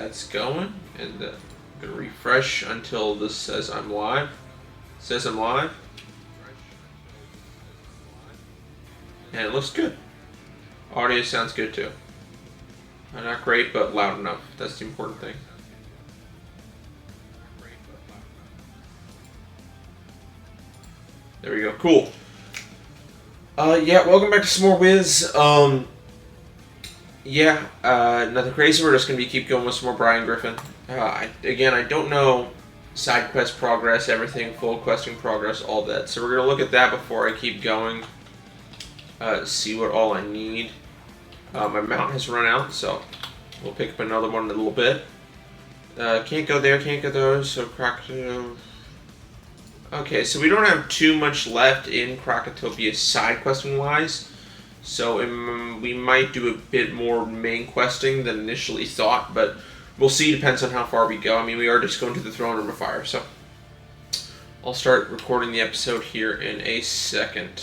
That's going, and I'm gonna refresh until this says I'm live. Says I'm live, and it looks good. Audio sounds good too. Not great, but loud enough. That's the important thing. There we go. Cool. Yeah, welcome back to some more Wiz. Nothing crazy. We're just gonna keep going with some more Brian Griffin. I don't know side quest progress, everything, full questing progress, all that. So we're gonna look at that before I keep going. See what all I need. My mount has run out, so we'll pick up another one in a little bit. Can't go there, can't go there. So Krakatoa. Okay, so we don't have too much left in Krakatopia side questing wise. So we might do a bit more main questing than initially thought, but we'll see. Depends on how far we go. I mean, we are just going to the throne room of fire, so I'll start recording the episode here in a second.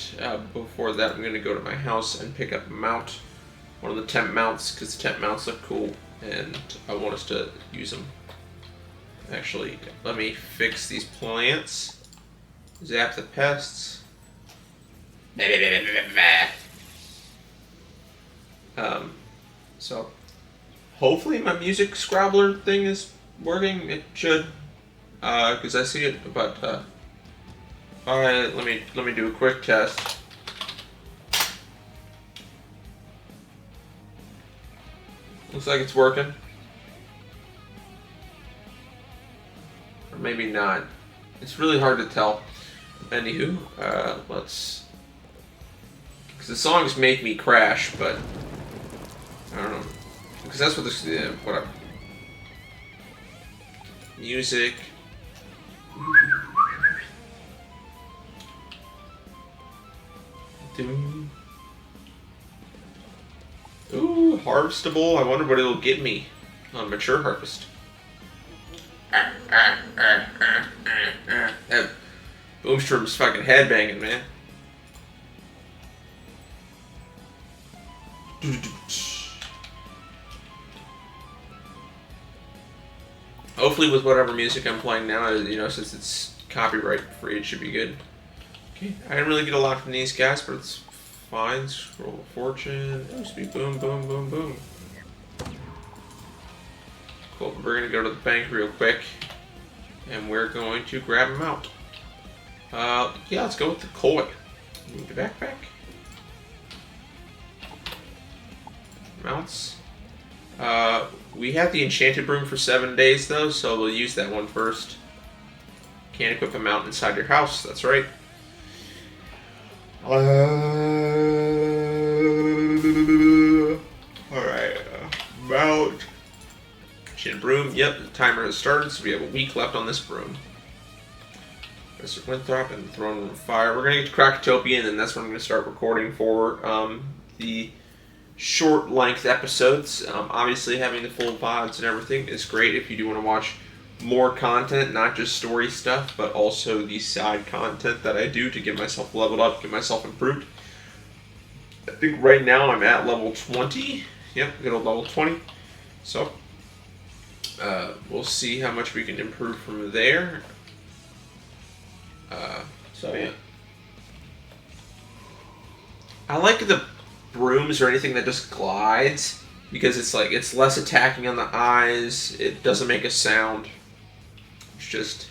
Before that, I'm going to go to my house and pick up a mount, one of the temp mounts, because the temp mounts look cool, and I want us to use them. Actually, let me fix these plants. Zap the pests. So hopefully my music scrabbler thing is working. It should, because I see it. But let me do a quick test. Looks like it's working, or maybe not. It's really hard to tell. Anywho, let's. Because the songs make me crash, but I don't know. Because that's what this. Whatever. Music. Ooh, harvestable. I wonder what it'll get me on mature harvest. That Boomstrom's fucking headbanging, man. Hopefully with whatever music I'm playing now, since it's copyright free, it should be good. Okay, I didn't really get a lot from these guys, but it's fine. Scroll of Fortune. Oh, sweet. Boom, boom, boom, boom. Cool, we're gonna go to the bank real quick, and we're going to grab them out. Yeah, let's go with the koi. Move the backpack. Mounts. We have the enchanted broom for 7 days though, so we'll use that one first. Can't equip a mount inside your house, that's right. Alright, mount. Enchanted broom, yep, the timer has started, so we have a week left on this broom. Mr. Winthrop and the Throne Room of Fire. We're going to get to Krakatopia, and then that's when I'm going to start recording for the short length episodes. Obviously, having the full VODs and everything is great if you do want to watch more content, not just story stuff, but also the side content that I do to get myself leveled up, get myself improved. I think right now I'm at level 20. Yep, good old level 20. So, we'll see how much we can improve from there. So yeah, I like the brooms or anything that just glides because it's less attacking on the eyes. It doesn't make a sound. It's just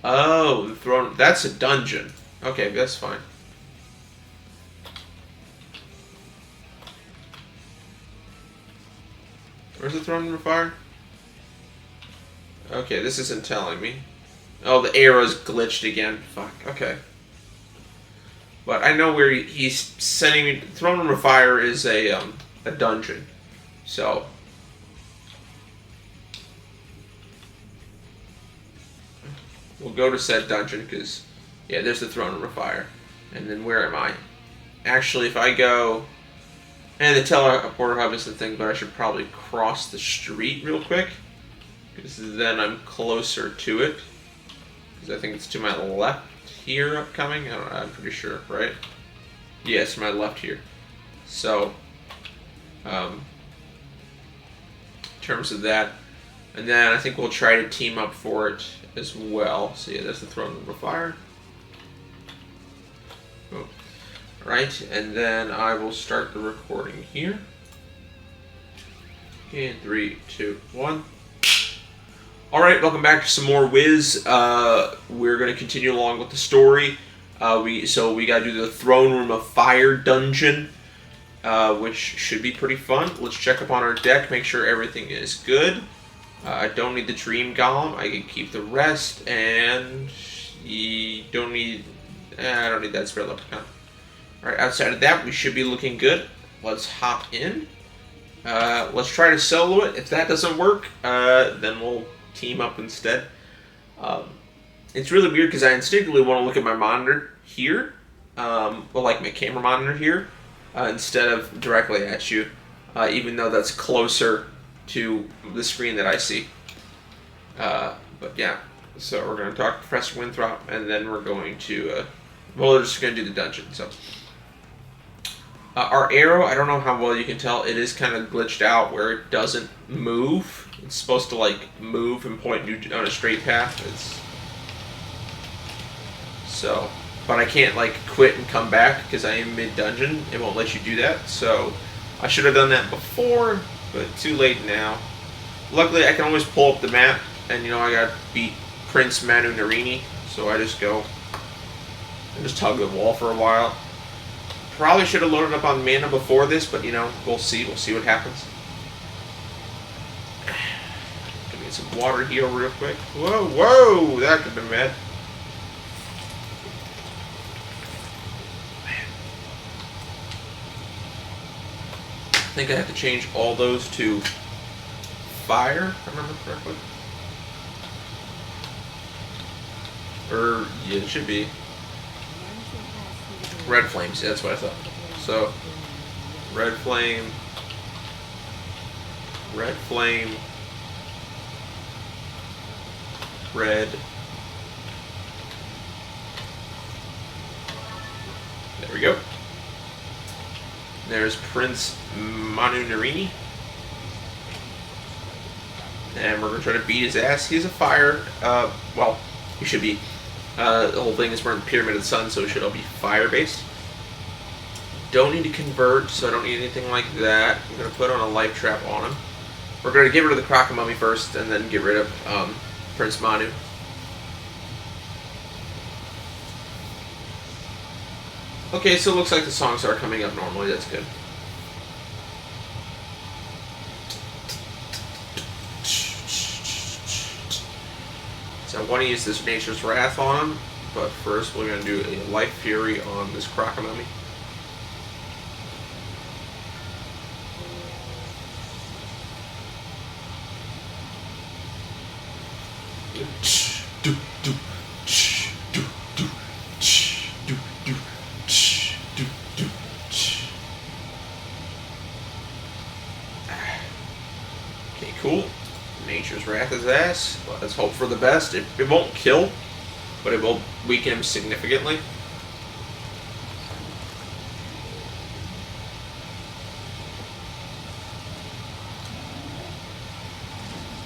the throne. That's a dungeon. Okay, that's fine. Where's the throne room of fire? Okay, this isn't telling me. Oh, the arrow's glitched again. Fuck. Okay. But I know where he's sending me. Throne Room of Fire is a dungeon. So. We'll go to said dungeon because, yeah, there's the Throne Room of Fire. And then where am I? Actually, if I go. And the teleporter hub is the thing, but I should probably cross the street real quick. Because then I'm closer to it. Because I think it's to my left here upcoming. I don't know, I'm pretty sure, right? Yeah, it's to my left here. So, terms of that. And then I think we'll try to team up for it as well. So yeah, that's the throne room of fire. Oh. Right, and then I will start the recording here. In 3, 2, 1. Alright, welcome back to some more Wiz. We're going to continue along with the story. We got to do the Throne Room of Fire dungeon, which should be pretty fun. Let's check up on our deck, make sure everything is good. I don't need the Dream Golem. I can keep the rest, and you don't need... I don't need that Spirit Leprechaun. Alright, outside of that, we should be looking good. Let's hop in. Let's try to solo it. If that doesn't work, then we'll team up instead. It's really weird because I instinctively want to look at my monitor here, well, like my camera monitor here, instead of directly at you, even though that's closer to the screen that I see. But yeah, so we're going to talk to Professor Winthrop, and then we're going to, well, we're just going to do the dungeon, so. Our arrow, I don't know how well you can tell, it is kind of glitched out where it doesn't move. It's supposed to like move and point you on a straight path. So, but I can't like quit and come back because I am mid-dungeon. It won't let you do that. So I should have done that before, but too late now. Luckily, I can always pull up the map, and you know I got to beat Prince Manu Narini, so I just go and just tug the wall for a while. Probably should have loaded up on mana before this, but you know, we'll see. We'll see what happens. Gonna get some water heal real quick. Whoa, whoa! That could have been bad. I think I have to change all those to fire, if I remember correctly. Or, yeah, it should be. Red flames, yeah, that's what I thought. So, red flame, red, there we go. There's Prince Manu Narini. And we're going to try to beat his ass. He's a fire, well, he should be. The whole thing is we're in Pyramid of the Sun, so it should all be fire-based. Don't need to convert, so I don't need anything like that. I'm going to put on a life trap on him. We're going to get rid of the Croc Mummy first, and then get rid of Prince Manu. Okay, so it looks like the songs are coming up normally. That's good. So I want to use this Nature's Wrath on him, but first we're going to do a Life Fury on this Crocomummy. Okay, cool. Nature's Wrath his ass. Let's hope for the best. It won't kill, but it will weaken him significantly.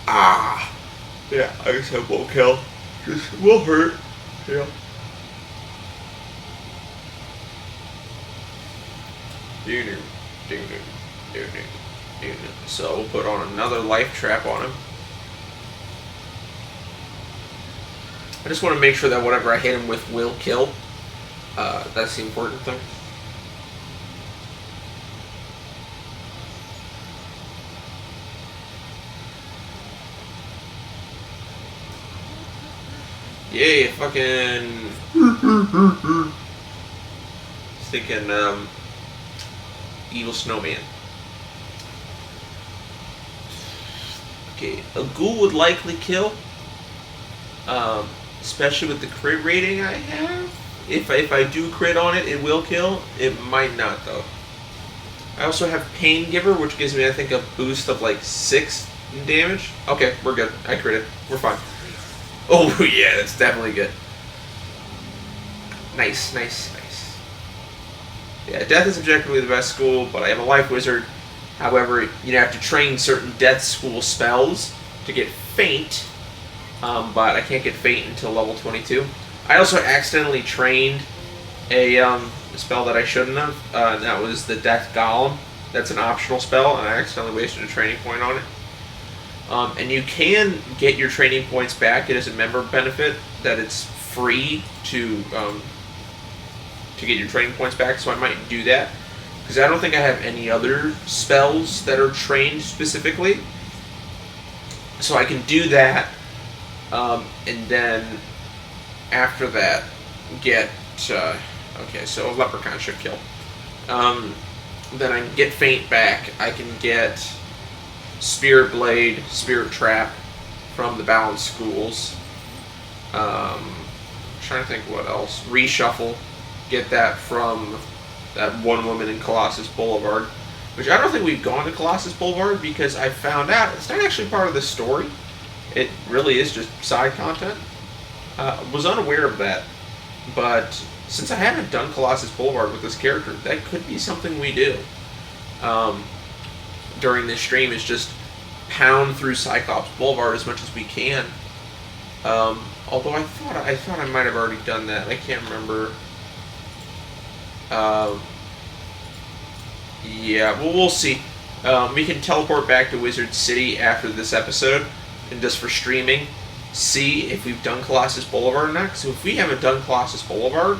Ah! Yeah, I guess it won't kill. Just will hurt. Yeah. So we'll put on another life trap on him. I just want to make sure that whatever I hit him with will kill. That's the important thing. Yay, fucking... Thinking, Evil Snowman. Okay, a ghoul would likely kill. Especially with the crit rating I have. If I do crit on it, it will kill. It might not, though. I also have Pain Giver, which gives me, I think, a boost of like 6 in damage. Okay, we're good. I critted. We're fine. Oh, yeah, that's definitely good. Nice, nice, nice. Yeah, Death is objectively the best school, but I have a Life Wizard, However, you have to train certain death school spells to get faint, but I can't get faint until level 22. I also accidentally trained a spell that I shouldn't have, and that was the Death Golem. That's an optional spell, and I accidentally wasted a training point on it. And you can get your training points back. It is a member benefit that it's free to get your training points back, so I might do that. Because I don't think I have any other spells that are trained specifically. So I can do that, and then after that, get... okay, so a Leprechaun should kill. Then I can get Faint back. I can get Spirit Blade, Spirit Trap from the Balance Schools. I'm trying to think what else. Reshuffle. Get that from that one woman in Colossus Boulevard. Which I don't think we've gone to Colossus Boulevard because I found out it's not actually part of the story. It really is just side content. Was unaware of that. But since I haven't done Colossus Boulevard with this character, that could be something we do. During this stream is just pound through Cyclops Boulevard as much as we can. Although I thought I might have already done that. I can't remember. Yeah, well, we'll see. We can teleport back to Wizard City after this episode, and just for streaming, see if we've done Colossus Boulevard or not. So if we haven't done Colossus Boulevard,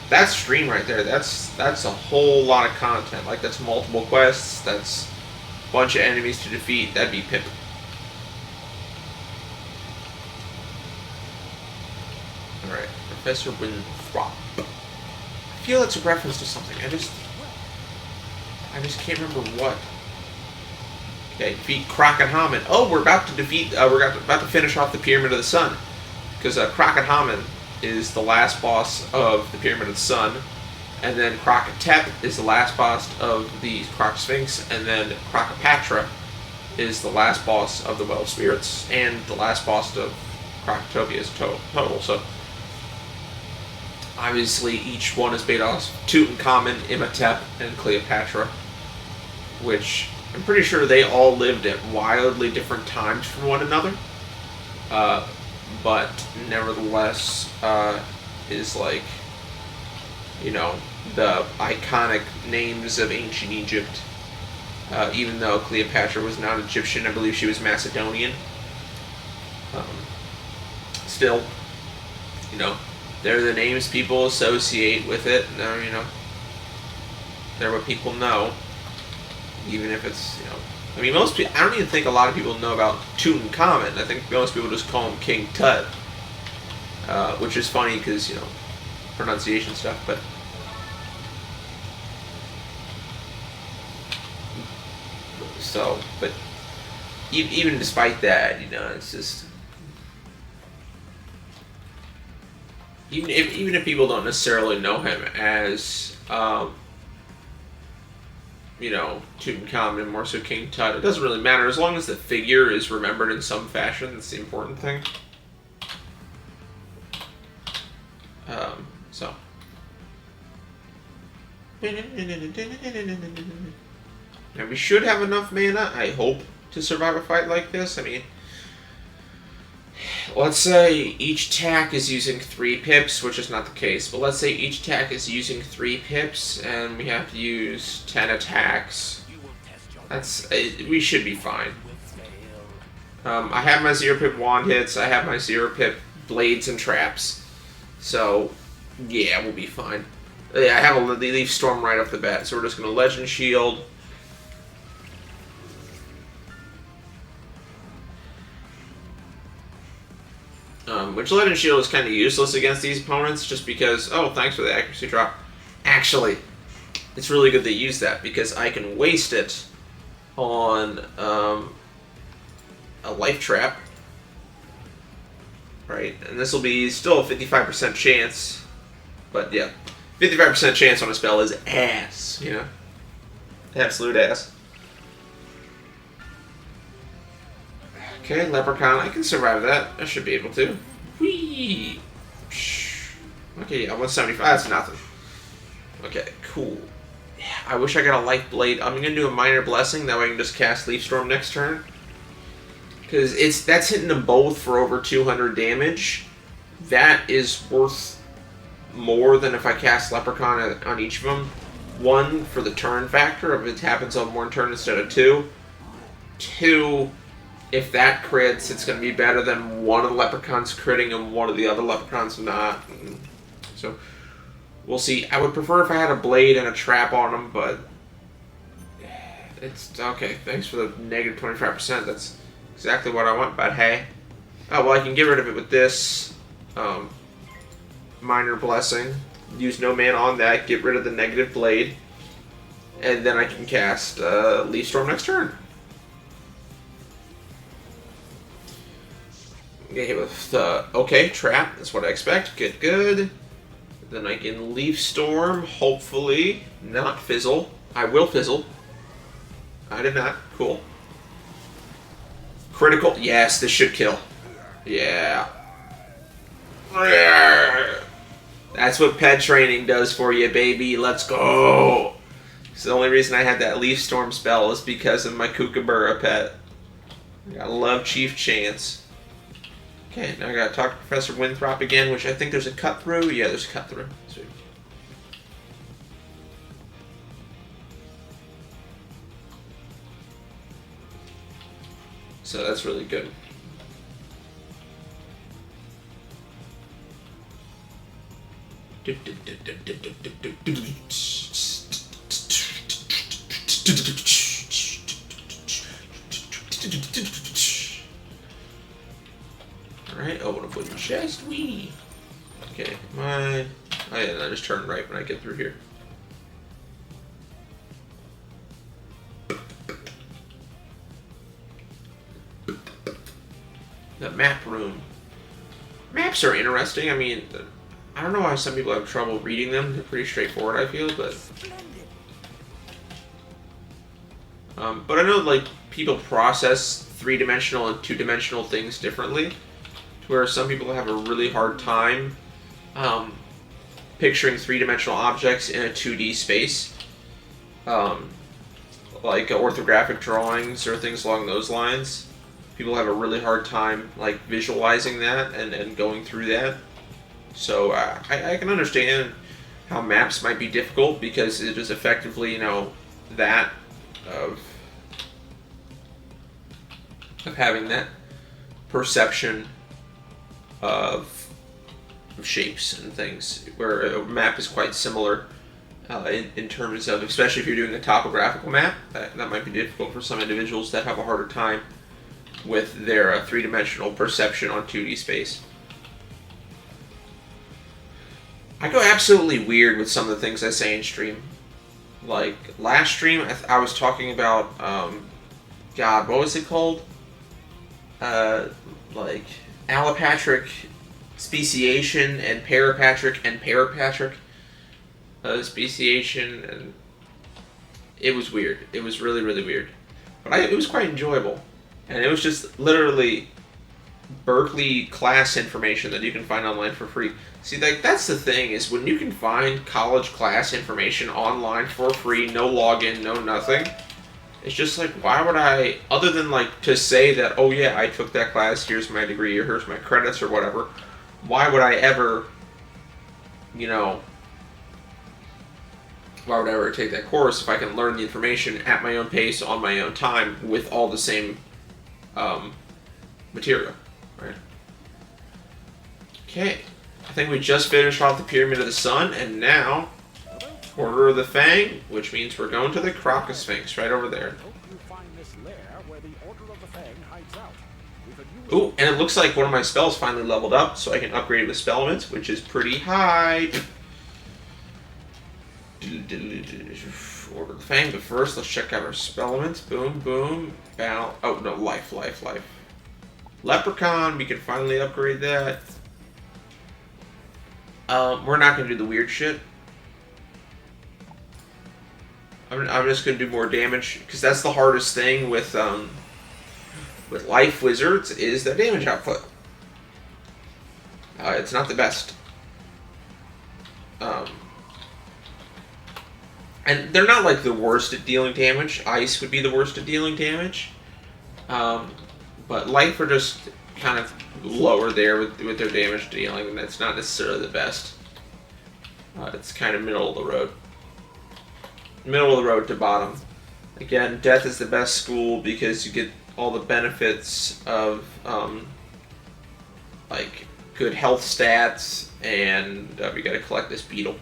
that's stream right there. That's a whole lot of content. Like, that's multiple quests. That's a bunch of enemies to defeat. That'd be pimp. All right, Professor Winthrop. I feel it's a reference to something. I just can't remember what. Okay, defeat Croc and Hammond. Oh, we're about to defeat. We're about to finish off the Pyramid of the Sun, because Croc and Hammond is the last boss of the Pyramid of the Sun, and then Krakatep is the last boss of the Croc Sphinx, and then Krakapatra is the last boss of the Well of Spirits, and the last boss of Krakatopia is total. So obviously each one is based off Tutankhamun, Imhotep, and Cleopatra, which I'm pretty sure they all lived at wildly different times from one another. But nevertheless, is like, you know, the iconic names of ancient Egypt. Even though Cleopatra was not Egyptian, I believe she was Macedonian. Still, you know, they're the names people associate with it. You know, they're what people know, even if it's, you know. I mean, most people, I don't even think a lot of people know about Tutankhamun. I think most people just call him King Tut, which is funny because, you know, pronunciation stuff, but so, but even despite that, you know, it's just, even if people don't necessarily know him as, you know, Tutankhamun, more so King Tut, it doesn't really matter as long as the figure is remembered in some fashion. That's the important thing. So. Now we should have enough mana, I hope, to survive a fight like this. I mean, let's say each attack is using 3 pips, which is not the case, but let's say each attack is using 3 pips, and we have to use 10 attacks. That's, we should be fine. I have my 0 pip wand hits, I have my 0 pip blades and traps, so yeah, we'll be fine. Yeah, I have a Leaf Storm right off the bat, so we're just going to Legend Shield. Which Legend Shield is kind of useless against these opponents, just because, oh, thanks for the accuracy drop. Actually, it's really good they use that, because I can waste it on a Life Trap. Right, and this will be still a 55% chance, but yeah, 55% chance on a spell is ass, you know? Absolute ass. Okay, Leprechaun, I can survive that. I should be able to. Whee! Okay, yeah, 175, that's nothing. Okay, cool. Yeah. I wish I got a Life Blade. I'm gonna do a Minor Blessing, that way I can just cast Leaf Storm next turn. Because that's hitting them both for over 200 damage. That is worth more than if I cast Leprechaun on each of them. One, for the turn factor, if it happens on one turn instead of two. Two, if that crits, it's going to be better than one of the Leprechauns critting and one of the other Leprechauns not. So, we'll see. I would prefer if I had a Blade and a Trap on them, but it's okay. Thanks for the negative 25%. That's exactly what I want, but hey. Oh, well, I can get rid of it with this Minor Blessing. Use no mana on that, get rid of the negative Blade, and then I can cast Leaf Storm next turn. Get hit with okay, Trap, that's what I expect. Good, good. Then I can Leaf Storm, hopefully, not Fizzle. I will Fizzle. I did not. Cool. Critical. Yes, this should kill. Yeah. That's what pet training does for you, baby. Let's go. So the only reason I had that Leaf Storm spell is because of my Kookaburra pet. I gotta love Chief Chance. Okay, now I gotta talk to Professor Winthrop again, which I think there's a cut through. Yeah, there's a cut through. Sweet. So that's really good. Alright, open up with chest. Wee. Okay, oh yeah, I just turn right when I get through here. The map room. Maps are interesting. I mean, I don't know why some people have trouble reading them. They're pretty straightforward, I feel, but I know like people process three-dimensional and two-dimensional things differently, to where some people have a really hard time picturing three-dimensional objects in a 2D space, like orthographic drawings or things along those lines. People have a really hard time like visualizing that and going through that. So I can understand how maps might be difficult, because it is effectively, you know, that of having that perception of shapes and things, where a map is quite similar in terms of, especially if you're doing a topographical map, that might be difficult for some individuals that have a harder time with their three-dimensional perception on 2D space. I go absolutely weird with some of the things I say in stream. Like, last stream, I was talking about, God, what was it called? Like, allopatric speciation and parapatric speciation, and it was weird. It was really, really weird. But it was quite enjoyable. And it was just literally Berkeley class information that you can find online for free. See, like, that's the thing, is when you can find college class information online for free, no login, no nothing, it's just like, why would I, other than like to say that, oh yeah, I took that class, here's my degree, or here's my credits, or whatever, why would I ever, you know, why would I ever take that course if I can learn the information at my own pace, on my own time, with all the same material, right? Okay, I think we just finished off the Pyramid of the Sun, and now Order of the Fang, which means we're going to the Crocosphinx right over there. Ooh, and it looks like one of my spells finally leveled up, so I can upgrade it with Spell Elements, which is pretty high. Order of the Fang, but first let's check out our Spell Elements. Boom, boom, bow. Oh no, life. Leprechaun, we can finally upgrade that. We're not going to do the weird shit. I'm just going to do more damage, because that's the hardest thing with Life Wizards, is their damage output. It's not the best. And they're not like the worst at dealing damage. Ice would be the worst at dealing damage. But life are just kind of lower there with their damage dealing, and that's not necessarily the best. It's kind of middle of the road. Middle of the road to bottom. Again, death is the best school because you get all the benefits of like good health stats, and we got to collect this beetle.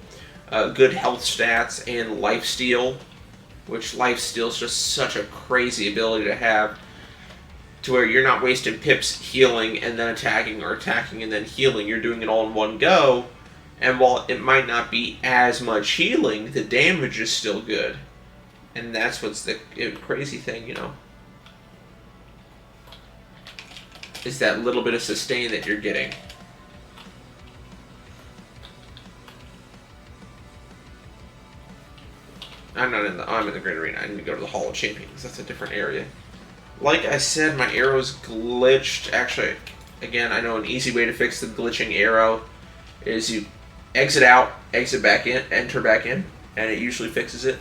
Good health stats and lifesteal, which lifesteal is just such a crazy ability to have, to where you're not wasting pips healing and then attacking, or attacking and then healing. You're doing it all in one go, and while it might not be as much healing, the damage is still good. And that's what's the crazy thing, you know, is that little bit of sustain that you're getting. I'm in the Great Arena. I need to go to the Hall of Champions. That's a different area. Like I said, my arrow's glitched. Actually, again, I know an easy way to fix the glitching arrow is you exit out, exit back in, enter back in, and it usually fixes it.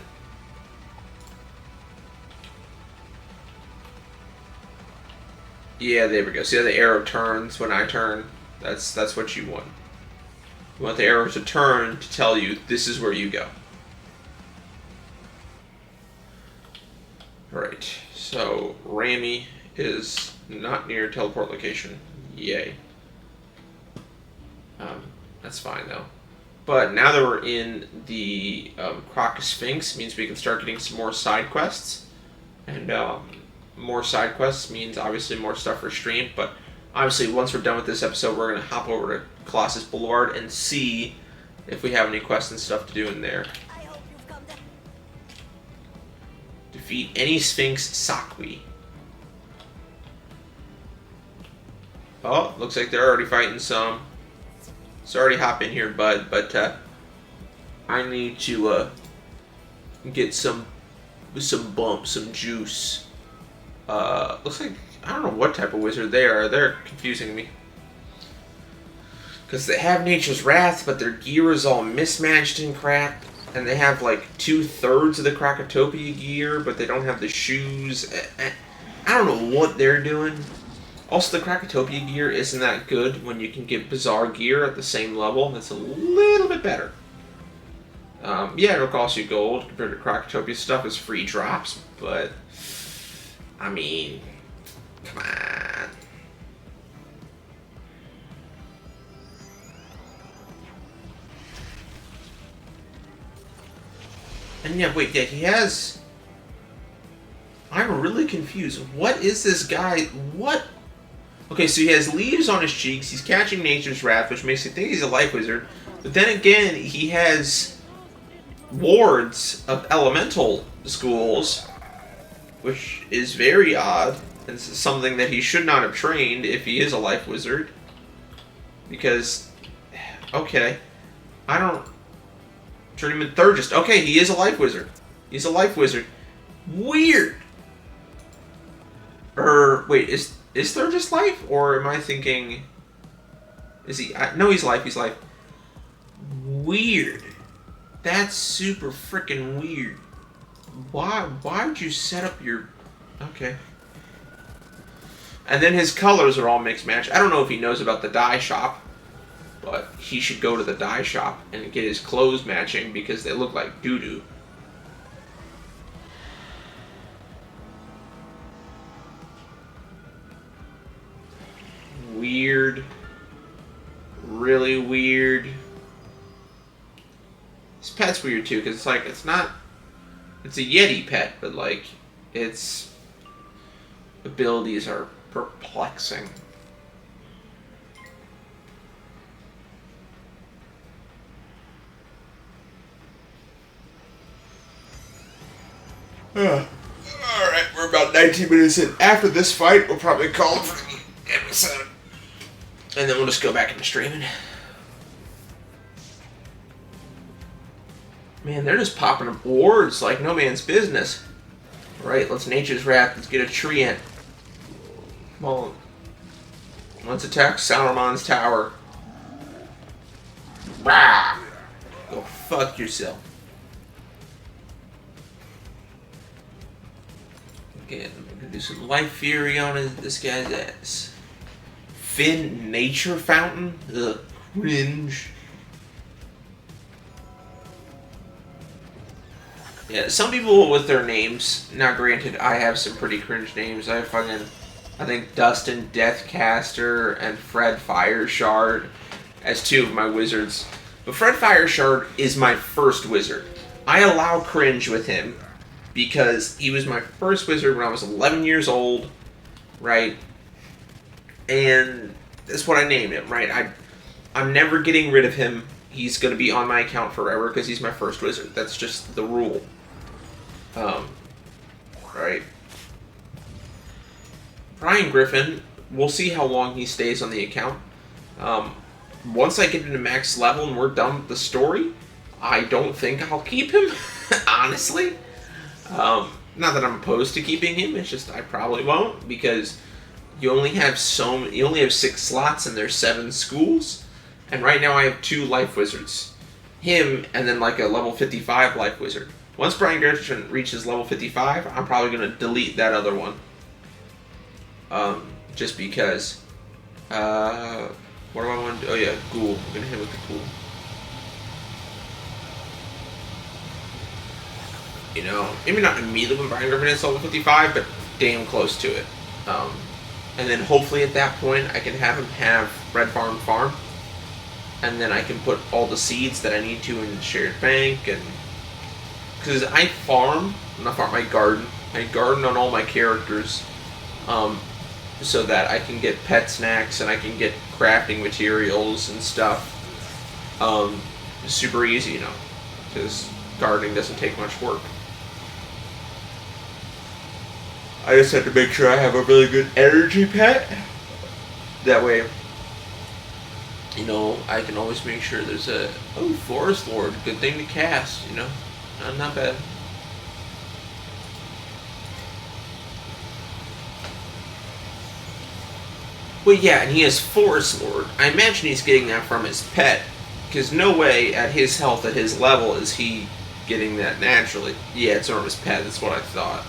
Yeah, there we go. See how the arrow turns when I turn? That's what you want. You want the arrow to turn to tell you this is where you go. Alright, so Rami is not near teleport location. Yay. That's fine though. But now that we're in the Croc Sphinx, means we can start getting some more side quests. And more side quests means obviously more stuff for stream. But obviously once we're done with this episode, we're going to hop over to Colossus Boulevard and see if we have any quests and stuff to do in there. Defeat any Sphinx Sakwi. Oh, looks like they're already fighting some. Sorry to hop in here, bud, but I need to get some bump, some juice. Looks like, I don't know what type of wizard they are. They're confusing me. Because they have Nature's Wrath, but their gear is all mismatched and crap. And they have like 2/3 of the Krakatopia gear, but they don't have the shoes. I don't know what they're doing. Also, the Krakatopia gear isn't that good when you can get Bizarre gear at the same level. That's a little bit better. Yeah, it'll cost you gold compared to Krakatopia stuff as free drops, but I mean, come on. And yeah, wait, yeah, he has... I'm really confused. What is this guy? What? Okay, so he has leaves on his cheeks. He's catching Nature's Wrath, which makes me think he's a life wizard. But then again, he has wards of elemental schools, which is very odd. And it's something that he should not have trained if he is a life wizard. Because, okay, I don't... Journeyman Thurgist. Okay, he is a life wizard. He's a life wizard. Weird. Wait, is Thurgist life? Or am I thinking... Is he... no, he's life. He's life. Weird. That's super freaking weird. Why would you set up your... Okay. And then his colors are all mixed match. I don't know if he knows about the dye shop. But he should go to the dye shop and get his clothes matching because they look like doo-doo. Weird. Really weird. His pet's weird too, because it's like, it's not... It's a Yeti pet, but like, its abilities are perplexing. Alright, we're about 19 minutes in. After this fight, we'll probably call it for the episode. And then we'll just go back into streaming. Man, they're just popping up wards like no man's business. Alright, let's Nature's Wrath. Let's get a tree in. Come on. Let's attack Saruman's tower. Rah! Go fuck yourself. Again, I'm gonna do some life fury on this guy's ass. Finn Nature Fountain? Ugh, cringe. Yeah, some people with their names, now granted, I have some pretty cringe names. I think Dustin Deathcaster and Fred Fireshard as two of my wizards. But Fred Fireshard is my first wizard. I allow cringe with him because he was my first wizard when I was 11 years old, right? And that's what I named him, right? I'm never getting rid of him. He's going to be on my account forever because he's my first wizard. That's just the rule. Right? Brian Griffin, we'll see how long he stays on the account. Once I get into max level and we're done with the story, I don't think I'll keep him, honestly. Not that I'm opposed to keeping him, it's just I probably won't, because you only have 6 slots and there's 7 schools. And right now I have 2 life wizards. Him, and then like a level 55 life wizard. Once Brian Griffin reaches level 55, I'm probably going to delete that other one. Just because. What do I want to do? Oh yeah, ghoul. I'm going to hit with the ghoul. You know, maybe not immediately when Brian Griffin hits level 55, but damn close to it. And then hopefully at that point I can have him have Red Farm. And then I can put all the seeds that I need to in the shared bank. And because I garden. I garden on all my characters. So that I can get pet snacks and I can get crafting materials and stuff. Super easy, you know, because gardening doesn't take much work. I just have to make sure I have a really good energy pet. That way, you know, I can always make sure there's Forest Lord, good thing to cast, you know, not bad. Well, yeah, and he has Forest Lord. I imagine he's getting that from his pet, because no way at his health, at his level, is he getting that naturally. Yeah, it's from his pet, that's what I thought.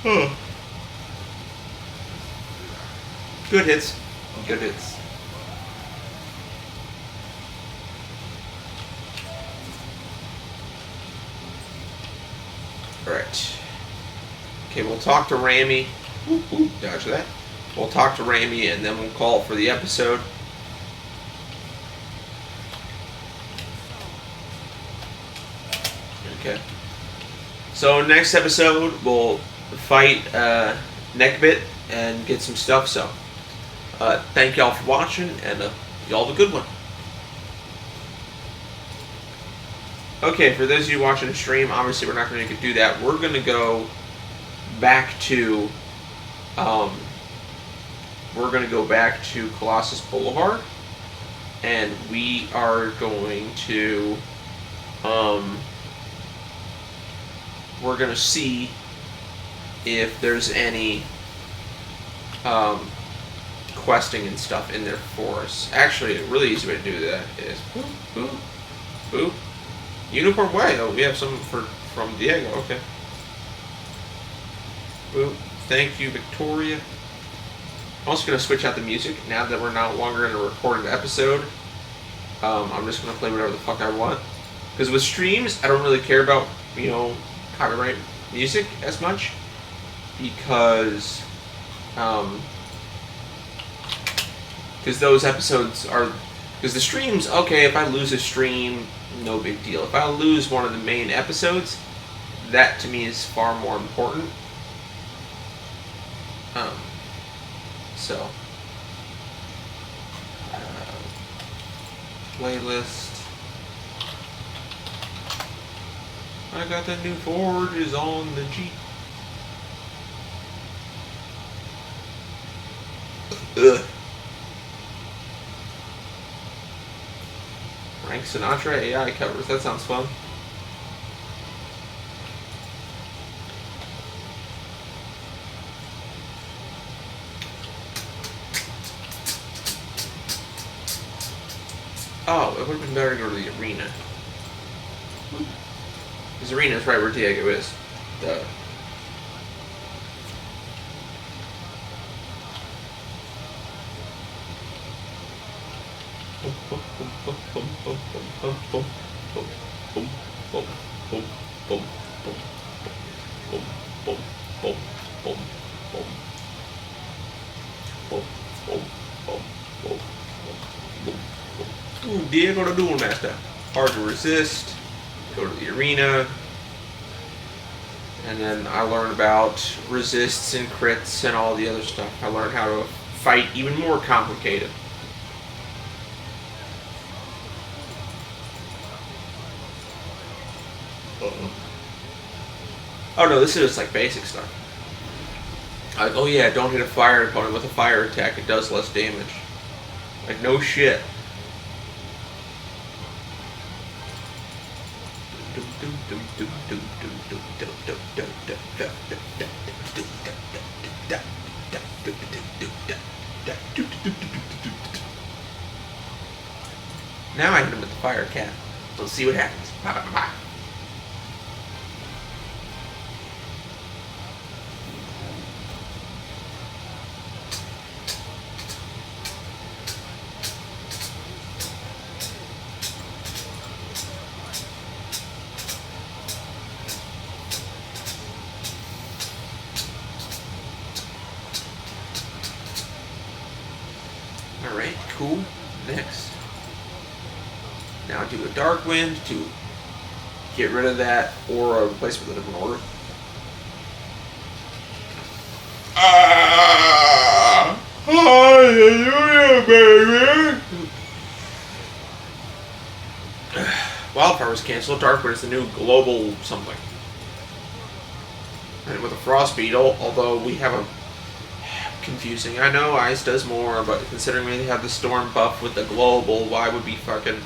Huh. Good hits. Good hits. Alright. Okay, we'll talk to Rami. Dodge that. We'll talk to Rami and then we'll call for the episode. Okay. So next episode we'll fight Neckbit and get some stuff. So thank y'all for watching, and y'all have a good one. Okay, for those of you watching the stream, obviously we're not going to do that. We're going to go back to Colossus Boulevard, and we are going to we're going to see if there's any questing and stuff in there for us. Actually, a really easy way to do that is boop, boop, boop. Unicorn Way. Oh, we have some from Diego. Okay. Boop. Thank you, Victoria. I'm also going to switch out the music now that we're no longer in a recorded episode. I'm just going to play whatever the fuck I want. Because with streams, I don't really care about, you know, copyright music as much. Because those episodes are... Because the streams, okay, if I lose a stream, no big deal. If I lose one of the main episodes, that to me is far more important. Playlist. I got the new forges on the Jeep. Ugh. Frank Sinatra AI covers. That sounds fun. Oh, it would have been better to go to the arena. Because arena is right where Diego is. Duh. Ooh, Diego the Duel Master. Hard to resist. Go to the arena. And then I learned about resists and crits and all the other stuff. I learned how to fight even more complicated. Oh no, this is just like basic stuff. Like, oh yeah, don't hit a fire opponent with a fire attack, it does less damage. Like, no shit. Now I hit him with the fire cat. Let's see what happens. Alright, cool. Next. Now do a Dark Wind to get rid of that aura, replace it with a different order. Hallelujah, baby! Wildfire was canceled. Dark Wind is the new global something. And with a Frost Beetle, although we have a confusing. I know Ice does more, but considering we have the Storm buff with the global, why would we fucking...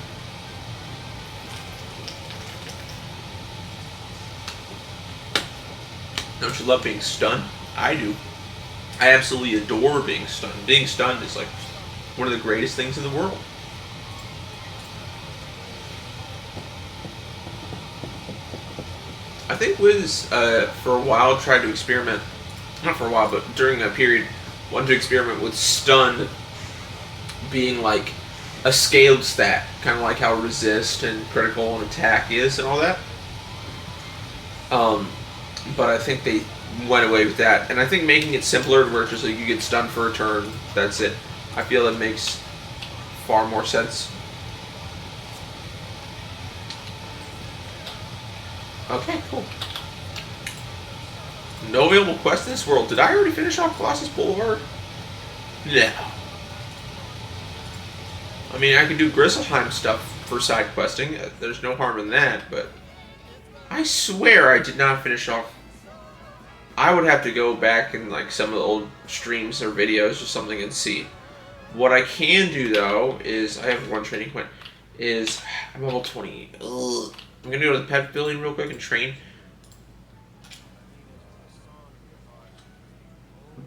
Don't you love being stunned? I do. I absolutely adore being stunned. Being stunned is like one of the greatest things in the world. I think Wiz, for a while, tried to experiment, not for a while, but during that period, wanted to experiment with stun being like a scaled stat, kind of like how resist and critical and attack is and all that. But I think they went away with that, and I think making it simpler to where it's just like you get stunned for a turn, that's it. I feel it makes far more sense. Okay, cool. No available quest in this world. Did I already finish off Colossus Boulevard? No. I mean, I can do Grisselheim stuff for side questing. There's no harm in that, but I swear I did not finish off. I would have to go back in like some of the old streams or videos or something and see. What I can do though is I have one training point. Is I'm level 20. Ugh. I'm gonna go to the pet building real quick and train.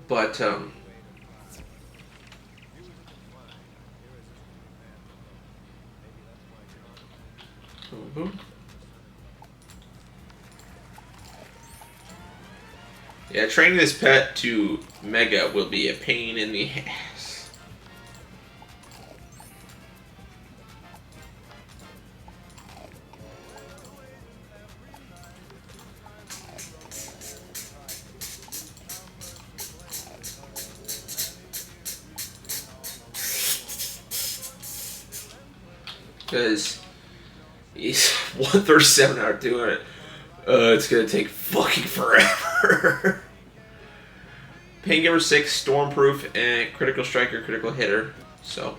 But yeah, training this pet to Mega will be a pain in the ass. Because he's 137 out of doing it. It's gonna take fucking forever. Paingiver 6, Stormproof, and Critical Striker, Critical Hitter. So,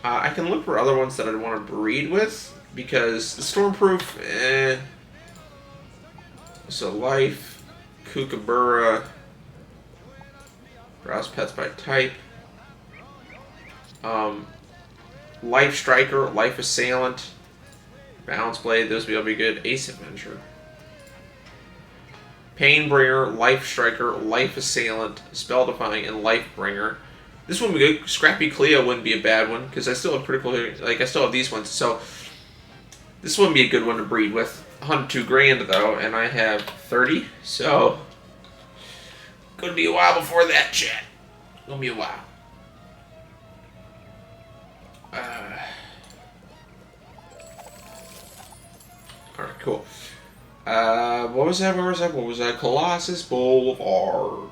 I can look for other ones that I'd want to breed with, because the Stormproof, So, Life, Kookaburra, browse pets by type. Life Striker, Life Assailant, Balance Blade, those will be good. Ace Adventure. Painbringer, Life Striker, Life Assailant, Spell Defying, and Life Bringer. This one would be good. Scrappy Cleo wouldn't be a bad one because I still have critical hit. Like I still have these ones, so this wouldn't be a good one to breed with. 102 grand though, and I have 30, so gonna be a while before that, chat. Gonna be a while. Alright, cool. What was that? Where was that? What was that? Colossus Boulevard.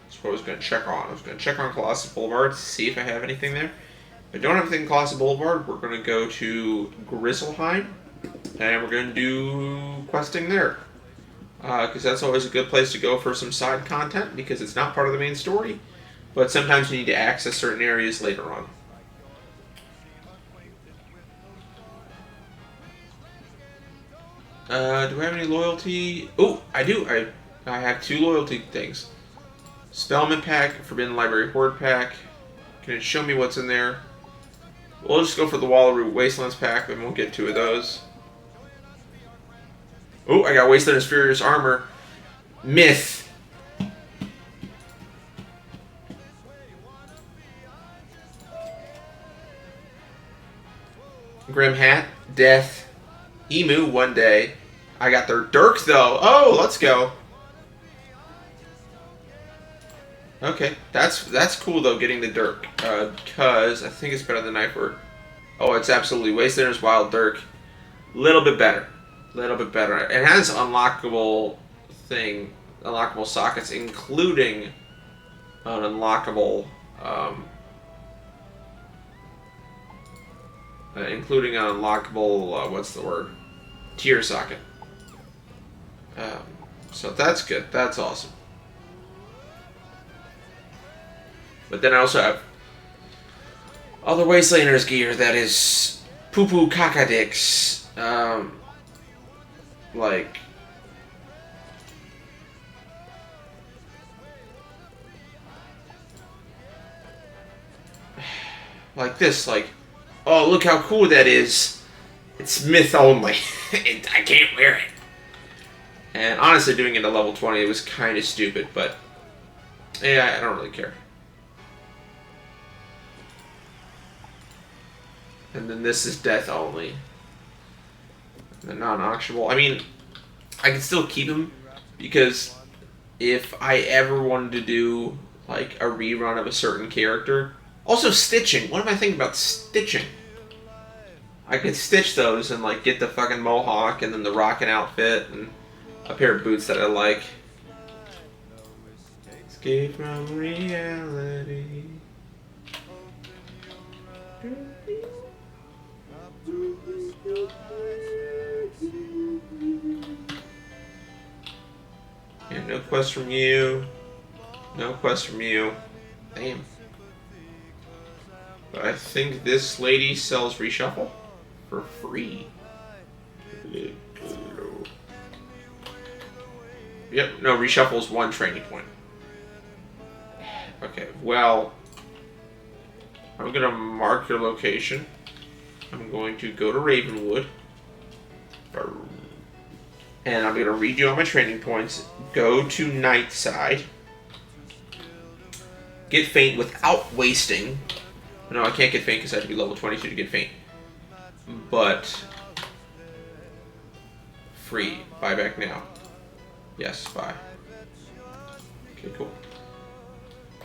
That's what I was going to check on. I was going to check on Colossus Boulevard to see if I have anything there. If I don't have anything in Colossus Boulevard, we're going to go to Grizzleheim, and we're going to do questing there. Because that's always a good place to go for some side content, because it's not part of the main story, but sometimes you need to access certain areas later on. Do I have any loyalty? Oh, I do. I have 2 loyalty things. Spellman Pack, Forbidden Library Horde Pack. Can it show me what's in there? We'll just go for the Wallaroo Wastelands Pack, and we'll get 2 of those. Oh, I got Wasteland's Furious Armor. Myth. Grim Hat. Death. Emu, one day. I got their Dirk, though. Oh, let's go. Okay, that's cool, though, getting the Dirk. Because I think it's better than Knife Word. Oh, it's absolutely Wastelander's Wild Dirk. Little bit better. Little bit better. It has unlockable sockets, including an unlockable, what's the word? Tier socket. So that's good. That's awesome. But then I also have other Wastelanders gear that is poo-poo caca-dicks. Like this, like, oh, look how cool that is. It's myth only. I can't wear it. And honestly, doing it at level 20, it was kind of stupid, but yeah, I don't really care. And then this is death only. The non-auctionable. I mean, I can still keep them because if I ever wanted to do like a rerun of a certain character. Also, stitching. What am I thinking about stitching? I could stitch those and like get the fucking mohawk and then the rockin' outfit and a pair of boots that I like. Escape from reality. Yeah, no quest from you. No quest from you. Damn. But I think this lady sells reshuffle for free. Yep, no, reshuffle is 1 training point. Okay, well, I'm going to mark your location. I'm going to go to Ravenwood. And I'm going to read you all my training points. Go to Nightside. Get Faint without wasting. No, I can't get Faint because I have to be level 22 to get Faint. But free. Buy back now. Yes, buy. Okay, cool.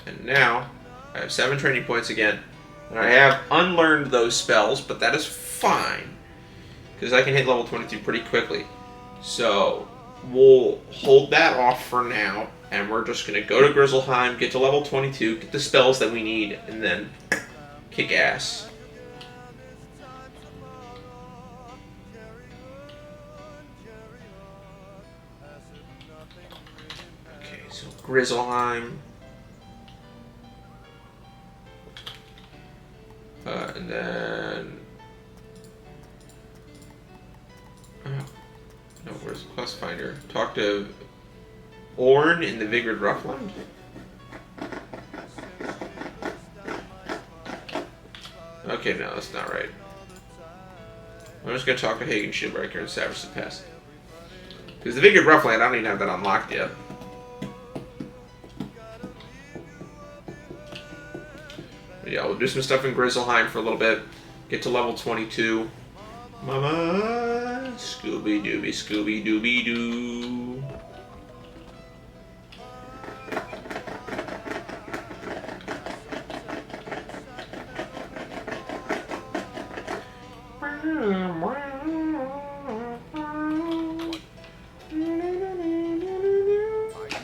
And now, I have 7 training points again. And I have unlearned those spells, but that is fine. Because I can hit level 22 pretty quickly. So, we'll hold that off for now. And we're just going to go to Grizzleheim, get to level 22, get the spells that we need, and then kick ass. Okay, so Grizzleheim. And then... Oh, no, where's the quest finder? Talk to Orn in the Vigrid Roughland. Okay, no, that's not right. I'm just gonna talk to Hagen Shieldbreaker and Savage the Pest. Because the Vigrid Roughland, I don't even have that unlocked yet. Yeah, we'll do some stuff in Grizzleheim for a little bit. Get to level 22. Mama, Scooby Dooby, Scooby Dooby Doo.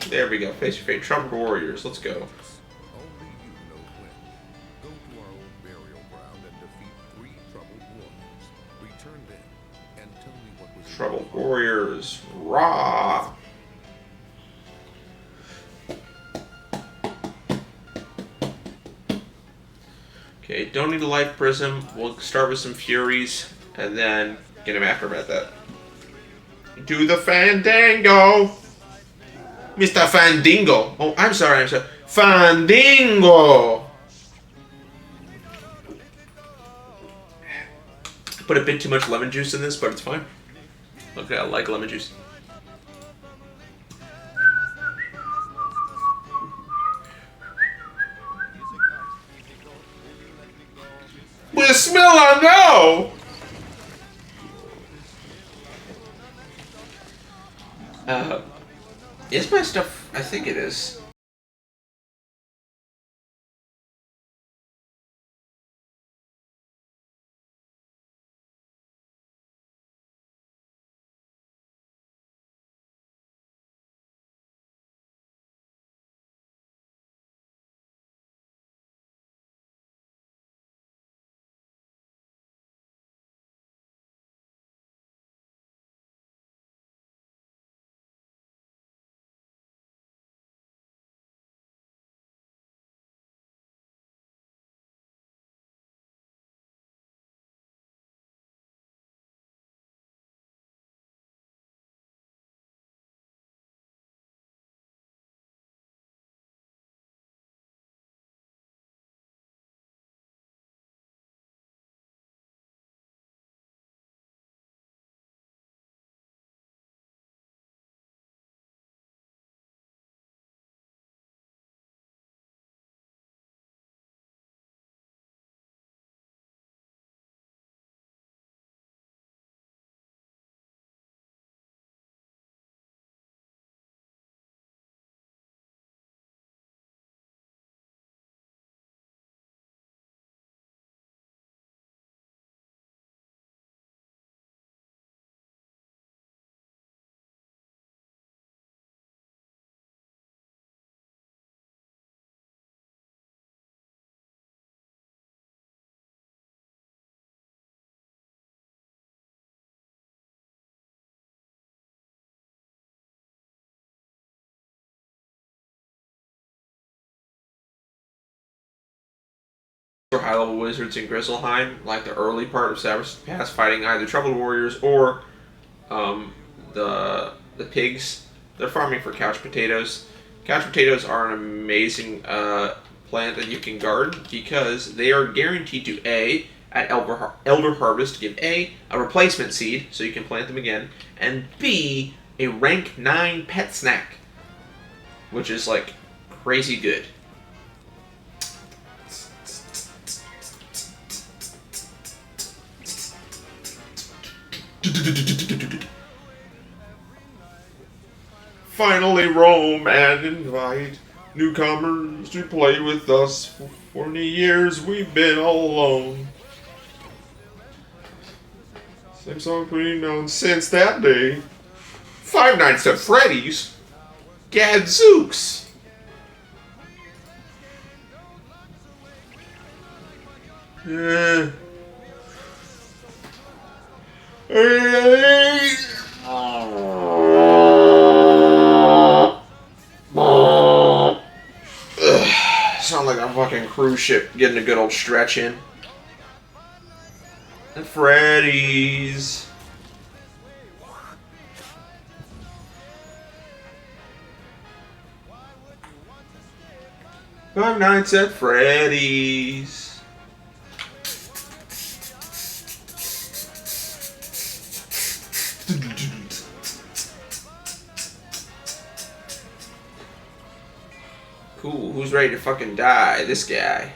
There we go. Face your fate. Troubled Warriors. Let's go. Troubled Warriors. Raw. Okay, don't need a life prism. We'll start with some Furies and then get him after about that. Do the Fandango! Mr. Fandingo! Oh, I'm sorry. Fandingo! Put a bit too much lemon juice in this, but it's fine. Okay, I like lemon juice. Bismillah, no! Is my stuff? I think it is. For high-level wizards in Grizzleheim, like the early part of Savage Pass, fighting either Troubled Warriors or the pigs. They're farming for couch potatoes. Couch potatoes are an amazing plant that you can garden because they are guaranteed to A, at Elder Harvest, give A replacement seed so you can plant them again, and B, a rank 9 pet snack, which is like crazy good. Finally roam and invite newcomers to play with us. For 40 years we've been all alone. Same song we've known since that day. Five Nights at Freddy's. Gadzooks. Yeah. Sound like a fucking cruise ship getting a good old stretch in. And Freddy's. Five Nights at Freddy's. Cool, who's ready to fucking die? This guy.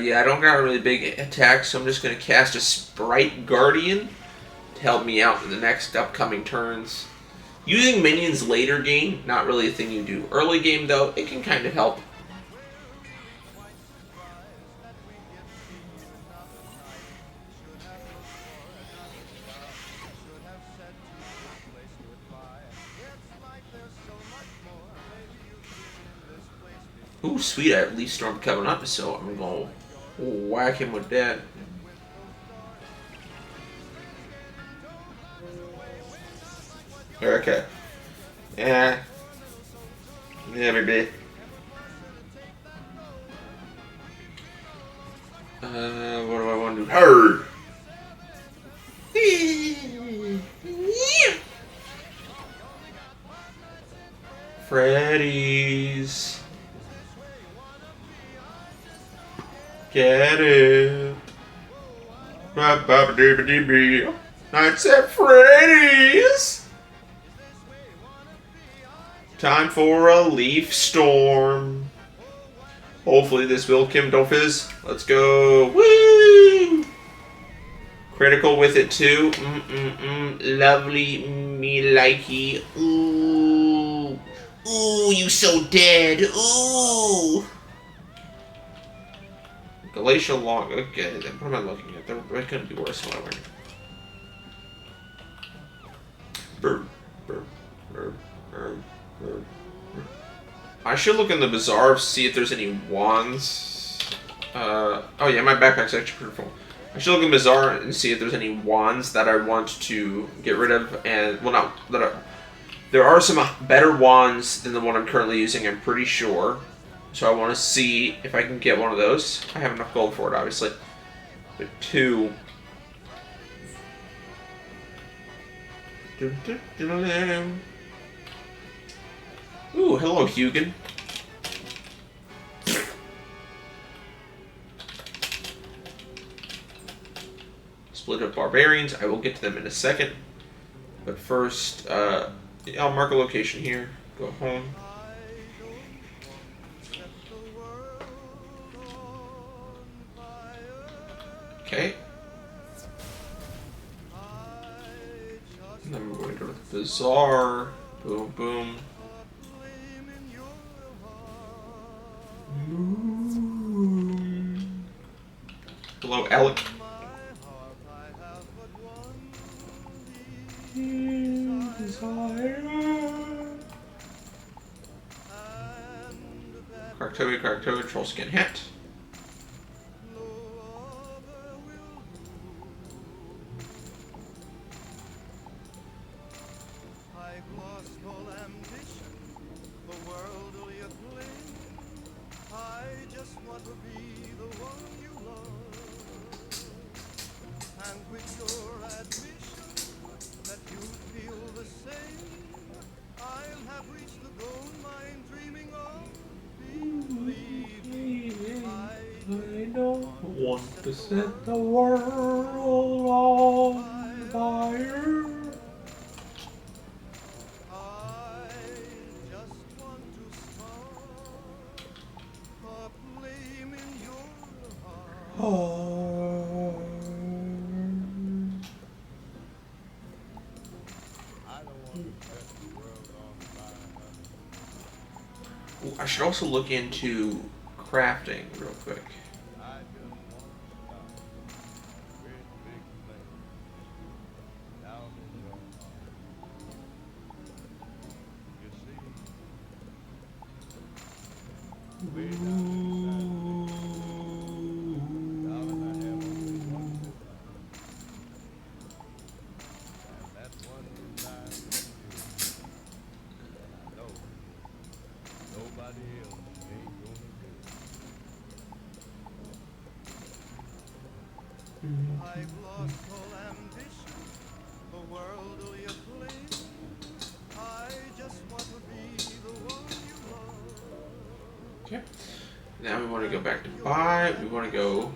Yeah, I don't got a really big attack, so I'm just going to cast a Sprite Guardian to help me out in the next upcoming turns. Using minions later game, not really a thing you do early game, though. It can kind of help. Ooh, sweet, I have Leaf Storm coming up, so I'm going to whack him with that. Okay. Yeah, maybe. What do I want to do? Her. Freddy's. Get it. Nights at Freddy's. Time for a Leaf Storm. Hopefully this will Kim don't fizz. Let's go. Woo! Critical with it too. Lovely me likey. Ooh. Ooh, you so dead. Ooh. Glacial Long. Okay, then what am I looking at? They're gonna be worse than what I went. Burr. Burr. Burr. Burr. Burr. I should look in the bazaar to see if there's any wands. Oh yeah, my backpack's actually pretty full. I should look in the bazaar and see if there's any wands that I want to get rid of. And well, not that there are some better wands than the one I'm currently using. I'm pretty sure. So I want to see if I can get one of those. I have enough gold for it, obviously. But two. Ooh, hello, Hugin. Split up barbarians. I will get to them in a second. But first, I'll mark a location here. Go home. Okay. And then we're going to go to the bazaar. Boom, boom. Hello, Alec. Krakatoa, troll skin hat. Want to set the world on fire. I just want to start a flame in your heart. I don't want to set the world on fire. Ooh, I should also look into crafting real quick. I've lost all ambition, the world will you claim. I just want to be the one you love. Okay. Now we want to go back to buy. We want to go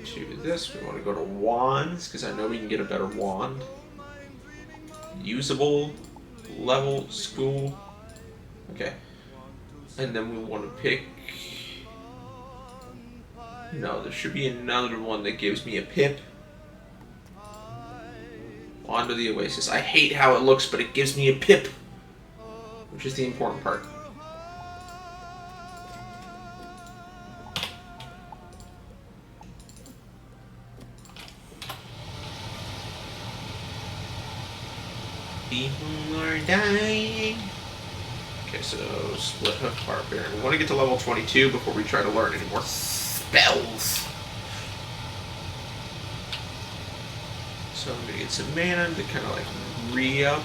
to this. We want to go to wands because I know we can get a better wand. Usable, level, school. Okay. And then we want to pick No, there should be another one that gives me a pip. Onto the Oasis. I hate how it looks, but it gives me a pip, which is the important part. People are dying. Okay, so split hoof barbarian. We want to get to level 22 before we try to learn any more spells. So I'm gonna get some mana to kind of like re-up,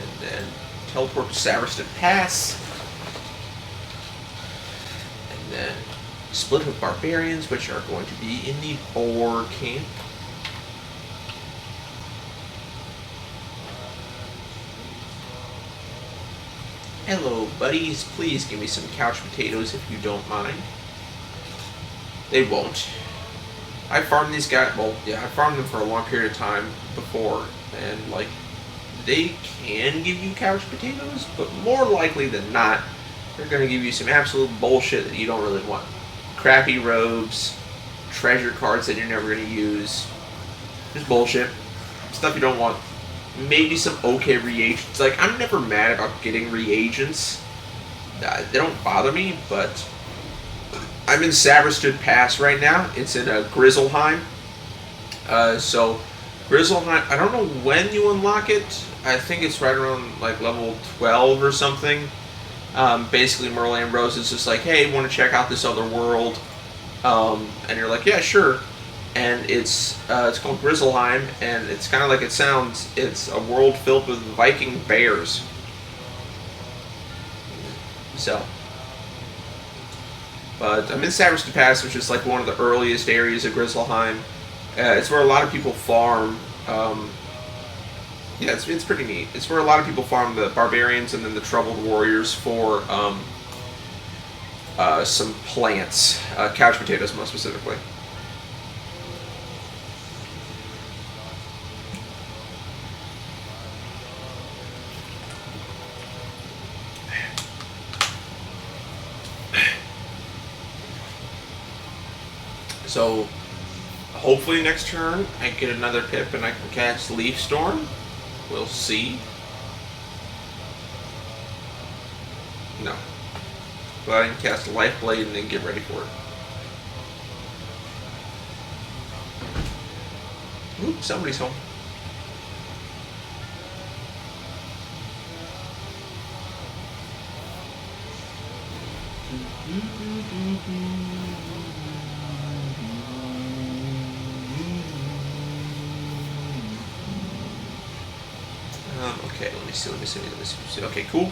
and then teleport to Sariston Pass, and then split hoof barbarians, which are going to be in the Boar camp. Hello, buddies. Please give me some couch potatoes if you don't mind. They won't. I farmed these guys. Well, yeah, I farmed them for a long period of time before, and like, they can give you couch potatoes, but more likely than not, they're going to give you some absolute bullshit that you don't really want. Crappy robes, treasure cards that you're never going to use. Just bullshit. Stuff you don't want. Maybe some okay reagents. Like, I'm never mad about getting reagents. They don't bother me, but I'm in Sariston Pass right now. It's in Grizzleheim. So, Grizzleheim, I don't know when you unlock it. I think it's right around, like, level 12 or something. Basically, Merle Ambrose is just like, hey, want to check out this other world? And you're like, yeah, sure. And it's called Grizzleheim, and it's kind of like it sounds. It's a world filled with Viking bears. So, but I'm in Sariston Pass, which is like one of the earliest areas of Grizzleheim. It's where a lot of people farm. Yeah, it's pretty neat. It's where a lot of people farm the barbarians and then the troubled warriors for some plants, couch potatoes most specifically. So, hopefully next turn I get another pip and I can cast Leaf Storm. We'll see. No. But I can cast Life Blade and then get ready for it. Ooh, somebody's home. Okay, let me see. Okay, cool.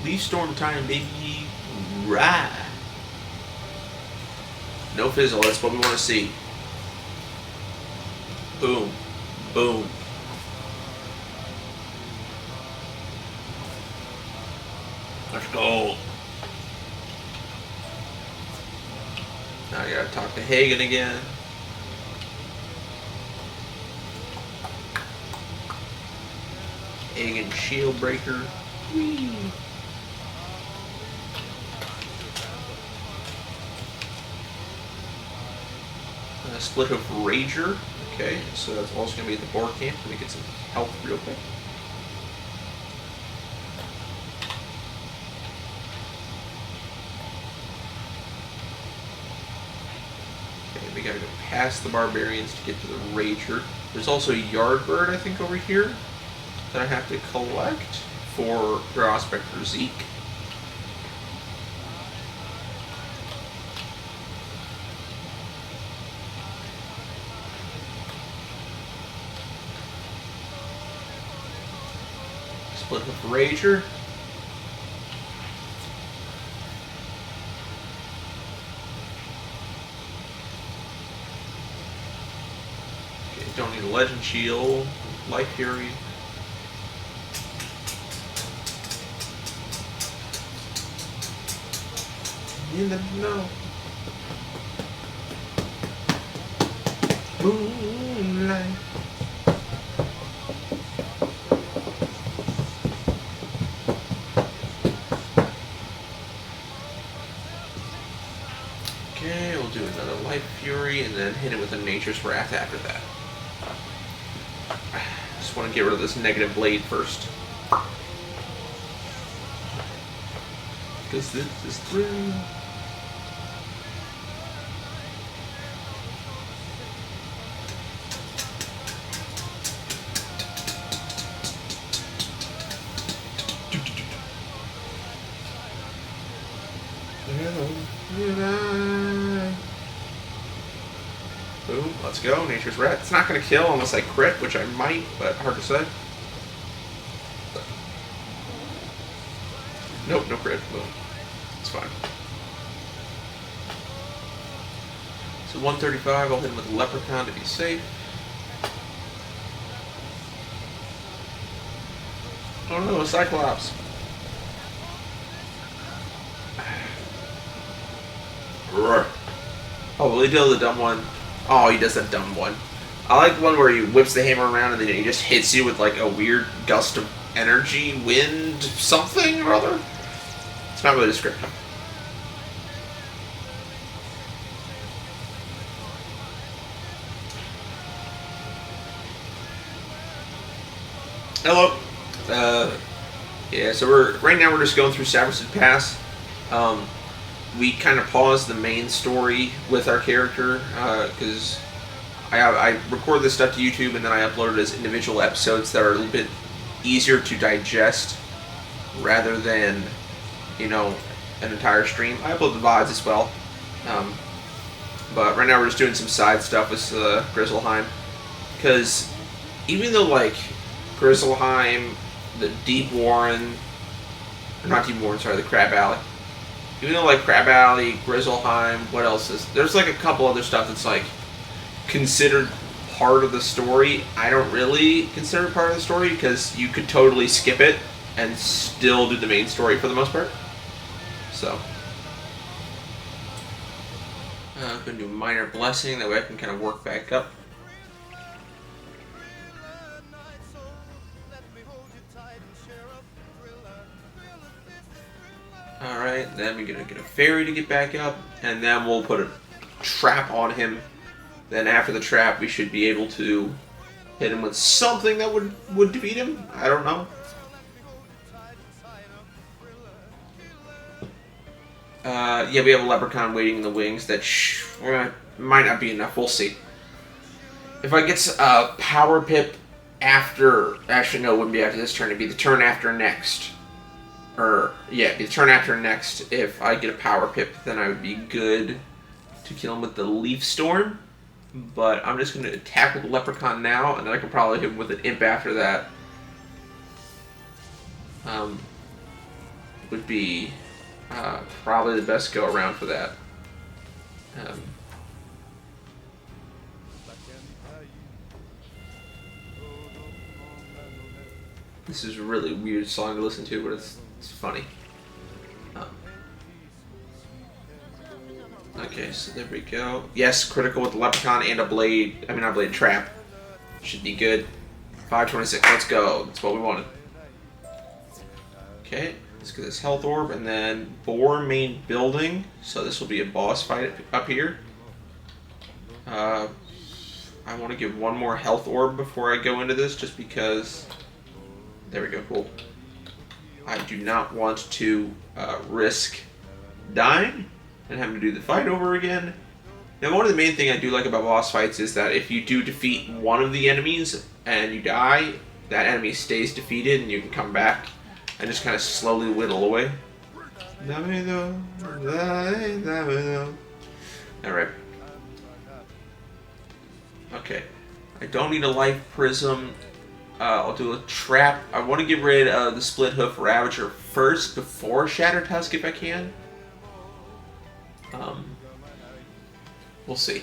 Leaf Storm time, baby. Right. No fizzle, that's what we want to see. Boom. Boom. Let's go. Now I gotta talk to Hagen again. Hagen Shield Breaker. Whee. Split Hoof Rager. Okay, so that's also going to be at the Boar camp. Let me get some health real quick. Okay, we got to go past the Barbarians to get to the Rager. There's also a Yardbird, I think, over here that I have to collect for Prospector Zeke. Split with Rager. Okay, don't need a Legend Shield. Life Fury. In the no. Moonlight. Okay, we'll do another Life Fury and then hit it with a Nature's Wrath after that. Just want to get rid of this negative blade first. Because this is through. Boom, let's go. Nature's Wrath. It's not going to kill unless I crit, which I might, but hard to say. Nope, no crit. Boom. It's fine. So 135, I'll hit him with Leprechaun to be safe. Oh no, a Cyclops. Oh, will he do the dumb one? Oh, he does that dumb one. I like the one where he whips the hammer around and then he just hits you with like a weird gust of energy, wind, something or other. It's not really descriptive. Hello. Yeah, so right now we're just going through Saberson Pass. We kind of paused the main story with our character because I record this stuff to YouTube and then I upload it as individual episodes that are a little bit easier to digest rather than, you know, an entire stream. I upload the VODs as well. But right now we're just doing some side stuff with Grizzleheim. Because even though, like, Grizzleheim, the Deep Warren, or not Deep Warren, sorry, the Crab Alley. Even though, like, Crab Alley, Grizzleheim, what else is... There's, like, a couple other stuff that's, like, considered part of the story. I don't really consider it part of the story because you could totally skip it and still do the main story for the most part. So... I'm going to do Minor Blessing, that way I can kind of work back up. Alright, then we're going to get a fairy to get back up, and then we'll put a trap on him. Then after the trap, we should be able to hit him with something that would defeat him. I don't know. Yeah, we have a Leprechaun waiting in the wings that might not be enough. We'll see. If I get a Power Pip after... Actually, no, it wouldn't be after this turn. It'd be the turn after next. Yeah, it'd be the turn after next. If I get a Power Pip, then I would be good to kill him with the Leaf Storm. But I'm just going to attack with the Leprechaun now, and then I can probably hit him with an Imp after that. Would be... probably the best go around for that. This is a really weird song to listen to, but it's funny. Okay, so there we go. Yes, critical with the Leprechaun and a blade. I mean, not blade, trap. Should be good. 526. Let's go. That's what we wanted. Okay. Let's get this health orb, and then Boar main building. So this will be a boss fight up here. I want to give one more health orb before I go into this, just because... There we go, cool. I do not want to risk dying and having to do the fight over again. Now, one of the main things I do like about boss fights is that if you do defeat one of the enemies and you die, that enemy stays defeated and you can come back and just kind of slowly whittle away. Alright. Okay. I don't need a life prism. I'll do a trap. I want to get rid of the Split Hoof Ravager first before Shattered Tusk if I can. We'll see.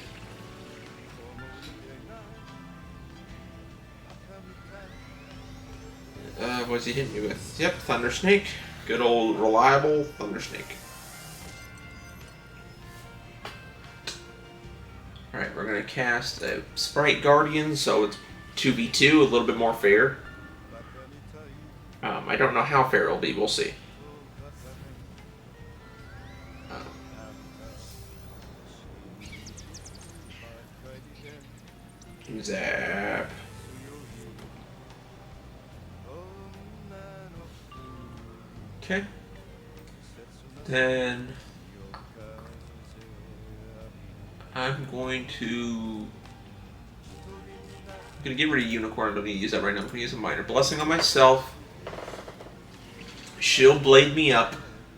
What's he hitting me with? Yep, Thunder Snake. Good old reliable Thunder Snake. Alright, we're going to cast a Sprite Guardian, so it's 2v2, a little bit more fair. I don't know how fair it'll be, we'll see. Zap. Okay. Then I'm going to get rid of Unicorn. I don't need to use that right now. I'm going to use a Minor Blessing on myself. She'll blade me up,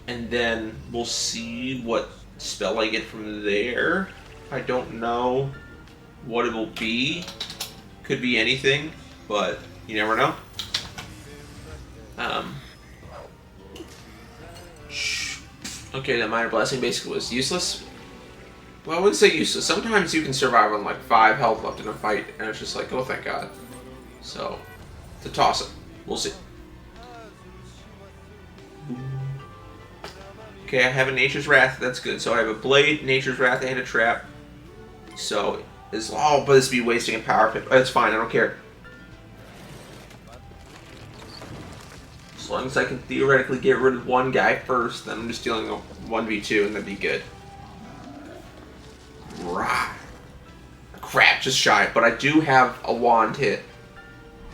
and then we'll see what spell I get from there. I don't know what it will be. Could be anything, but you never know. Okay, that Minor Blessing basically was useless. Well, I wouldn't say useless. Sometimes you can survive on like 5 health left in a fight, and it's just like, oh, thank God. So, to toss it. We'll see. Okay, I have a Nature's Wrath. That's good. So I have a Blade, Nature's Wrath, and a Trap. So, but this be wasting a power pip. That's fine. I don't care. As long as I can theoretically get rid of one guy first, then I'm just dealing a 1v2, and that'd be good. Rah. Crap, just shy. But I do have a wand hit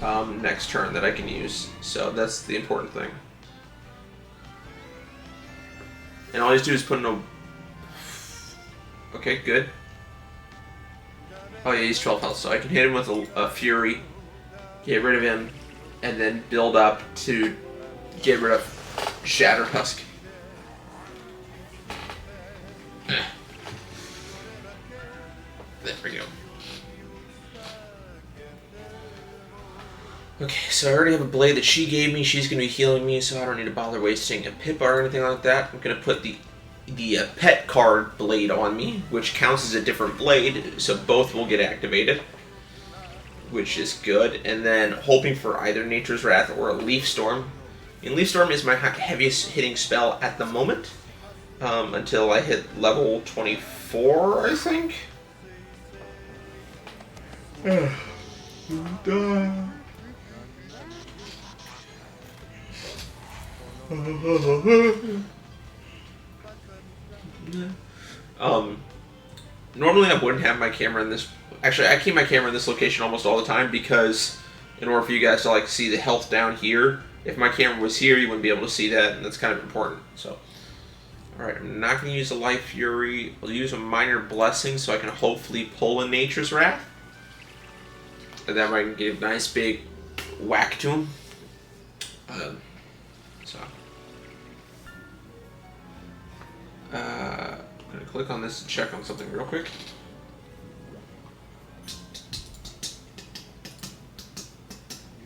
next turn that I can use. So that's the important thing. And all I just do is put in a... Okay, good. Oh yeah, he's 12 health, so I can hit him with a Fury, get rid of him, and then build up to get rid of Shattered Husk. There we go. Okay, so I already have a blade that she gave me. She's going to be healing me, so I don't need to bother wasting a pip or anything like that. I'm going to put the pet card blade on me, which counts as a different blade, so both will get activated, which is good. And then hoping for either Nature's Wrath or a Leaf Storm. And Leaf Storm is my heaviest hitting spell at the moment, until I hit level 24, I think. Normally I wouldn't have my camera in this. Actually, I keep my camera in this location almost all the time because in order for you guys to like see the health down here, if my camera was here, you wouldn't be able to see that, and that's kind of important. So, all right, I'm not going to use a Life Fury. I'll use a Minor Blessing so I can hopefully pull a Nature's Wrath, and that way I can give a nice big whack to him. I'm going to click on this to check on something real quick.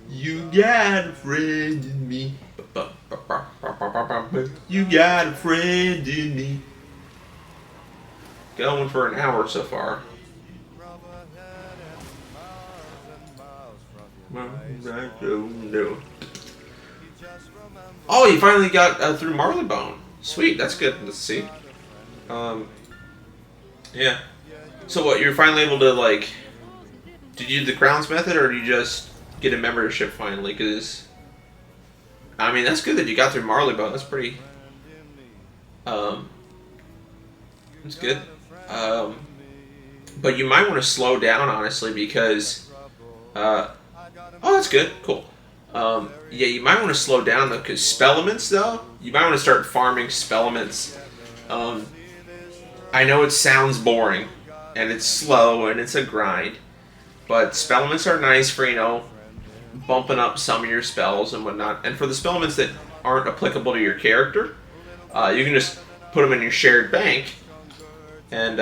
You got a friend in me. You got a friend in me. Going for an hour so far. No. Oh, you finally got through Marleybone. Sweet, that's good. Let's see. Yeah. So what, you're finally able to, like... Did you do the Crowns method, or did you just get a membership finally? Because... I mean, that's good that you got through Marleybone. That's pretty... That's good. But you might want to slow down, honestly, because... oh, that's good. Cool. Yeah, you might want to slow down, though, because Spellements, though, you might want to start farming Spellements. I know it sounds boring, and it's slow, and it's a grind, but Spellements are nice for, you know, bumping up some of your spells and whatnot. And for the Spellements that aren't applicable to your character, you can just put them in your shared bank, and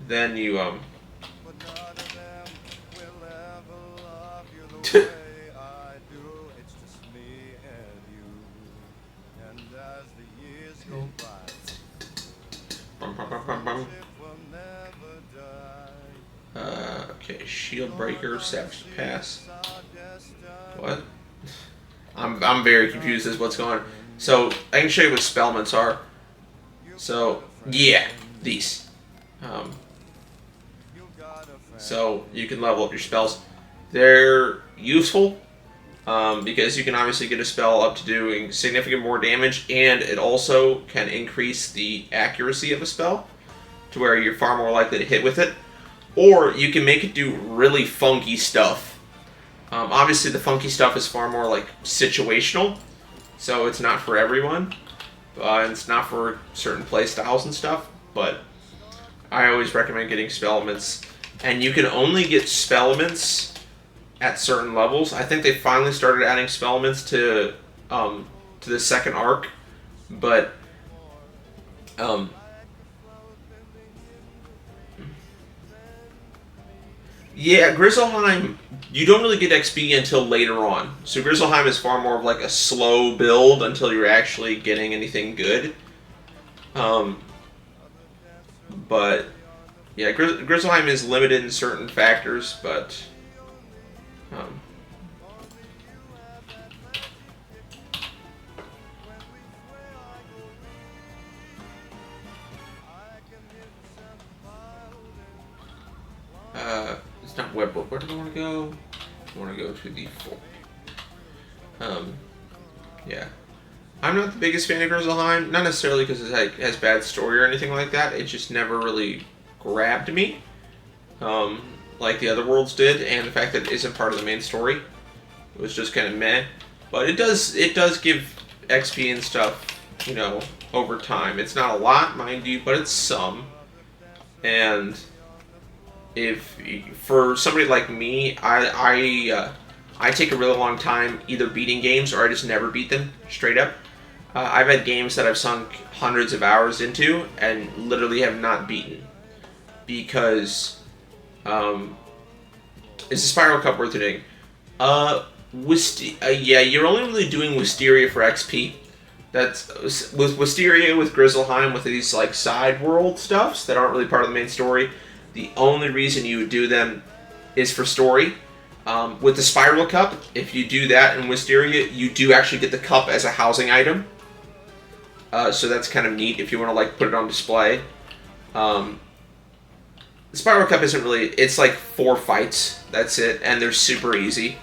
then you... Okay, Shield Breaker, Savage Pass. What? I'm very confused as what's going on. So, I can show you what Spellments are. So, yeah, these. So, you can level up your spells. They're useful, because you can obviously get a spell up to doing significant more damage, and it also can increase the accuracy of a spell to where you're far more likely to hit with it. or you can make it do really funky stuff. Obviously, the funky stuff is far more like situational, so it's not for everyone. And it's not for certain play styles and stuff, but I always recommend getting spell elements. And you can only get spell elements at certain levels. I think they finally started adding spell elements to the second arc, but yeah, Grizzleheim, you don't really get XP until later on. So Grizzleheim is far more of like a slow build until you're actually getting anything good. But yeah, Grizzleheim is limited in certain factors, but it's not webbook. Where do I want to go? I want to go to the fort. Yeah. I'm not the biggest fan of Grizzleheim, not necessarily because it has bad story or anything like that. It just never really grabbed me, like the other worlds did, and the fact that it isn't part of the main story, it was just kind of meh. But it does give XP and stuff, you know, over time. It's not a lot, mind you, but it's some. And if for somebody like me, I take a really long time either beating games or I just never beat them straight up. I've had games that I've sunk hundreds of hours into and literally have not beaten because is the Spiral Cup worth doing? Yeah, you're only really doing Wisteria for XP. That's with Wisteria, with Grizzleheim, with these like side world stuffs that aren't really part of the main story. The only reason you would do them is for story. With the Spiral Cup, if you do that in Wisteria, you do actually get the cup as a housing item. So that's kind of neat if you want to like put it on display. The Spiral Cup isn't really, it's like 4 fights, that's it, and they're super easy.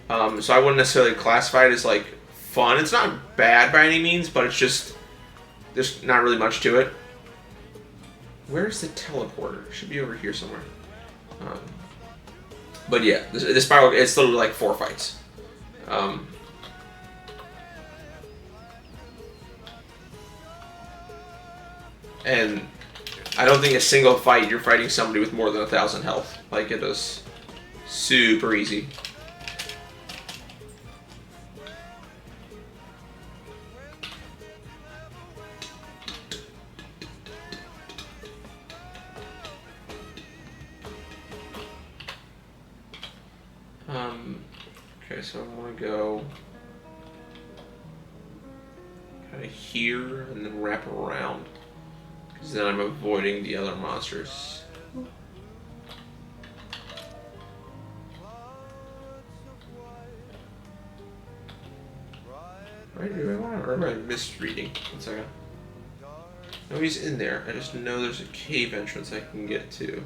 So I wouldn't necessarily classify it as like fun. It's not bad by any means, but it's just, there's not really much to it. Where's the teleporter? It should be over here somewhere. But yeah, the Spiral, it's literally like 4 fights. And I don't think a single fight you're fighting somebody with more than 1,000 health. Like, it is super easy. Okay, so I want to go kind of here and then wrap around, because then I'm avoiding the other monsters. Right, do I want to, or am I misreading? 1 second. No, he's in there. I just know there's a cave entrance I can get to.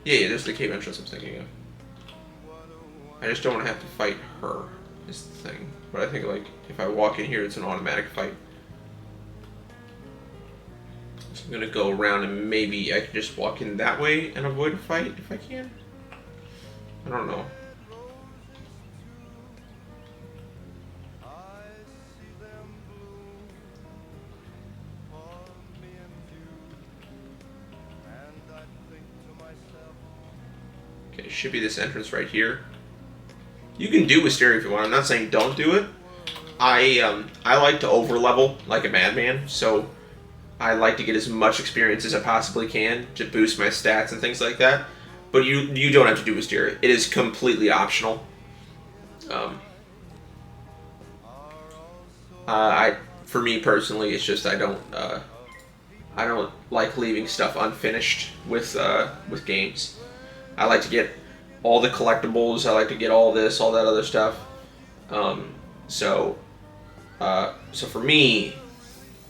Yeah, there's the cave entrance I'm thinking of. I just don't want to have to fight her, is the thing. But I think, like, if I walk in here, it's an automatic fight. So I'm going to go around and maybe I can just walk in that way and avoid a fight if I can. I don't know. Okay, it should be this entrance right here. You can do Wisteria if you want. I'm not saying don't do it. I like to over-level like a madman, so I like to get as much experience as I possibly can to boost my stats and things like that. But you don't have to do Wisteria. It is completely optional. For me personally, it's just I don't like leaving stuff unfinished with games. I like to get all the collectibles. I like to get all this, all that other stuff. So for me,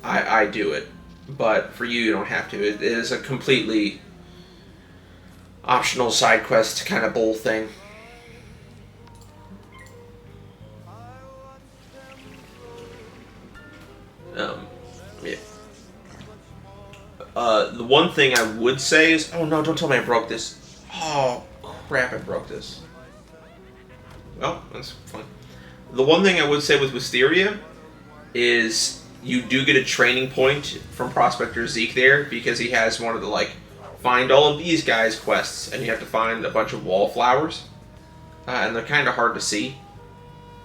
I do it, but for you don't have to. It is a completely optional side quest kind of bull thing. Yeah. The one thing I would say is, oh no, don't tell me I broke this. Oh crap, I broke this. Well, that's fine. The one thing I would say with Wisteria is you do get a training point from Prospector Zeke there, because he has one of the, like, find all of these guys quests, and you have to find a bunch of wallflowers, and they're kind of hard to see.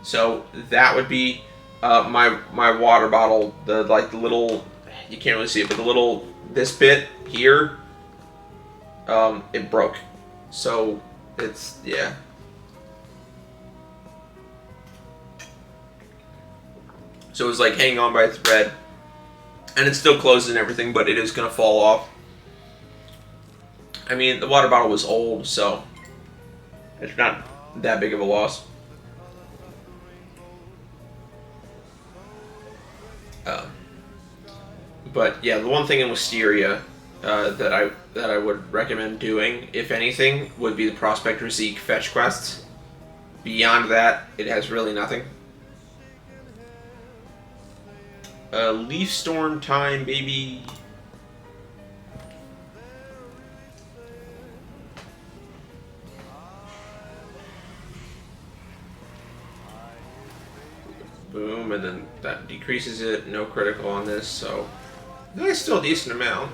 So that would be my water bottle, the little, you can't really see it, but the little, this bit here, it broke. So it's, yeah. So it was like hanging on by a thread, and it's still closed and everything, but it is going to fall off. I mean, the water bottle was old, so it's not that big of a loss. But yeah, the one thing in Wisteria that I would recommend doing, if anything, would be the Prospector Zeke fetch quests. Beyond that, it has really nothing. Leaf storm time, baby. Boom, and then that decreases it. No critical on this, so that's still a decent amount.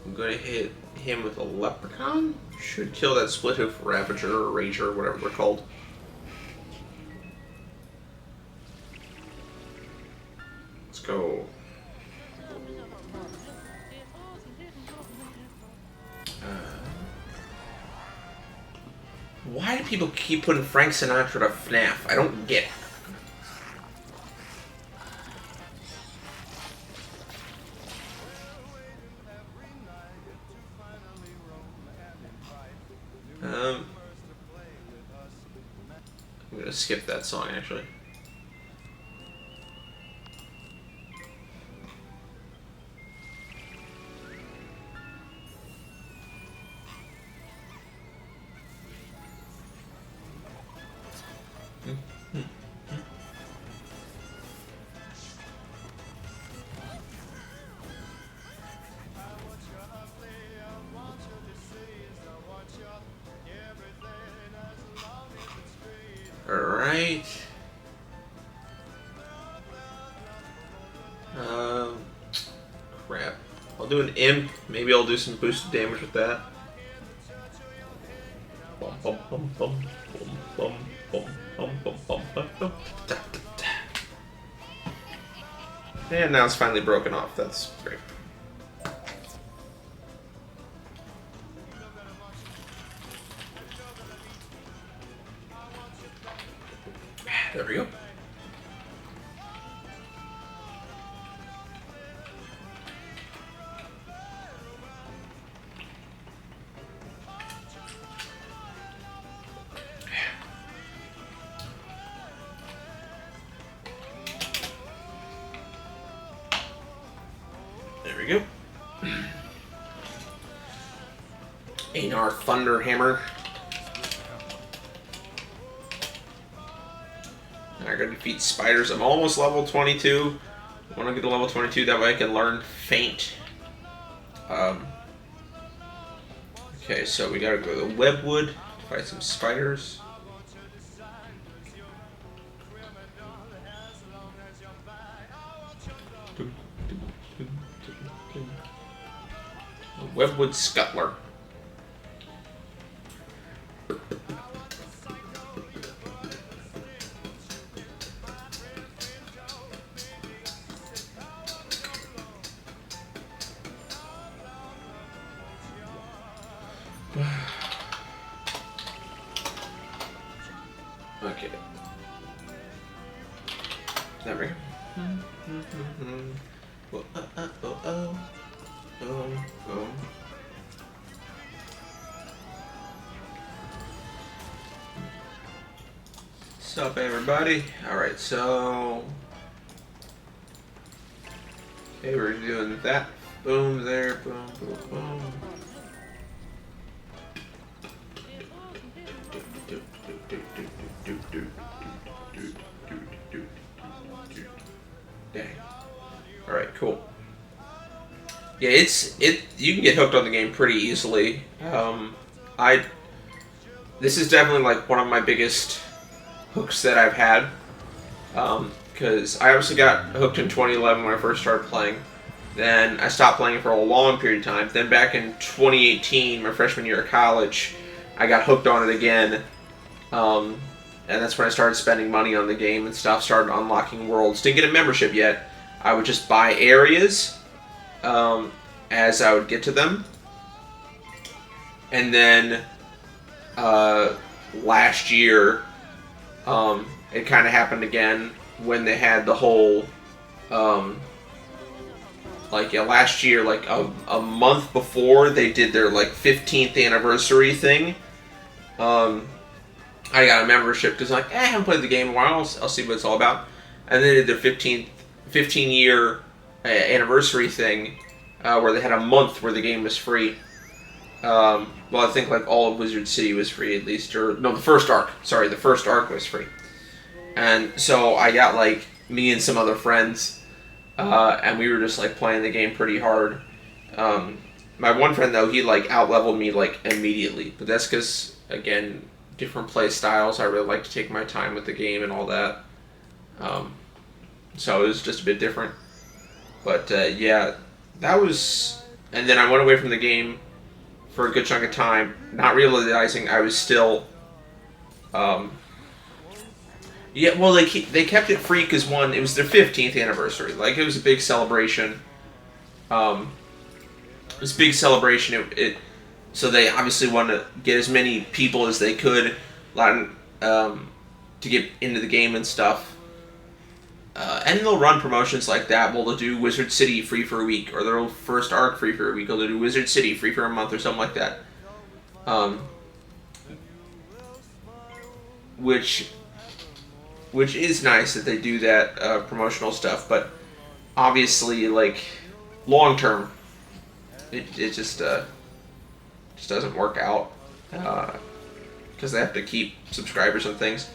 I'm gonna hit him with a leprechaun. Should kill that split hoof ravager or rager, whatever they're called. Let's go. Why do people keep putting Frank Sinatra to FNAF? I don't get it. I'm gonna skip that song actually. Alright. Crap. I'll do an imp. Maybe I'll do some boosted damage with that. Bum, bum, bum, bum, bum, bum, bum, bum, bum, bum, bum. Da, da, da. And now it's finally broken off. That's great. There we go. There we go. Anar Thunderhammer. I gotta defeat spiders. I'm almost level 22. I want to get to level 22, that way I can learn Faint. Okay, so we gotta go to the Webwood to fight some spiders. The Webwood Scuttler. Okay. There we go. What's up, everybody? Alright, so... Okay, we're doing that. Boom there, boom, boom, boom. Dang. Alright, cool. Yeah, you can get hooked on the game pretty easily. This is definitely like one of my biggest hooks that I've had. Because I obviously got hooked in 2011 when I first started playing. Then I stopped playing for a long period of time. Then back in 2018, my freshman year of college, I got hooked on it again. And that's when I started spending money on the game and stuff, started unlocking worlds. Didn't get a membership yet. I would just buy areas as I would get to them. And then last year, it kind of happened again when they had the whole, last year, like a month before they did their like 15th anniversary thing. I got a membership because I haven't played the game in a while. I'll see what it's all about. And they did their 15-year anniversary thing where they had a month where the game was free. Well, I think like all of Wizard City was free at least, or no, the first arc. Sorry, the first arc was free. And so I got like me and some other friends, and we were just like playing the game pretty hard. My one friend though, he like out-leveled me like immediately, but that's because again, different play styles. I really like to take my time with the game and all that. So it was just a bit different. But yeah, that was... And then I went away from the game for a good chunk of time, not realizing I was still... Yeah, well, they kept it free because, one, it was their 15th anniversary. Like, it was a big celebration. It was a big celebration. So they obviously wanted to get as many people as they could to get into the game and stuff. And they'll run promotions like that. Well, they'll do Wizard City free for a week, or their first arc free for a week, or they'll do Wizard City free for a month, or something like that. Which is nice that they do that promotional stuff, but obviously, like, long term, it just doesn't work out because they have to keep subscribers and things.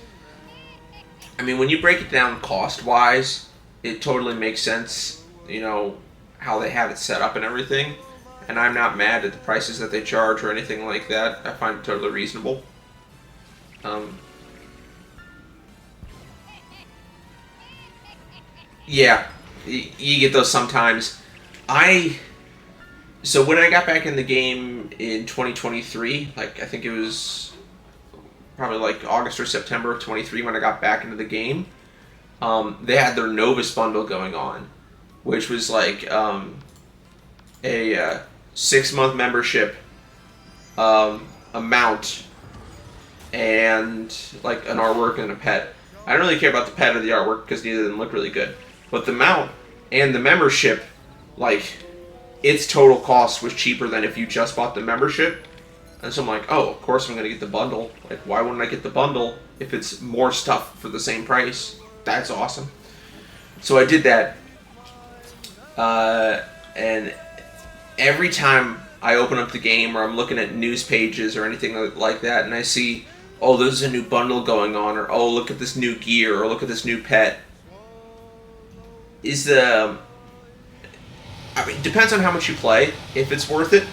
I mean, when you break it down cost-wise, it totally makes sense, you know, how they have it set up and everything. And I'm not mad at the prices that they charge or anything like that. I find it totally reasonable. Yeah, you get those sometimes. So when I got back in the game in 2023, like I think it was probably like August or September of 23 when I got back into the game, they had their Novus bundle going on, which was like a 6-month membership, a mount, and like an artwork and a pet. I don't really care about the pet or the artwork because neither of them look really good. But the mount and the membership, like, its total cost was cheaper than if you just bought the membership. And so I'm like, oh, of course I'm going to get the bundle. Like, why wouldn't I get the bundle if it's more stuff for the same price? That's awesome. So I did that. And every time I open up the game or I'm looking at news pages or anything like that and I see, oh, there's a new bundle going on, or oh, look at this new gear, or look at this new pet. I mean, it depends on how much you play, if it's worth it.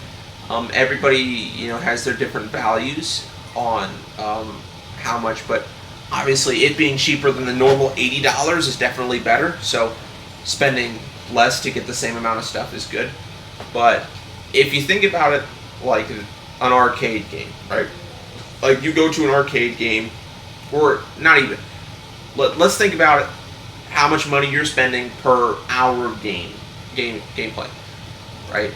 Everybody, you know, has their different values on how much, but obviously it being cheaper than the normal $80 is definitely better, so spending less to get the same amount of stuff is good. But if you think about it like an arcade game, right? Like, you go to an arcade game, or not even. Let's think about it, how much money you're spending per hour of gameplay, right?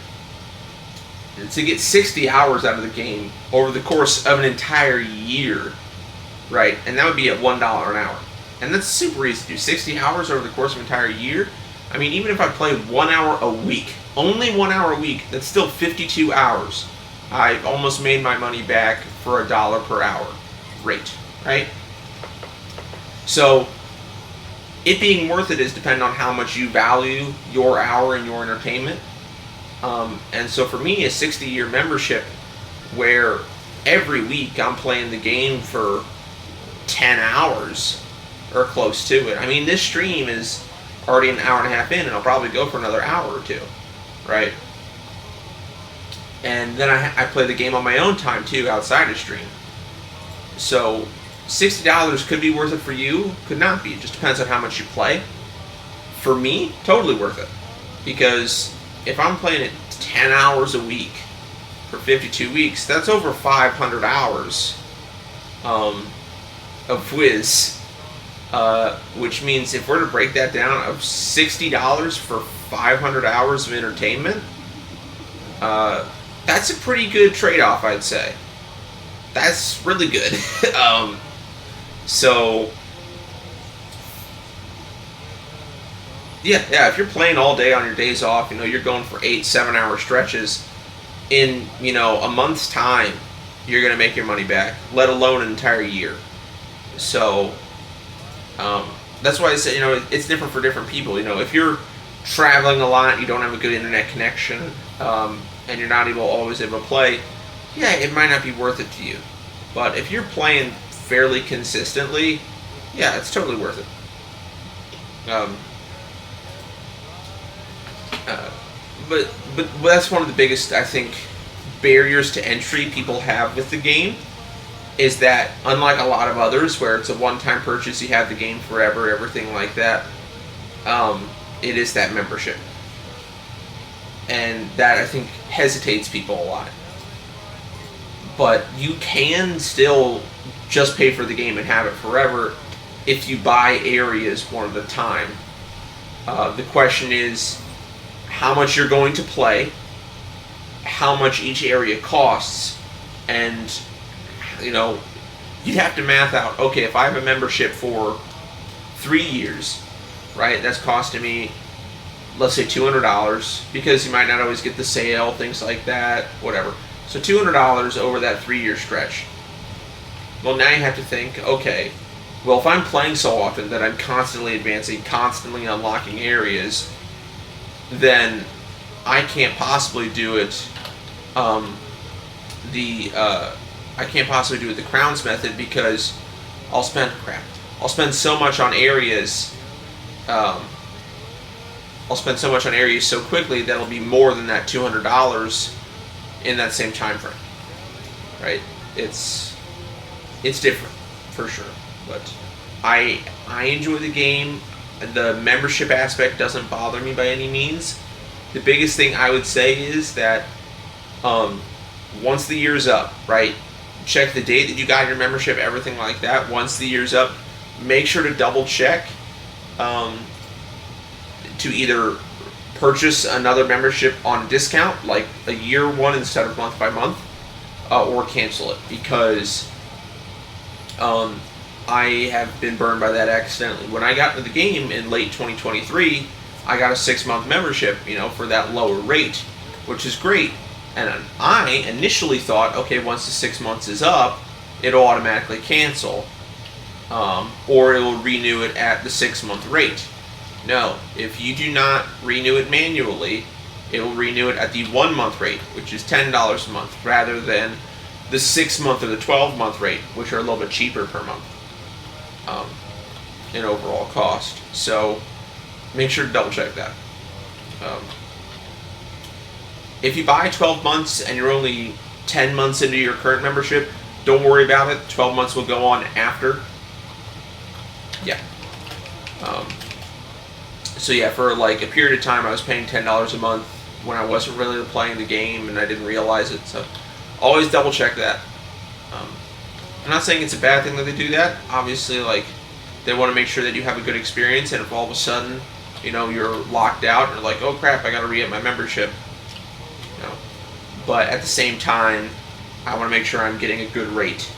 To get 60 hours out of the game over the course of an entire year, right? And that would be at $1 an hour. And that's super easy to do. 60 hours over the course of an entire year. I mean, even if I play 1 hour a week, only 1 hour a week, that's still 52 hours. I've almost made my money back for $1 per hour rate, right? So, it being worth it is dependent on how much you value your hour and your entertainment. And so for me, a 60-year membership where every week I'm playing the game for 10 hours or close to it. I mean, this stream is already an hour and a half in, and I'll probably go for another hour or two, right? And then I play the game on my own time too, outside of stream. So $60 could be worth it for you, could not be. It just depends on how much you play. For me, totally worth it. Because if I'm playing it 10 hours a week for 52 weeks, that's over 500 hours of whiz. Which means if we're to break that down, of $60 for 500 hours of entertainment, that's a pretty good trade-off, I'd say. That's really good. So, yeah, if you're playing all day on your days off, you're going for 8-7 hour stretches, in, a month's time, you're going to make your money back, let alone an entire year. So, that's why I say, it's different for different people. If you're traveling a lot, you don't have a good internet connection, and you're not always able to play, yeah, it might not be worth it to you. But if you're playing fairly consistently, yeah, it's totally worth it. But that's one of the biggest, I think, barriers to entry people have with the game, is that unlike a lot of others where it's a one-time purchase, you have the game forever, everything like that, it is that membership. And that, I think, hesitates people a lot. But you can still just pay for the game and have it forever if you buy areas one at a time. The question is how much you're going to play, how much each area costs, and you'd have to math out, okay, if I have a membership for 3 years, right, that's costing me, let's say $200, because you might not always get the sale, things like that, whatever. So $200 over that 3-year stretch. Well, now you have to think, okay, well, if I'm playing so often that I'm constantly advancing, constantly unlocking areas, then I can't possibly do it I can't possibly do it the crowns method, because I'll spend so much on areas. I'll spend so much on areas so quickly that it'll be more than that $200 in that same time frame, right? It's different for sure, but I enjoy the game. The membership aspect doesn't bother me by any means. The biggest thing I would say is that once the year's up, right, check the date that you got your membership, everything like that. Once the year's up, make sure to double check to either purchase another membership on discount, like a year one instead of month by month, or cancel it, because I have been burned by that accidentally. When I got into the game in late 2023, I got a 6-month membership, for that lower rate, which is great. And I initially thought, okay, once the 6 months is up, it'll automatically cancel, or it will renew it at the 6-month rate. No, if you do not renew it manually, it will renew it at the 1-month rate, which is $10 a month, rather than the 6-month or the 12-month rate, which are a little bit cheaper per month in overall cost. So make sure to double check that. If you buy 12 months and you're only 10 months into your current membership, don't worry about it. 12 months will go on after. Yeah. So yeah, for like a period of time, I was paying $10 a month when I wasn't really playing the game and I didn't realize it. So always double check that. I'm not saying it's a bad thing that they do that. Obviously, like, they want to make sure that you have a good experience, and if all of a sudden, you're locked out and you're like, oh crap, I got to re-up my membership. But at the same time, I want to make sure I'm getting a good rate.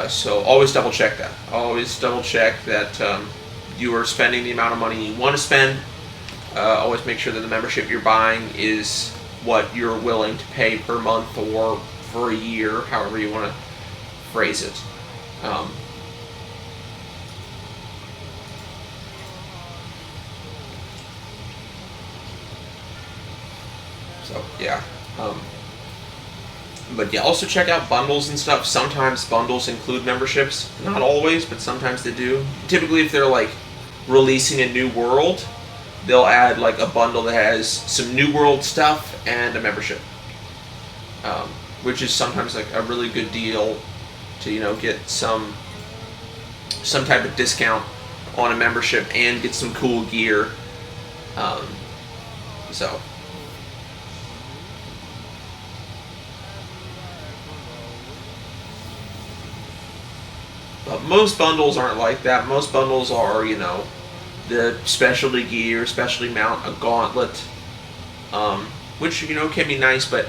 So always double check that. Always double check that you are spending the amount of money you want to spend. Always make sure that the membership you're buying is what you're willing to pay per month or for a year, however you want to phrase it. So yeah. But yeah, also check out bundles and stuff. Sometimes bundles include memberships. Not always, but sometimes they do. Typically, if they're like releasing a new world, they'll add like a bundle that has some new world stuff and a membership, which is sometimes like a really good deal to get some type of discount on a membership and get some cool gear. So. But most bundles aren't like that. Most bundles are, the specialty gear, specialty mount, a gauntlet, which, can be nice, but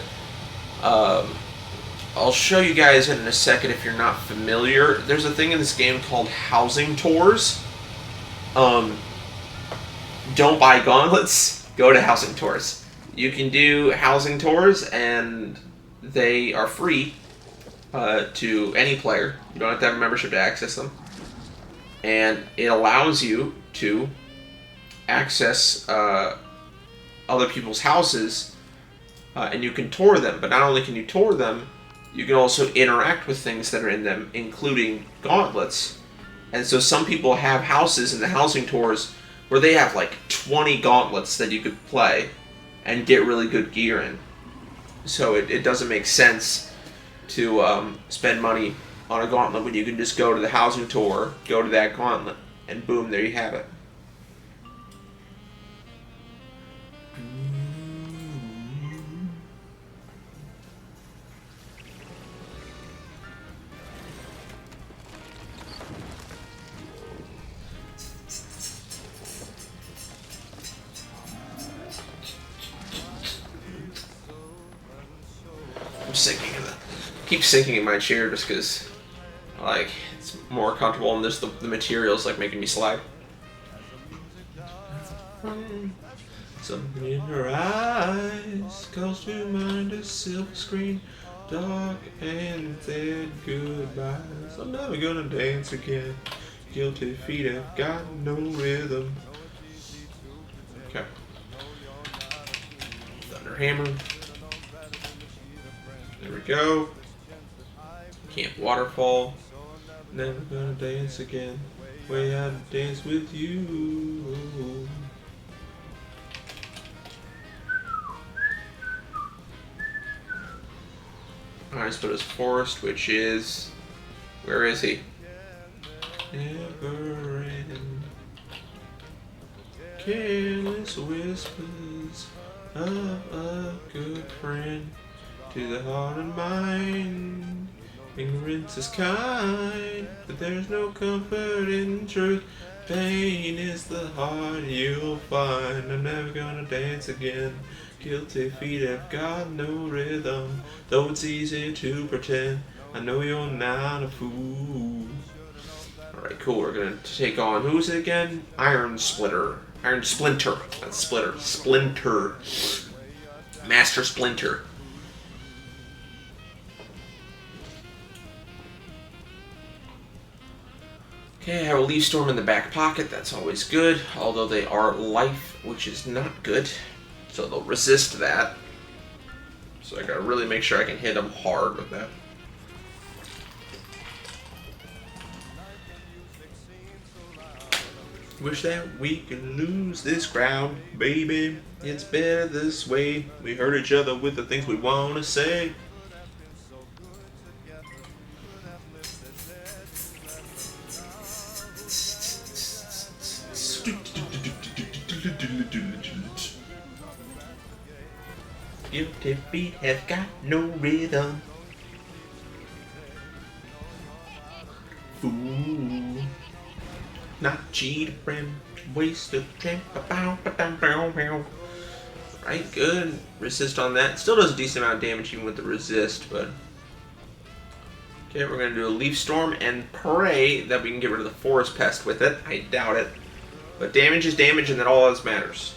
I'll show you guys in a second if you're not familiar. There's a thing in this game called housing tours. Don't buy gauntlets, go to housing tours. You can do housing tours, and they are free to any player. You don't have to have a membership to access them. And it allows you to access other people's houses, and you can tour them. But not only can you tour them, you can also interact with things that are in them, including gauntlets. And so some people have houses in the housing tours where they have like 20 gauntlets that you could play and get really good gear in. So it doesn't make sense to spend money on a gauntlet when you can just go to the housing tour, go to that gauntlet, and boom, there you have it. I'm sinking in that. Keep sinking in my chair just because, it's more comfortable, and just the material's making me slide. Something in her eyes calls to mind a silver screen, dark and said goodbyes. I'm never gonna dance again. Guilty feet have got no rhythm. Okay. Thunderhammer. There we go. Camp Waterfall. Never gonna dance again. Way out to dance with you. Alright, let's put his forest, which is... Where is he? Never end. Careless whispers of a good friend to the heart and mind. Ignorance is kind, but there's no comfort in truth. Pain is the heart you'll find. I'm never gonna dance again. Guilty feet have got no rhythm, though it's easy to pretend. I know you're not a fool. Alright, cool. We're gonna take on, who's it again? Iron Splinter. That's Splitter. Splinter. Master Splinter. Okay, I have a Leaf Storm in the back pocket. That's always good. Although they are life, which is not good. So they'll resist that. So I gotta really make sure I can hit them hard with that. Wish that we could lose this ground, baby. It's better this way. We hurt each other with the things we want to say. Guilty feet have got no rhythm. Ooh. Not cheat a friend, waste of tramp. Right, good. Resist on that. Still does a decent amount of damage even with the resist, but Okay, we're going to do a Leaf Storm and pray that we can get rid of the Forest Pest with it. I doubt it. But damage is damage, and that all else matters.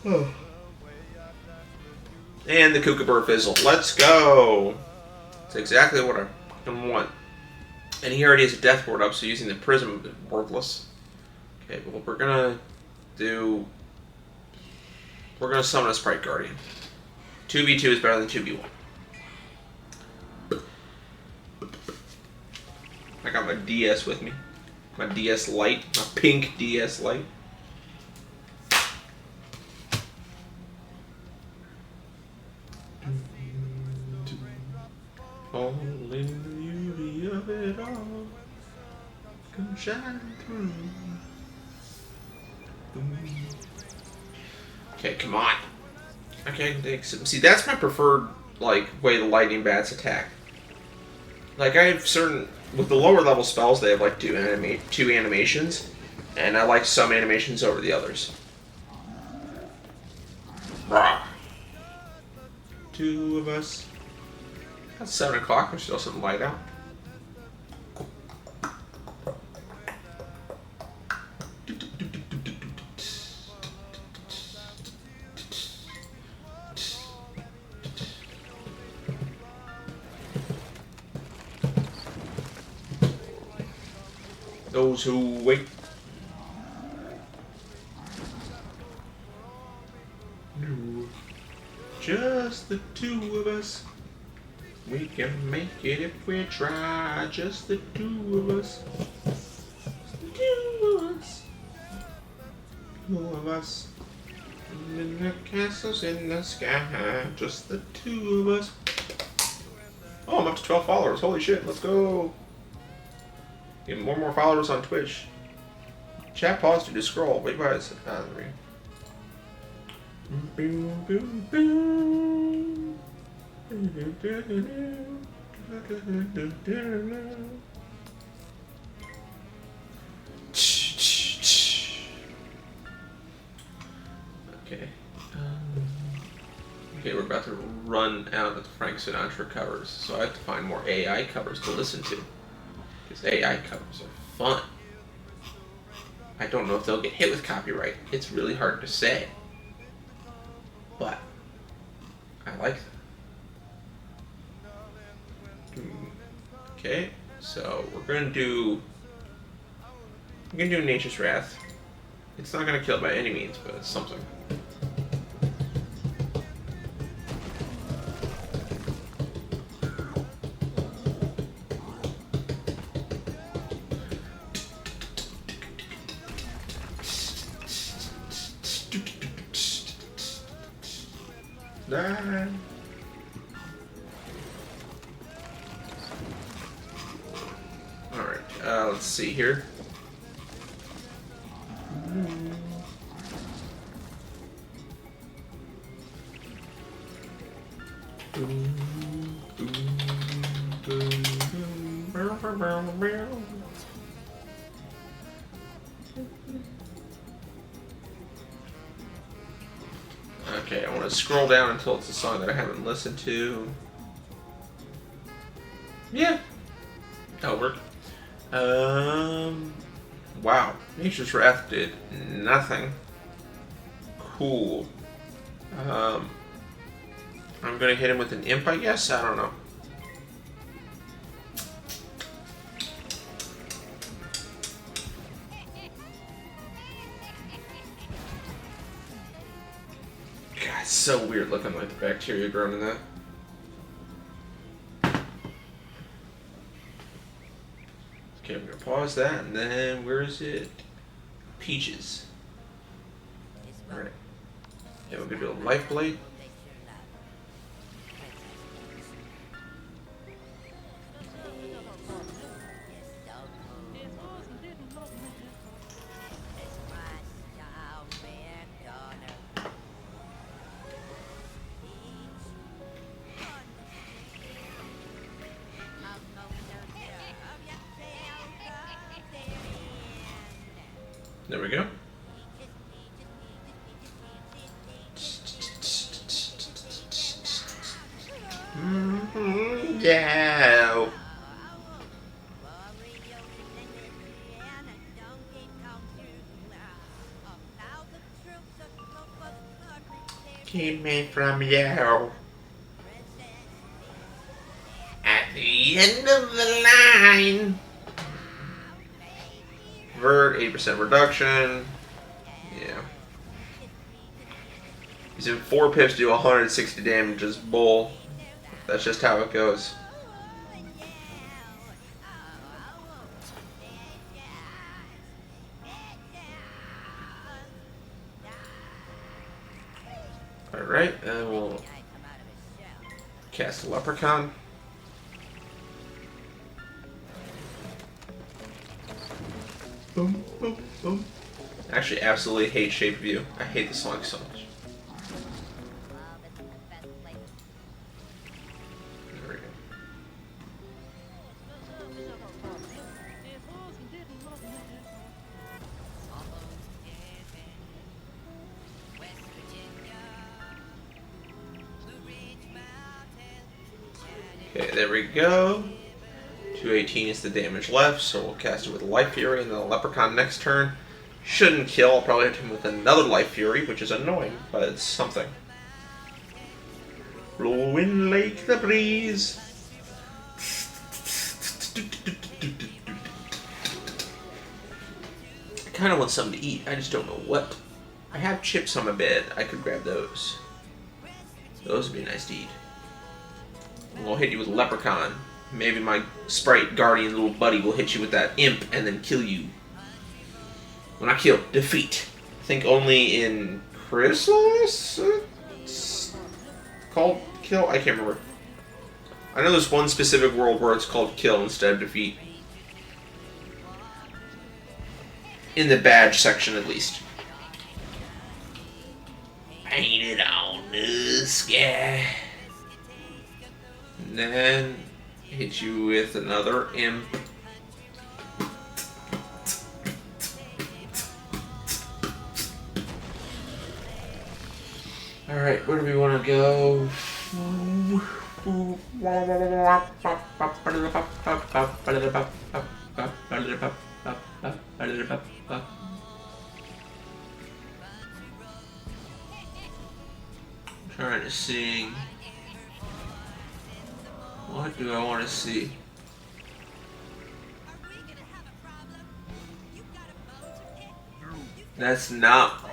Oh. And the Kookaburra Fizzle. Let's go! That's exactly what I want. And he already has a Death Ward up, so using the Prism is worthless. Okay, well, we're going to do... We're going to summon a Sprite Guardian. 2v2 is better than 2v1. I got my DS with me. My DS Lite. My pink DS Lite. All in the beauty of it all. Come shine through. Okay, come on. Okay, see, that's my preferred, like, way the lightning bats attack. Like, I have certain, with the lower level spells, they have, like, two animations, and I like some animations over the others. Rah. Two of us. It's 7 o'clock, there's still some light out. Those who wait. No. Just the two of us. We can make it if we try. Just the two of us. Just the two of us. Two of us. In the castles in the sky. Just the two of us. Oh, I'm up to 12 followers. Holy shit, let's go. Get more followers on Twitch. Chat paused to scroll. Wait, why is it? Boom, boom, boom. Okay. Okay, we're about to run out of the Frank Sinatra covers, so I have to find more AI covers to listen to. Because AI covers are fun. I don't know if they'll get hit with copyright. It's really hard to say. But I like them. Okay, so we're gonna do Nature's Wrath. It's not gonna kill it by any means, but it's something. Alright, let's see here. Okay, I want to scroll down until it's a song that I haven't listened to. Yeah, that'll work. Wow, Nature's Wrath did nothing. Cool. I'm gonna hit him with an imp, I guess? I don't know. God, it's so weird looking like the bacteria growing in that. Okay, I'm gonna pause that, and then where is it? Peaches. Alright. Yeah, we're gonna do a life blade. There we go. Keep me from you. At the end of the line. Vert, 8% reduction. Yeah. Using 4 pips to do 160 damage is bull. That's just how it goes. Alright, and we'll cast a Leprechaun. Boom, boom, boom. I actually absolutely hate Shape of You. I hate the song so much. There we go. Okay, there we go. 218 is the damage left, so we'll cast it with Life Fury, and then the Leprechaun next turn. Shouldn't kill. I'll probably hit him with another Life Fury, which is annoying, but it's something. Blowing like the breeze. I kind of want something to eat. I just don't know what. I have chips on my bed. I could grab those. Those would be nice to eat. We'll hit you with Leprechaun. Maybe my sprite guardian little buddy will hit you with that imp and then kill you. Well, not kill, defeat. I think only in Chrysalis it's called kill? I can't remember. I know there's one specific world where it's called kill instead of defeat. In the badge section, at least. Painted on the sky. And then hit you with another imp. Alright, where do we want to go? I'm trying to see. What do I want to see? That's not.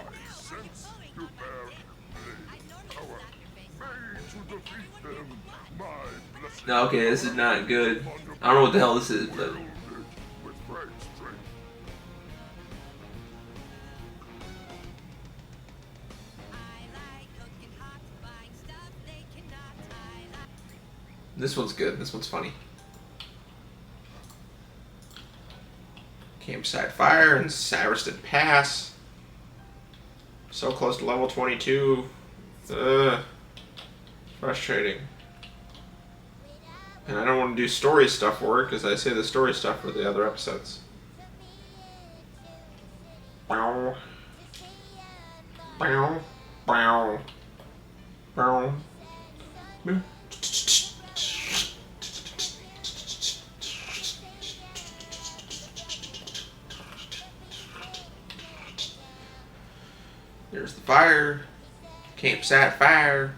No, okay, this is not good. I don't know what the hell this is, but. This one's good. This one's funny. Campsite Fire and Saristan Pass. So close to level 22. Frustrating. And I don't want to do story stuff for it because I say the story stuff for the other episodes. Bow. Bow. Bow. Bow. There's the fire. Campsite Fire.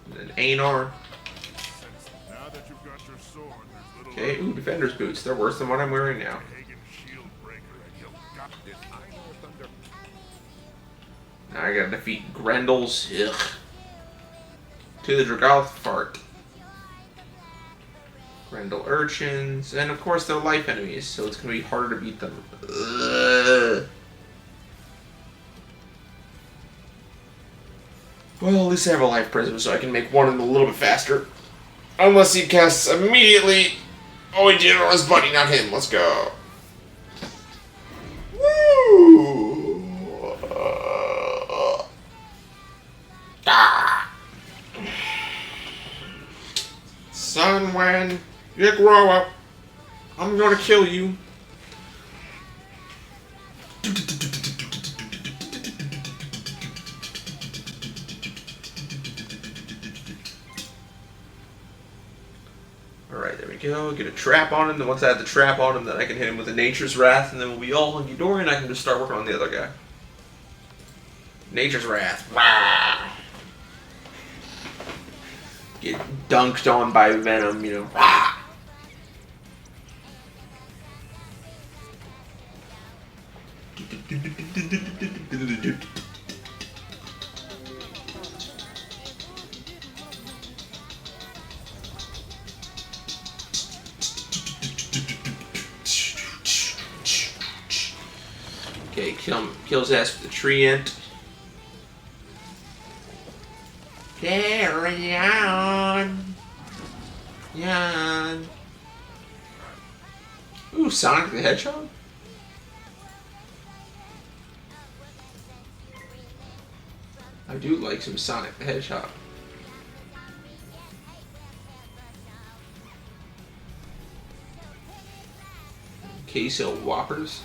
And then Anar. Okay, ooh, Defender's Boots. They're worse than what I'm wearing now. Now I gotta defeat Grendel's. Ugh. To the Dragoth Fart. Grendel Urchins. And of course they're life enemies, so it's gonna be harder to beat them. Ugh. Well, at least I have a life prism, so I can make one of them a little bit faster. Unless he casts immediately. Oh, he did it on his buddy, not him. Let's go. Woo! Son, when you grow up, I'm gonna kill you. Alright, there we go. Get a trap on him. Then once I have the trap on him, then I can hit him with a Nature's Wrath, and then we'll be all hunky-dory, and I can just start working on the other guy. Nature's Wrath. Rah! Get dunked on by Venom, you know. Rah! Okay, kills ass with the tree ant. Carry on. Yan. Ooh, Sonic the Hedgehog? I do like some Sonic the Hedgehog. Queso Whoppers.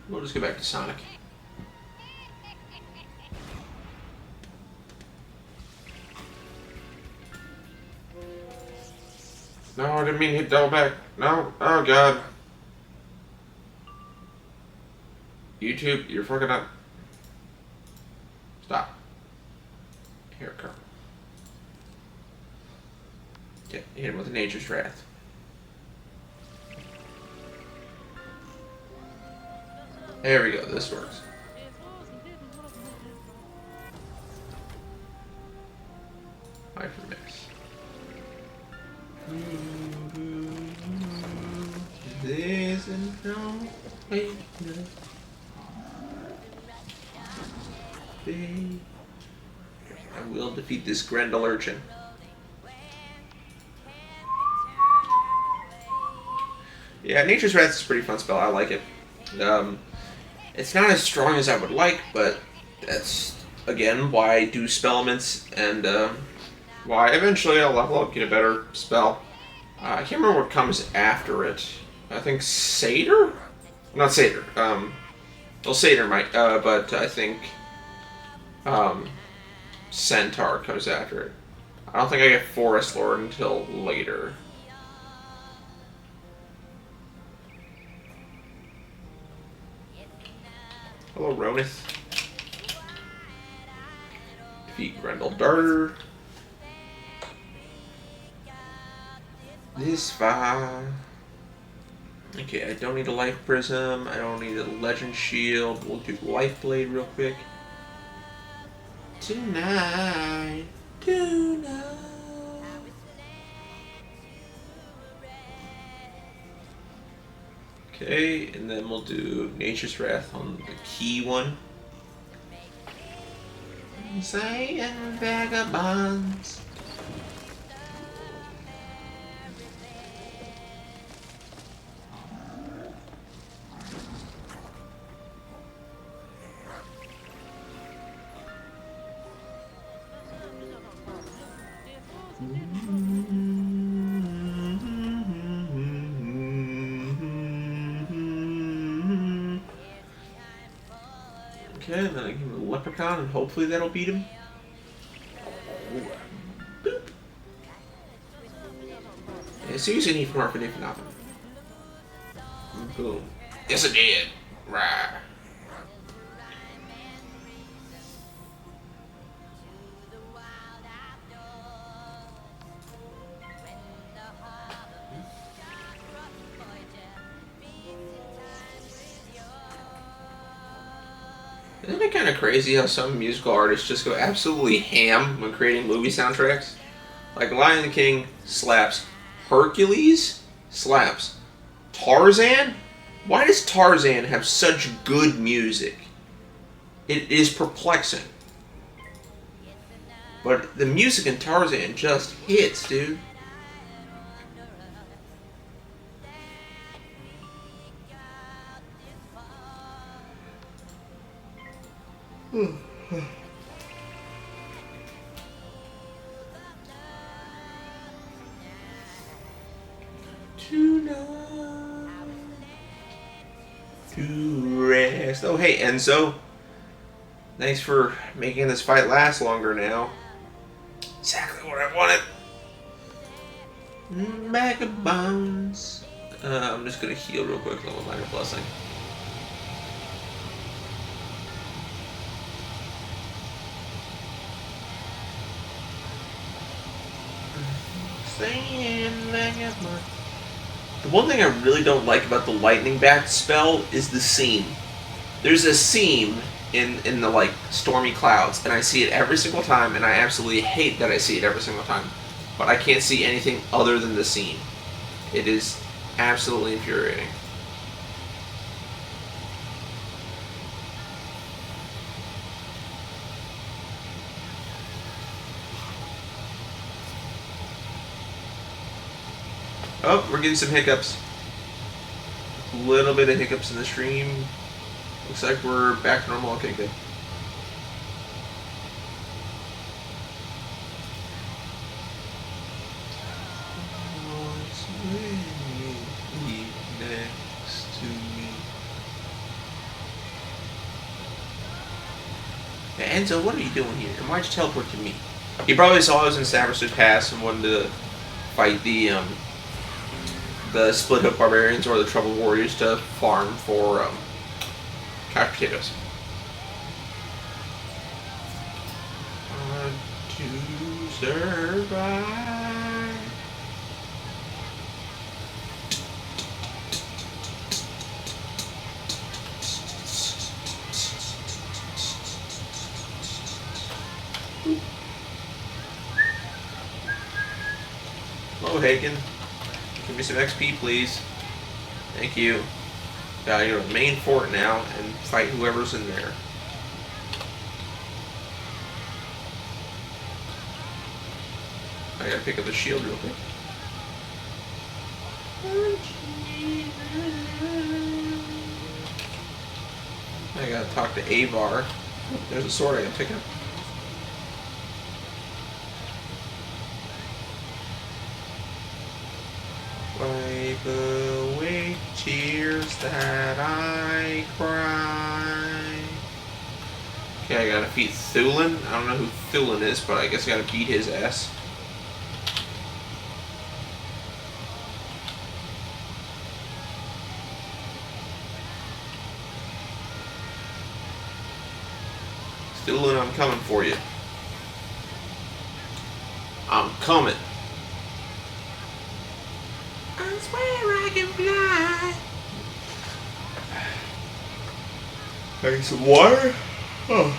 We'll just go back to Sonic. No, I didn't mean to hit double back. No. Oh, God. YouTube, you're fucking up. Stop. Here it comes. Okay, hit him with Nature's Wrath. There we go, this works. Bye for mix. This is no way. I will defeat this Grendel urchin. Yeah, Nature's Wrath is a pretty fun spell. I like it. It's not as strong as I would like, but that's, again, why I do Spellaments, and why eventually I'll level up, get a better spell. I can't remember what comes after it. I think Satyr? Not Satyr. Well, Satyr might, but I think Centaur comes after it. I don't think I get Forest Lord until later. Hello, Ronith. Defeat Grendel Darter. This far. Okay, I don't need a Life Prism. I don't need a Legend Shield. We'll do Life Blade real quick. Tonight. Okay, and then we'll do Nature's Wrath on the key one. Saying vagabonds. Okay, then I give him a Leprechaun, and hopefully that'll beat him. Boop. Yeah, so using he for nothing. Boom. Yes, it did. Rah. Isn't it kind of crazy how some musical artists just go absolutely ham when creating movie soundtracks? Like Lion King slaps, Hercules slaps, Tarzan? Why does Tarzan have such good music? It is perplexing. But the music in Tarzan just hits, dude. To rest. Oh, hey, Enzo. Thanks for making this fight last longer now. Exactly what I wanted. Bag of bones. I'm just gonna heal real quick. Little minor blessing. The one thing I really don't like about the lightning bat spell is the seam. There's a seam in the like stormy clouds, and I see it every single time, and I absolutely hate that I see it every single time. But I can't see anything other than the seam. It is absolutely infuriating. Oh, we're getting some hiccups. A little bit of hiccups in the stream. Looks like we're back to normal. Okay, good. Next to me. Hey, Enzo, what are you doing here? And why'd you teleport to me? He probably saw I was in Sabersuit Pass and wanted to fight the Split Hook Barbarians or the Troubled Warriors to farm for couch potatoes. To survive. Hello, Haken. Give me some XP, please. Thank you. Gotta go to the main fort now and fight whoever's in there. I gotta pick up the shield real quick. I gotta talk to Avar. There's a sword I gotta pick up. Wipe away tears that I cry. Okay, I gotta beat Thulin. I don't know who Thulin is, but I guess I gotta beat his ass. Thulin, I'm coming for you. I'm coming. I swear I can fly. I need some water? Oh.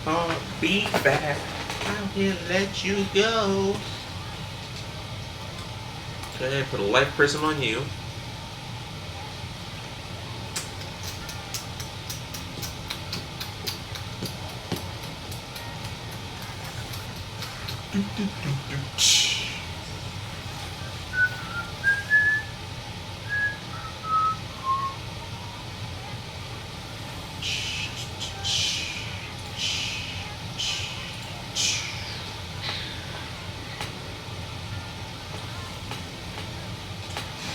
I'll be back. I will let you go. Okay, put a life prism on you.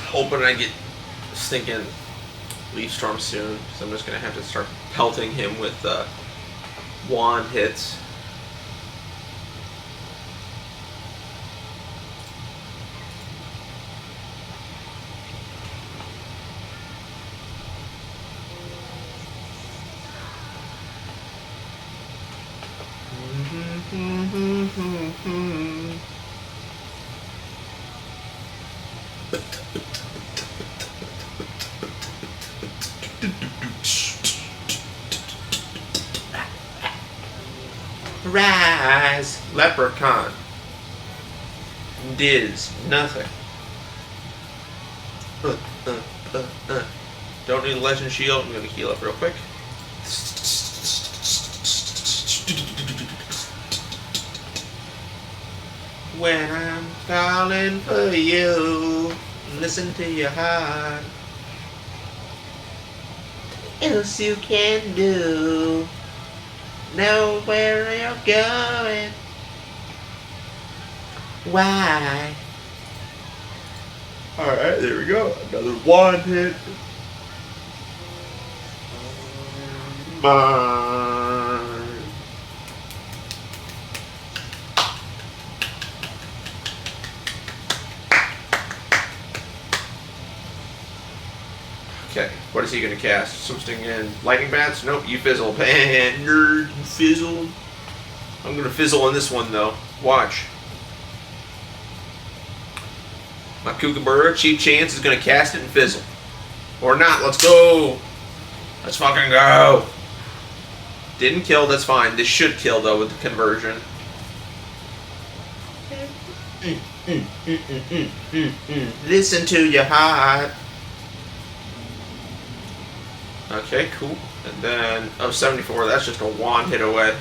Hoping I get stinking Leaf Storm soon, so I'm just gonna have to start pelting him with wand hits. Rise, leprechaun. Diz, nothing. Don't need a legend shield. I'm gonna heal up real quick. When I'm calling for you, listen to your heart. Else you can do. Know where you're going. why. Alright, there we go. Another one hit. Mine. Okay, what is he going to cast? Something in lightning bats? Nope, you fizzle. Nerd, you fizzle. I'm going to fizzle on this one, though. Watch. My Kookaburra, cheap chance, is going to cast it and fizzle. Or not, let's go. Let's fucking go. Didn't kill, that's fine. This should kill, though, with the conversion. Listen to your heart. Okay, cool. And then, 74, that's just a wand hit away.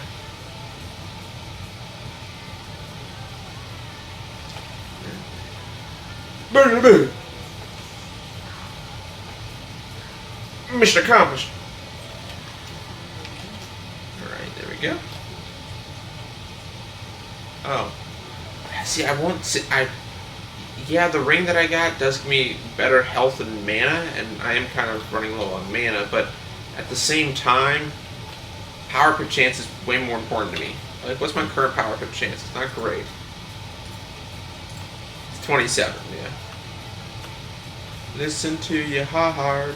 Mission accomplished. Alright, there we go. Oh. See, I won't see. Yeah, the ring that I got does give me better health and mana, and I am kind of running low on mana, but at the same time, power pip chance is way more important to me. Like, what's my current power pip chance? It's not great. It's 27, yeah. Listen to your heart.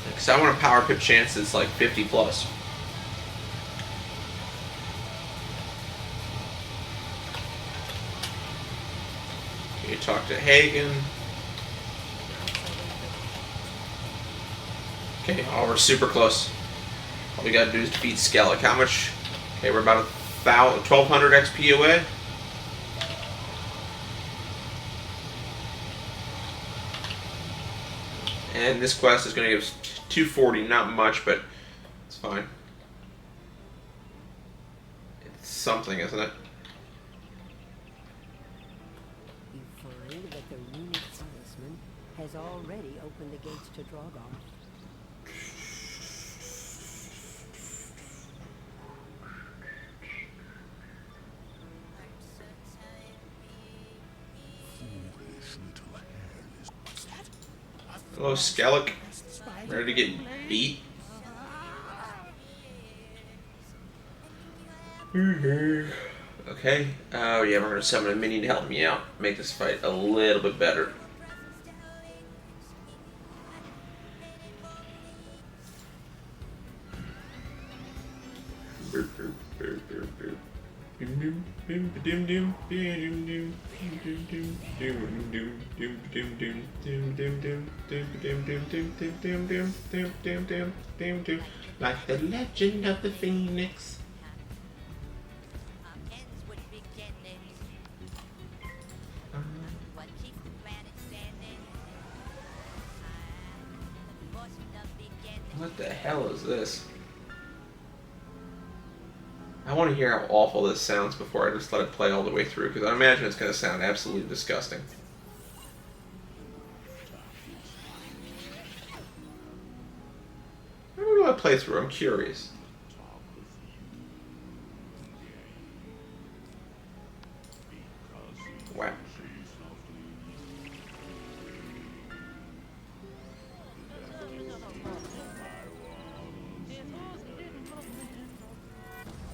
Because I want a power pip chance that's like 50 plus. You talk to Hagen. Okay, oh, we're super close. All we gotta do is defeat Skellig. How much? Okay, we're about 1,200 XP away. And this quest is gonna give us 240, not much, but it's fine. It's something, isn't it? Has already opened the gates to Drogon. Hello, Skellig. Ready to get beat? Okay. Oh yeah, we're gonna summon a minion to help me out. Make this fight a little bit better. Like the legend of the Phoenix. What the hell is this? I want to hear how awful this sounds before I just let it play all the way through, because I imagine it's going to sound absolutely disgusting. How do I play through? I'm curious. Wow.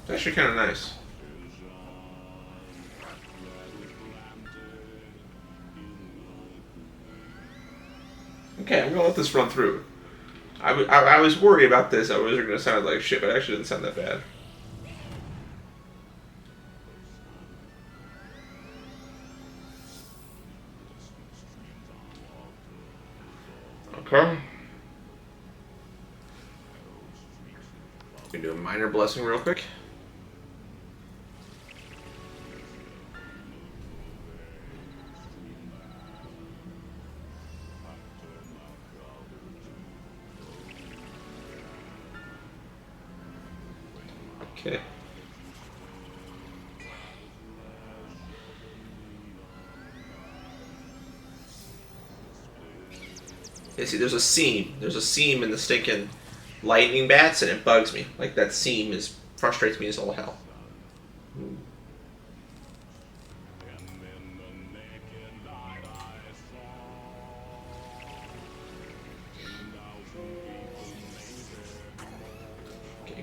It's actually kind of nice. Okay, I'm gonna let this run through. I was worried about this. I was gonna sound like shit, but it actually didn't sound that bad. Okay. We can do a minor blessing real quick. Okay. Yeah, see, there's a seam. There's a seam in the stinking lightning bats, and it bugs me. Like, that seam frustrates me as all hell.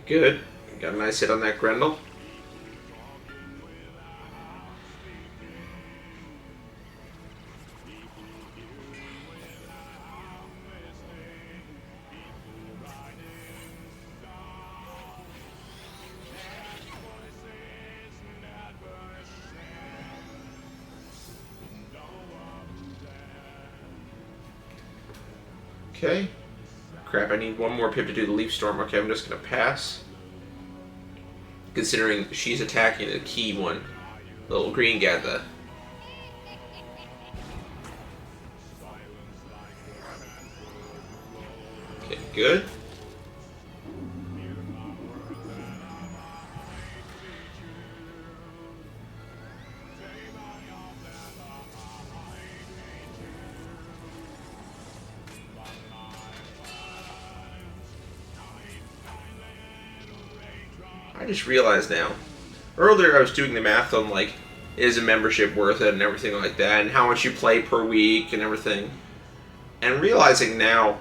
Good. Got a nice hit on that Grendel. Okay. Crap, I need one more pip to do the Leaf Storm. Okay, I'm just going to pass. Considering she's attacking the key one. The little green gather. Okay, good. I just realized now. Earlier I was doing the math on, like, is a membership worth it and everything like that, and how much you play per week and everything. And realizing now,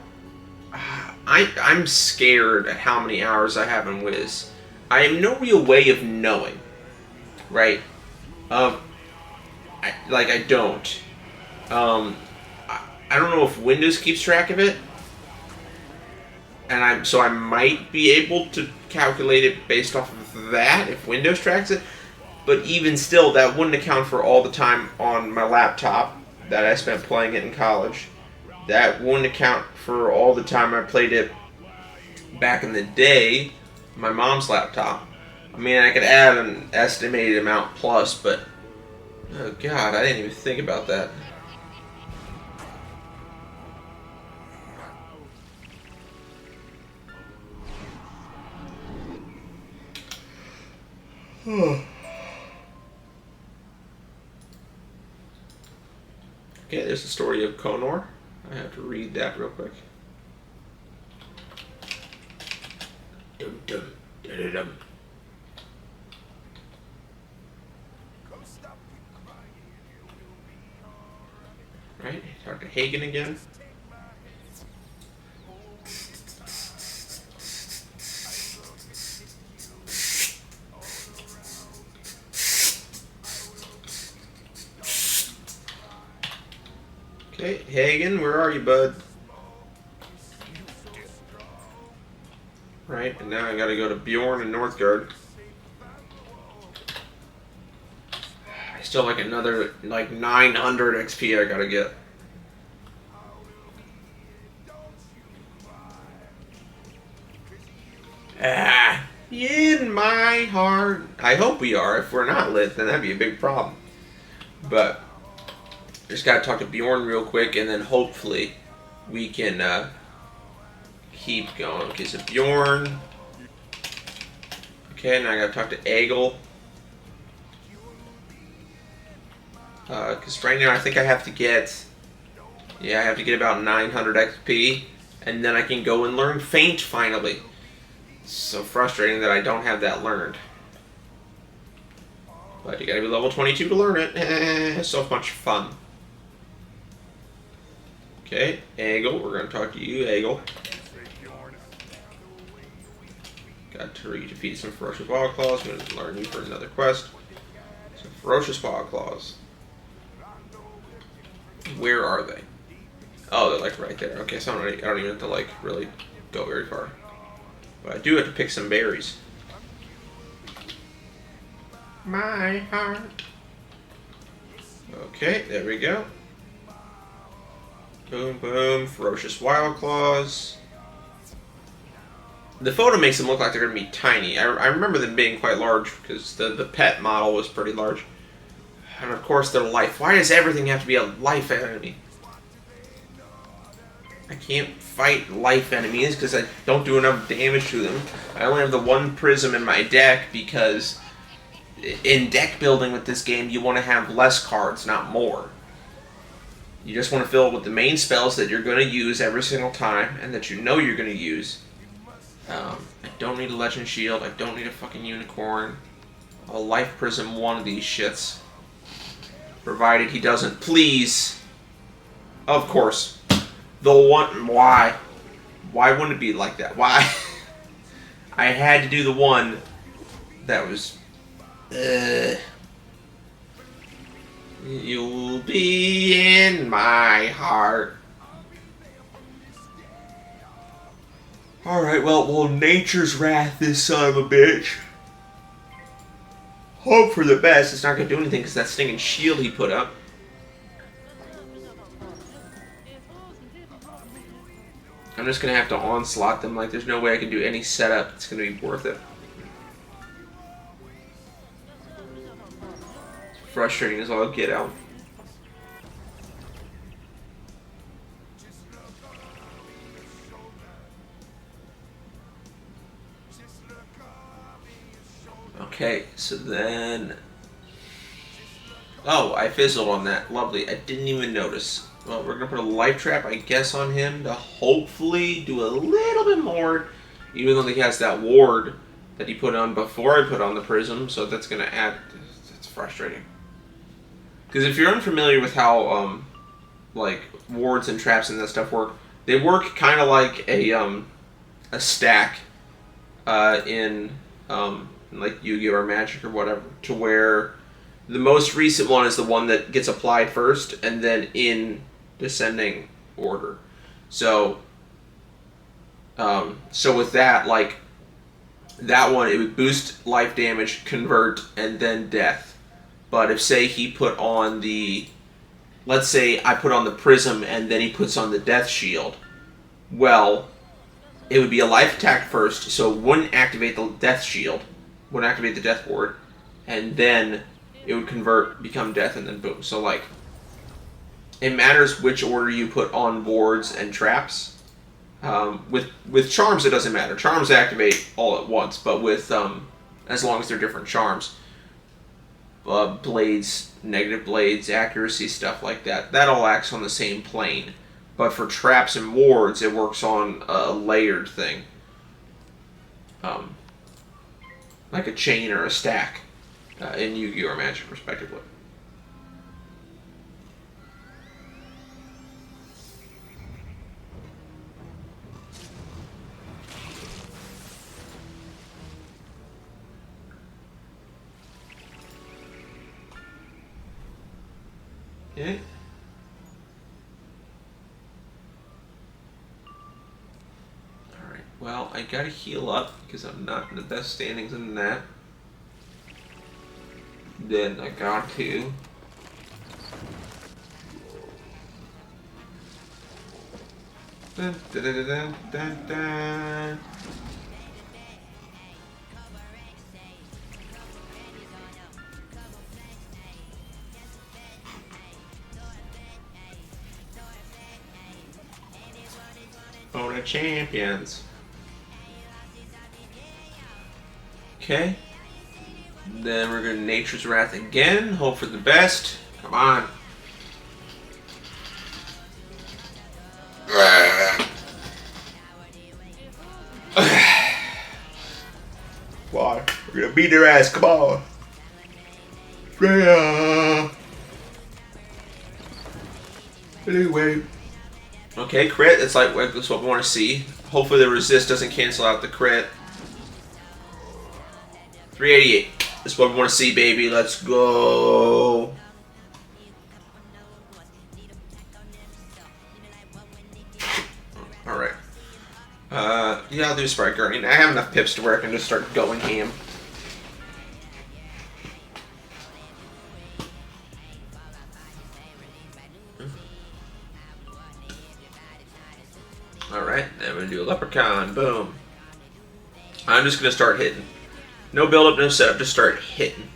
I'm scared at how many hours I have in Wiz. I have no real way of knowing, right? I don't. I don't know if Windows keeps track of it, and so I might be able to calculate it based off of that if Windows tracks it. But even still, that wouldn't account for all the time on my laptop that I spent playing it in college. That wouldn't account for all the time I played it back in the day, my mom's laptop. I mean, I could add an estimated amount plus, but oh god, I didn't even think about that. Okay, there's the story of Conor. I have to read that real quick. Dum dum dum dum. Right, talk to Hagen again. Okay, Hagen, where are you, bud? Right, and now I gotta go to Bjorn and Northgard. I still like another, like, 900 XP I gotta get. In my heart. I hope we are. If we're not lit, then that'd be a big problem. But just gotta talk to Bjorn real quick, and then hopefully we can keep going. Okay, so Bjorn. Okay, now I gotta talk to Egil. Because right now I think I have to get... Yeah, I have to get about 900 XP, and then I can go and learn Feint finally. It's so frustrating that I don't have that learned. But you gotta be level 22 to learn it. It's so much fun. Okay, Egil, we're gonna talk to you, Egil. Got to defeat some ferocious wild claws. I'm gonna learn you for another quest. Some ferocious wild claws. Where are they? Oh, they're like right there. Okay, so I don't even have to like really go very far. But I do have to pick some berries. My heart. Okay, there we go. Boom, boom. Ferocious wild claws. The photo makes them look like they're going to be tiny. I remember them being quite large because the pet model was pretty large. And of course, they're life. Why does everything have to be a life enemy? I can't fight life enemies because I don't do enough damage to them. I only have the one prism in my deck because in deck building with this game, you want to have less cards, not more. You just want to fill it with the main spells that you're going to use every single time and that you know you're going to use. I don't need a Legend Shield. I don't need a fucking Unicorn. I'll Life Prism one of these shits. Provided he doesn't. Please. Of course. The one... Why? Why wouldn't it be like that? Why? I had to do the one that was... You'll be in my heart. Alright, well, nature's wrath, this son of a bitch. Hope for the best. It's not going to do anything because that stinging shield he put up. I'm just going to have to onslaught them. Like, there's no way I can do any setup that's going to be worth it. It's frustrating as all get out. Okay, so then... Oh, I fizzled on that. Lovely. I didn't even notice. Well, we're going to put a life trap, I guess, on him to hopefully do a little bit more, even though he has that ward that he put on before I put on the prism, so that's going to add... It's frustrating. Because if you're unfamiliar with how, like, wards and traps and that stuff work, they work kind of like a stack in like Yu-Gi-Oh! Or Magic or whatever, to where the most recent one is the one that gets applied first, and then in descending order. So, so with that, like, that one, it would boost life damage, convert, and then death. But if, say, he put on the... Let's say I put on the prism, and then he puts on the death shield. Well, it would be a life attack first, so it wouldn't activate the death shield. Wouldn't activate the death ward. And then it would convert, become death, and then boom. So, like, it matters which order you put on wards and traps. With charms, it doesn't matter. Charms activate all at once, but with, as long as they're different charms. Blades, negative blades, accuracy, stuff like that. That all acts on the same plane. But for traps and wards, it works on a layered thing. Like a chain or a stack in Yu-Gi-Oh! Or Magic, respectively. Okay. Alright, well, I gotta heal up because I'm not in the best standings in that. Then I got to... Dun, dun, dun, dun, dun, dun. For the champions. Okay. Then we're going to Nature's Wrath again. Hope for the best. Come on. Why? We're going to beat their ass. Come on. Anyway. Okay, crit. That's what we want to see. Hopefully the resist doesn't cancel out the crit. 388. That's what we want to see, baby. Let's go. Alright. Yeah, I'll do Sprite Guardian. I have enough pips to where I can just start going ham. Alright, then we're going to do a Leprechaun. Boom. I'm just going to start hitting. No build up, no setup, just start hitting.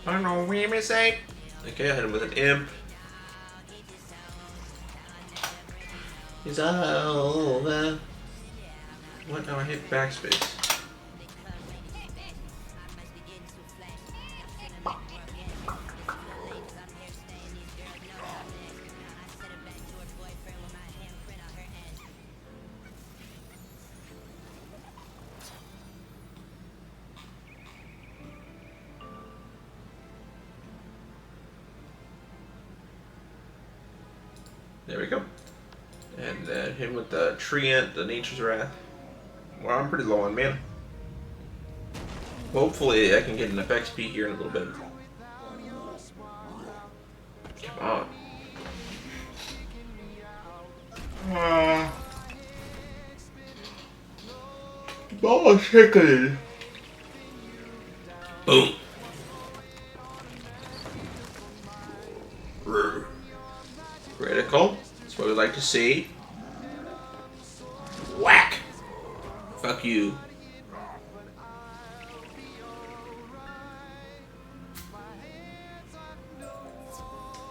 I don't know, we may say. Okay, I hit him with an imp. He's over. What? No, I hit backspace. There we go. And then him with the Treant, the Nature's Wrath. Well, I'm pretty low on mana. Hopefully I can get enough XP here in a little bit. Come on. Ball chicken. Boom. Critical. That's what we like to see. Whack. Fuck you.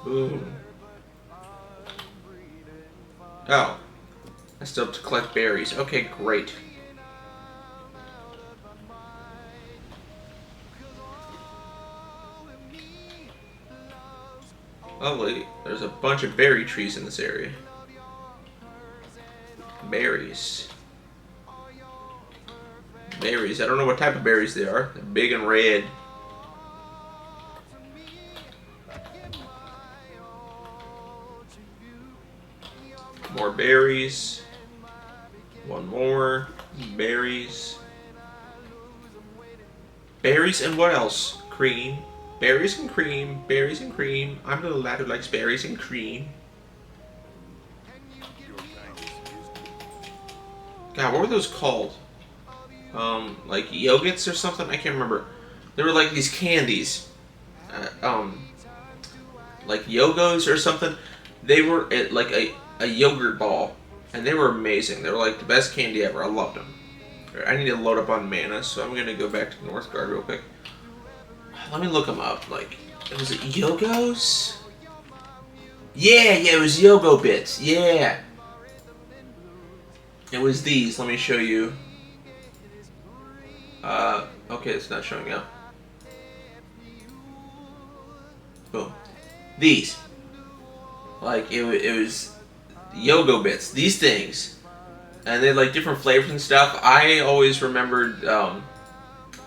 Boom. Oh. I still have to collect berries. Okay, great. Lovely. There's a bunch of berry trees in this area. Berries. Berries. I don't know what type of berries they are. They're big and red. More berries. One more. Berries. Berries and what else? Cream. Berries and cream. Berries and cream. I'm the little lad who likes berries and cream. God, what were those called? Like yogurts or something? I can't remember. They were like these candies. Like Yogos or something. They were like a yogurt ball. And they were amazing. They were like the best candy ever. I loved them. I need to load up on mana, so I'm going to go back to Northgard real quick. Let me look them up. Like, was it Yogos? Yeah, it was Yogo Bits. Yeah. It was these. Let me show you. Okay, it's not showing up. Boom. These. Like, it was Yogo Bits. These things. And they had, like, different flavors and stuff. I always remembered,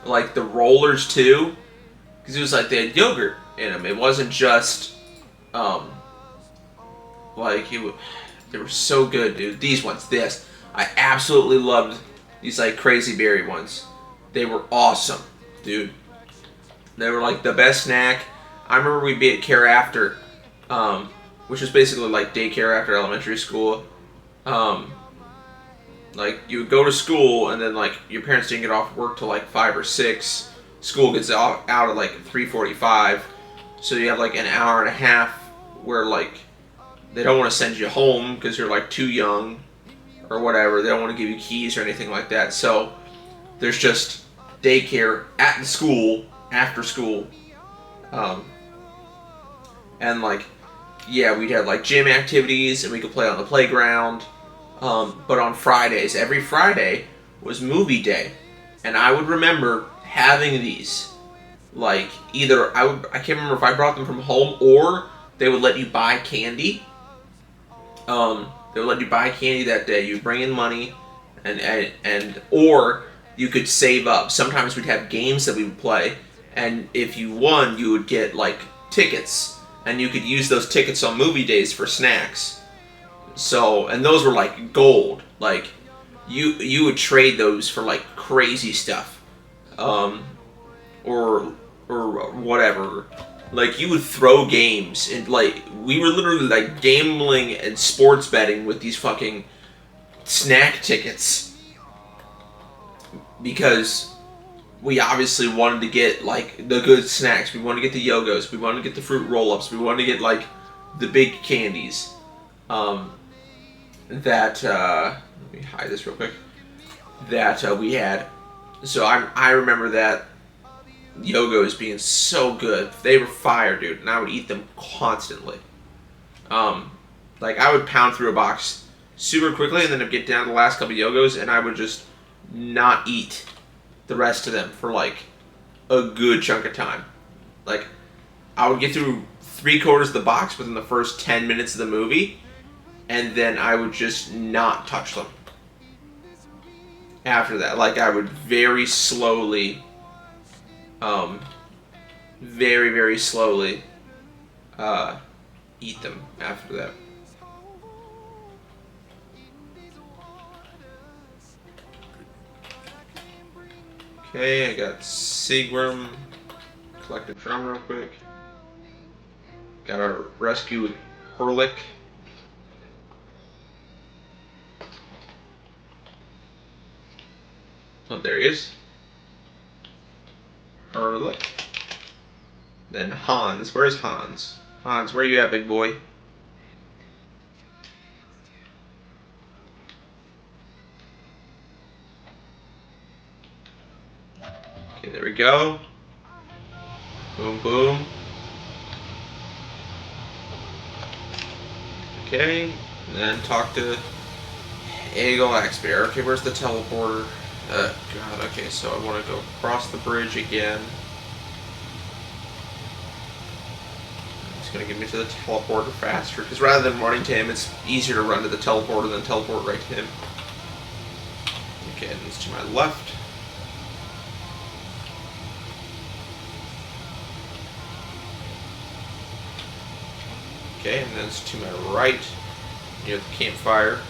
like, the rollers, too. Because it was like they had yogurt in them. It wasn't just, like, they were so good, dude. These ones, this. I absolutely loved these, like, crazy berry ones. They were awesome, dude. They were, like, the best snack. I remember we'd be at Care After, which was basically, like, daycare after elementary school. Like, you would go to school, and then, like, your parents didn't get off work till, like, 5 or 6. School gets out at, like, 3:45. So you have, like, an hour and a half where, like, they don't want to send you home because you're, like, too young or whatever. They don't want to give you keys or anything like that. So there's just daycare at the school, after school. And, like, yeah, we'd have, like, gym activities, and we could play on the playground. But on Fridays, every Friday was movie day. And I would remember having these. Like, either I can't remember if I brought them from home, or they would let you buy candy. They would let you buy candy that day. You bring in money, and or you could save up. Sometimes we'd have games that we would play, and if you won, you would get, like, tickets, and you could use those tickets on movie days for snacks. So, and those were like gold. Like, you would trade those for, like, crazy stuff, or whatever. Like, you would throw games, and, like, we were literally, like, gambling and sports betting with these fucking snack tickets, because we obviously wanted to get, like, the good snacks. We wanted to get the Yogos. We wanted to get the fruit roll-ups. We wanted to get, like, the big candies. Let me hide this real quick. That we had. So I remember that Yogos being so good. They were fire, dude, and I would eat them constantly. Like, I would pound through a box super quickly, and then I'd get down to the last couple Yogos, and I would just not eat the rest of them for, like, a good chunk of time. Like, I would get through 3/4 of the box within the first 10 minutes of the movie, and then I would just not touch them after that. Like, I would very slowly, very, very slowly, eat them after that. Okay, I got Seagram. Collected from real quick. Gotta rescue Hurlick. Oh, there he is. Hurlick. Then Hans. Where's Hans? Hans, where you at, big boy? Okay, there we go. Boom, boom. Okay, and then talk to Eagle Axebear. Okay, where's the teleporter? God, okay, so I want to go across the bridge again. It's going to get me to the teleporter faster, because rather than running to him, it's easier to run to the teleporter than teleport right to him. Okay, and it's to my left. Okay, and then it's to my right, near the campfire.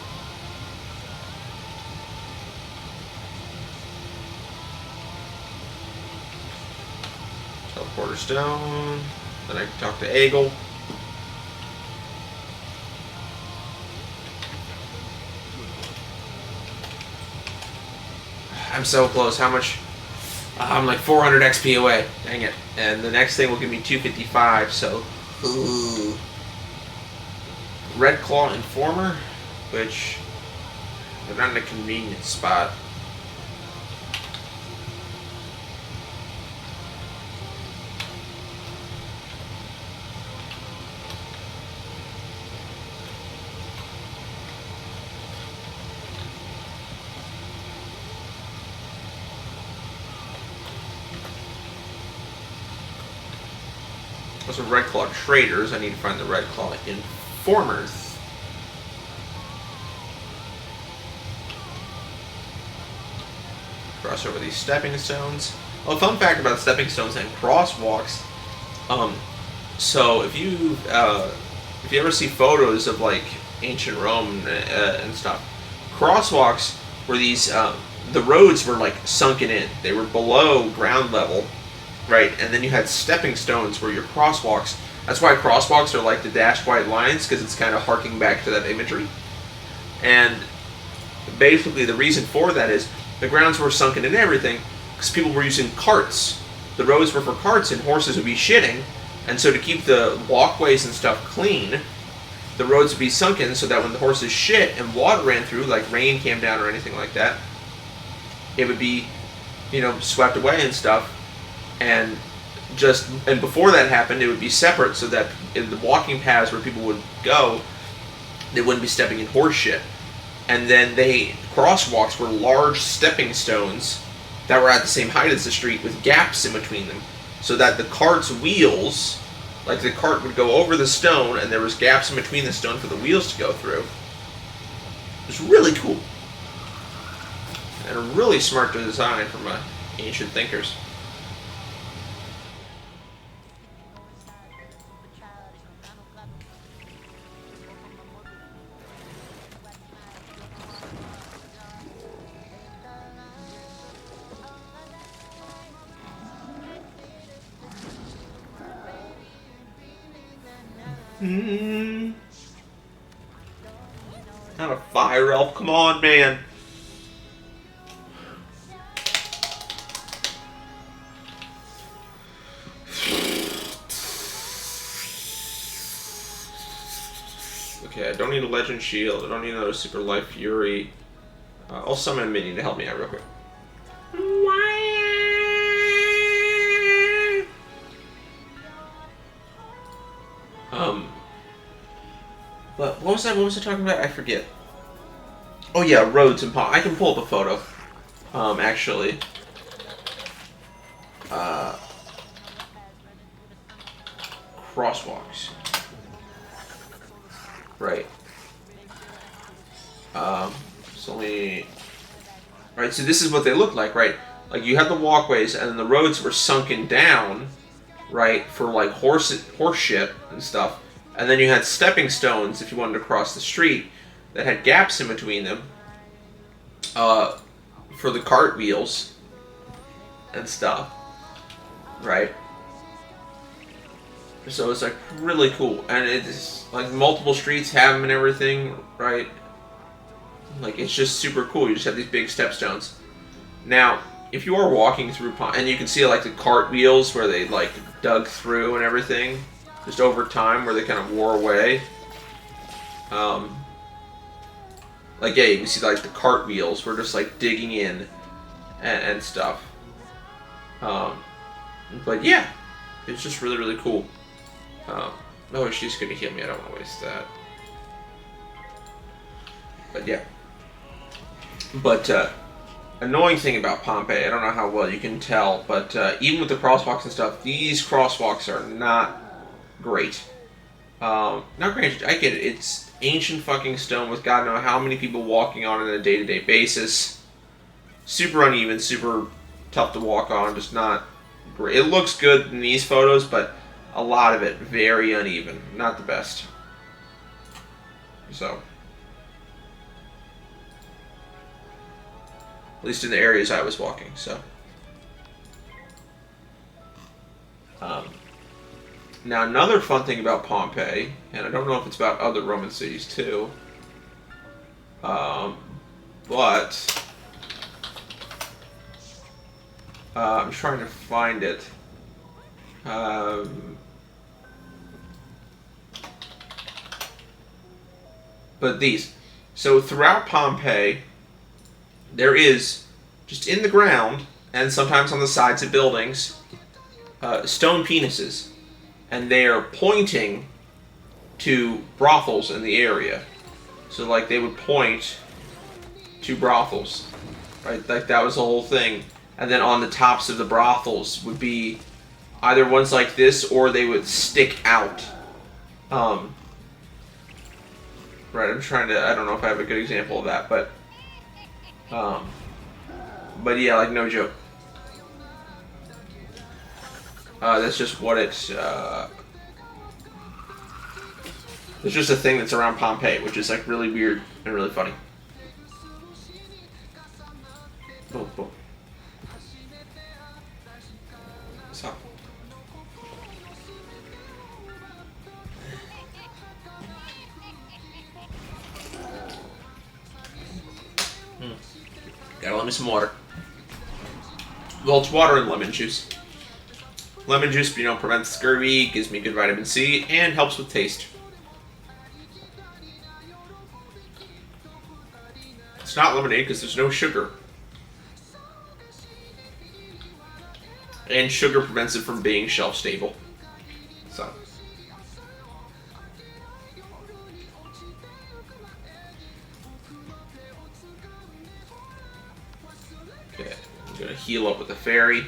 Teleporter stone. Then I can talk to Eagle. I'm so close. How much? I'm like 400 XP away. Dang it. And the next thing will give me 255, so... Ooh. Red Claw Informer, which... they're not in a convenient spot. Those are Red Claw Traders. I need to find the Red Claw Informers. Cross over these stepping stones. Oh, fun fact about stepping stones and crosswalks. So if you ever see photos of like ancient Rome and stuff, crosswalks were these. The roads were like sunken in. They were below ground level. Right, and then you had stepping stones where your crosswalks. That's why crosswalks are like the dashed white lines, because it's kind of harking back to that imagery. And basically the reason for that is the grounds were sunken in everything because people were using carts. The roads were for carts and horses would be shitting, and so to keep the walkways and stuff clean, the roads would be sunken so that when the horses shit and water ran through, like rain came down or anything like that, it would be, swept away and stuff. And before that happened, it would be separate so that in the walking paths where people would go, they wouldn't be stepping in horse shit. And then crosswalks were large stepping stones that were at the same height as the street with gaps in between them, so that the cart's wheels, like the cart would go over the stone and there was gaps in between the stone for the wheels to go through. It was really cool. And a really smart design from ancient thinkers. Not a fire elf, come on, man. Okay, I don't need a legend shield. I don't need another super life fury. I'll summon a minion to help me out real quick. But what was I talking about? I forget. Oh yeah, roads and I can pull up a photo. Actually. Crosswalks. Right. So right, so this is what they look like, right? Like you had the walkways and then the roads were sunken down, right, for like horse shit and stuff. And then you had stepping stones if you wanted to cross the street that had gaps in between them for the cart wheels. and stuff, right? So it's like really cool, and it's like multiple streets have them and everything, right? Like it's just super cool. You just have these big stepstones. Now, if you are walking through and you can see like the cart wheels where they like dug through and everything, just over time where they kind of wore away. Like yeah, you can see like the cart wheels were just like digging in and stuff. But yeah, it's just really really cool. Oh, she's gonna heal me. I don't want to waste that. But yeah. But annoying thing about Pompeii, I don't know how well you can tell, but even with the crosswalks and stuff, these crosswalks are not great. Not granted, I get it. It's ancient fucking stone with God knows how many people walking on it on a day-to-day basis. Super uneven, super tough to walk on, just not great. It looks good in these photos, but a lot of it very uneven. Not the best. So, at least in the areas I was walking, so. Now, another fun thing about Pompeii, and I don't know if it's about other Roman cities too, but I'm trying to find it. But these. So throughout Pompeii, there is, just in the ground, and sometimes on the sides of buildings, stone penises. And they are pointing to brothels in the area. So, like, they would point to brothels. Right? Like, that was the whole thing. And then on the tops of the brothels would be either ones like this, or they would stick out. Right, I'm trying to, I don't know if I have a good example of that, but yeah, like, no joke. That's just what it's just a thing that's around Pompeii, which is like really weird and really funny. Boom, boom. So. Gotta let me some water. Well, it's water and lemon juice. Lemon juice, you know, prevents scurvy, gives me good vitamin C, and helps with taste. It's not lemonade because there's no sugar. And sugar prevents it from being shelf stable. So. Okay, I'm gonna heal up with the fairy.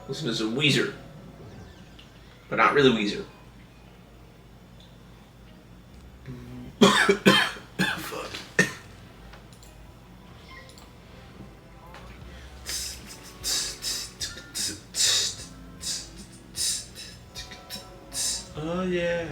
Listen to some Weezer. But not really Weezer. Fuck. Oh yeah.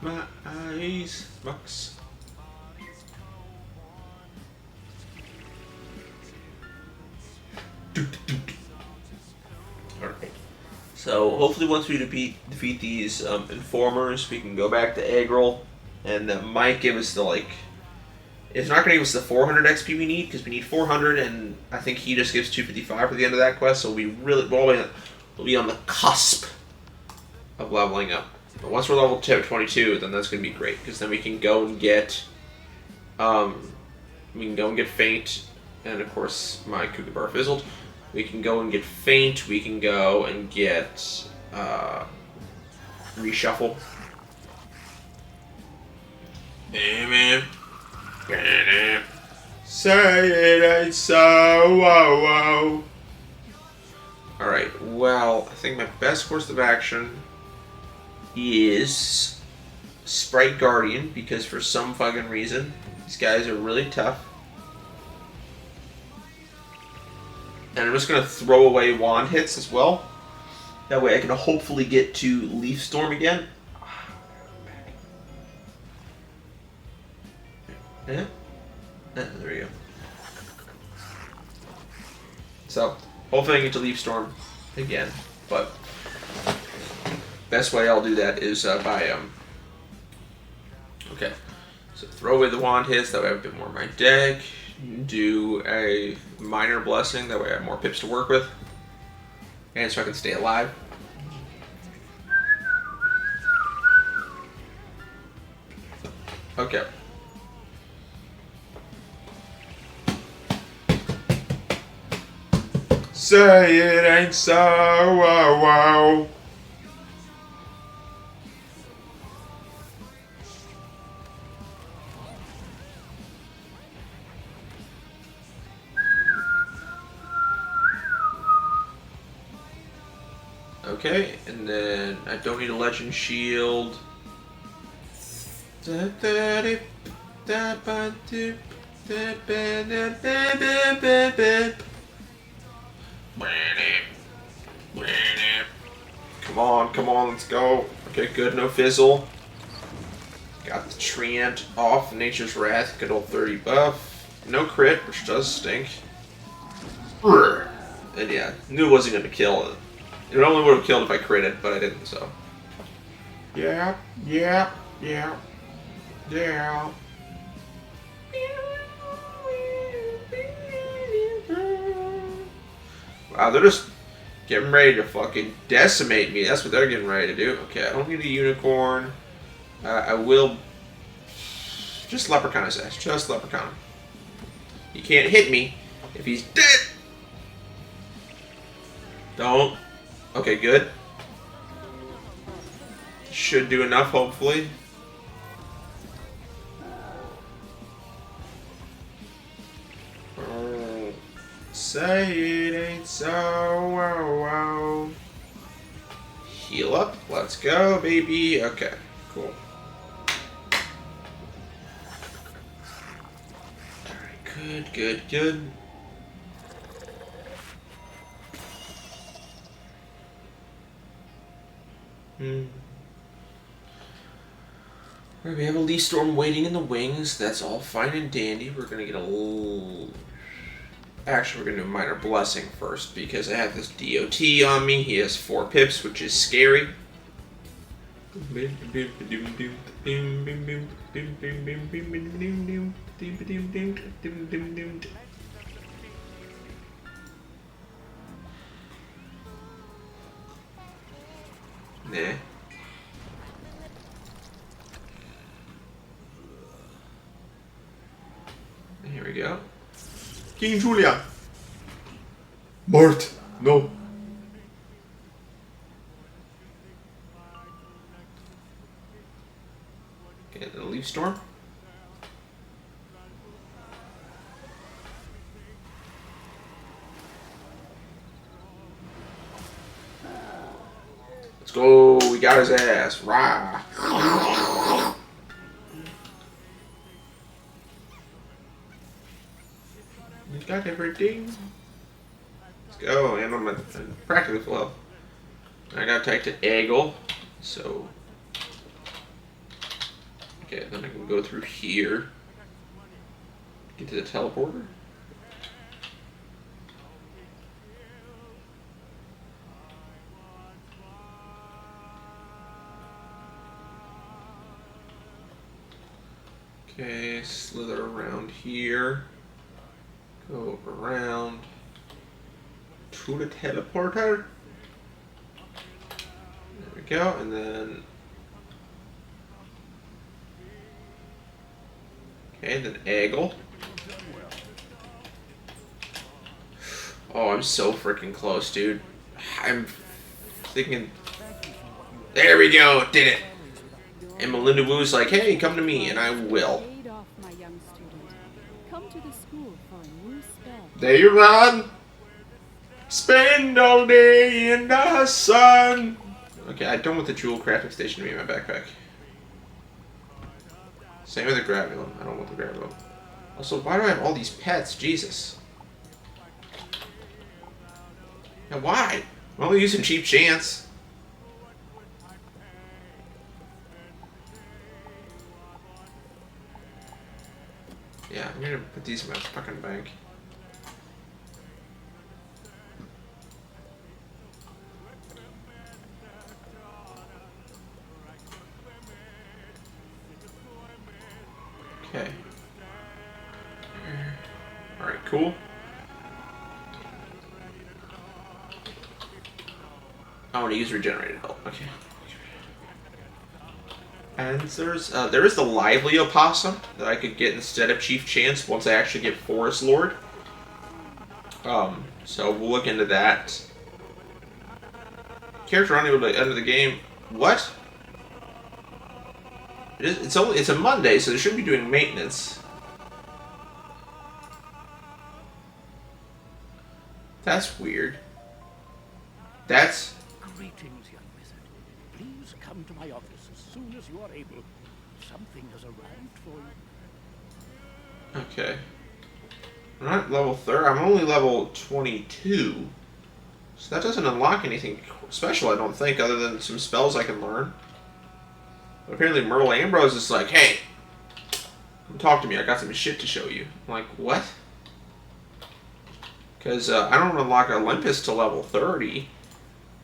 My eyes, Max. Alright. So hopefully once we defeat these informers, we can go back to Agril, and that might give us the like. It's not going to give us the 400 XP we need because we need 400, and I think he just gives 255 for the end of that quest. So we'll be on the cusp of leveling up. But once we're level 22, then that's going to be great, because then we can go and get, Faint, and of course my Kookaburra fizzled. We can go and get Faint, we can go and get, Reshuffle. Amen. Say it ain't so, whoa, whoa. Well, I think my best course of action is Sprite Guardian, because for some fucking reason, these guys are really tough. And I'm just going to throw away wand hits as well. That way I can hopefully get to Leaf Storm again. Yeah? There we go. So, hopefully I can get to Leaf Storm again. But, best way I'll do that is by, okay. So throw away the wand hits, that way I have a bit more in my deck. Do a minor blessing, that way I have more pips to work with. And so I can stay alive. Okay. Say it ain't so, wow, wow. Okay, and then I don't need a legend shield. Come on, let's go. Okay, good, no fizzle. Got the Treant off, Nature's Wrath, good old 30 buff. No crit, which does stink. And yeah, knew it wasn't going to kill it. It only would have killed if I critted, but I didn't, so. Yeah. Wow, they're just getting ready to fucking decimate me. That's what they're getting ready to do. Okay, I don't need a unicorn. I will. Just Leprechaun his ass. Just Leprechaun. He can't hit me if he's dead. Don't. Okay, good. Should do enough, hopefully. Oh, say it ain't so. Wow, wow. Heal up. Let's go, baby. Okay, cool. Alright, good. Alright, we have a Leaf Storm waiting in the wings. That's all fine and dandy. We're gonna get a little... Actually, we're gonna do a minor blessing first because I have this DOT on me. He has 4 pips, which is scary. Nah. Here we go. King Julia. Mort. No. Okay, the Leaf Storm. Let's go. We got his ass. Rah. You got everything. Let's go. And I'm practically full health. I got attacked to Eggle. So. Okay, then I can go through here. Get to the teleporter. Okay, slither around here. Go around to the teleporter. There we go, and then... Okay, then Eggle. Oh, I'm so freaking close, dude. I'm thinking... There we go, did it! And Melinda Wu's like, hey, come to me, and I will. There you run! Spend all day in the sun. Okay, I don't want the jewel crafting station to be in my backpack. Same with the gravulum. I don't want the gravulum. Also, why do I have all these pets? Jesus. Now, why? I'm only using cheap chance. Yeah, I'm gonna put these in my fucking bank. Okay. Alright, cool. I want to use regenerated health. Okay. And there is the lively opossum that I could get instead of Chief Chance once I actually get Forest Lord. So we'll look into that. Character unable to enter the game. What? It's a Monday, so they shouldn't be doing maintenance. That's weird. That's... Greetings, young wizard. Please come to my office as soon as you are able. Something has arrived for you. Okay. I'm not level 30. I'm only level 22. So that doesn't unlock anything special, I don't think, other than some spells I can learn. But apparently Merle Ambrose is like, hey, come talk to me. I got some shit to show you. I'm like, what? Because I don't unlock Olympus to level 30.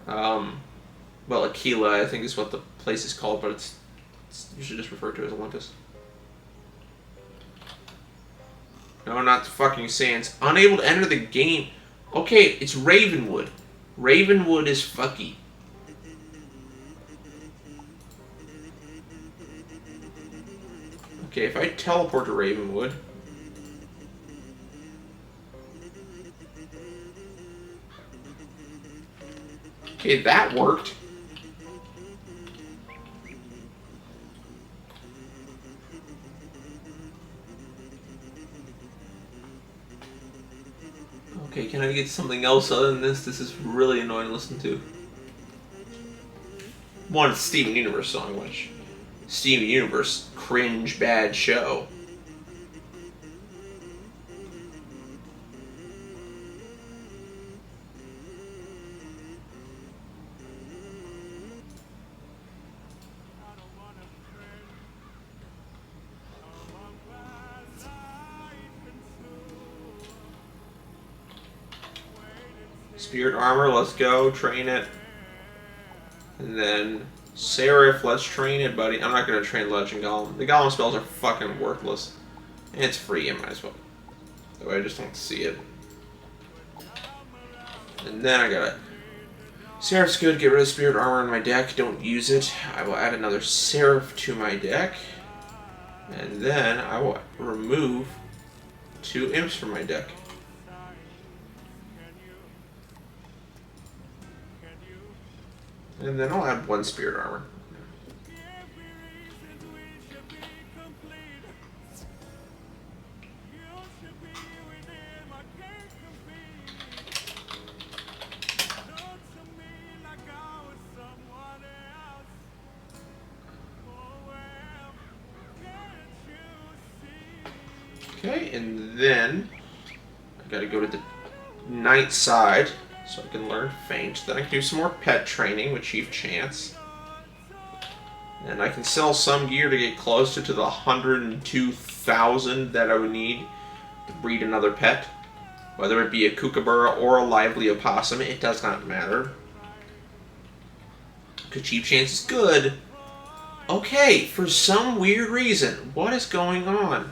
Well, Aquila, I think is what the place is called, but it's usually just referred to as Olympus. No, not the fucking Sands. Unable to enter the game. Okay, it's Ravenwood. Ravenwood is fucky. Okay, if I teleport to Ravenwood... Okay, that worked. Okay, can I get something else other than this? This is really annoying to listen to. One, it's Steven Universe song, which... Steven Universe, cringe, bad show. Spirit Armor, let's go, train it. And then Seraph, let's train it, buddy. I'm not going to train Legend Golem. The Golem spells are fucking worthless. And it's free, I might as well. That way I just don't see it. And then I gotta... Seraph's good, get rid of Spirit Armor in my deck, don't use it. I will add another Seraph to my deck. And then I will remove 2 Imps from my deck. And then I'll add 1 Spirit Armor. Okay, and then I gotta go to the night side so I can learn Feint. Then I can do some more pet training with Chief Chance. And I can sell some gear to get closer to the 102,000 that I would need to breed another pet. Whether it be a kookaburra or a lively opossum, it does not matter. Because Chief Chance is good. Okay, for some weird reason, what is going on?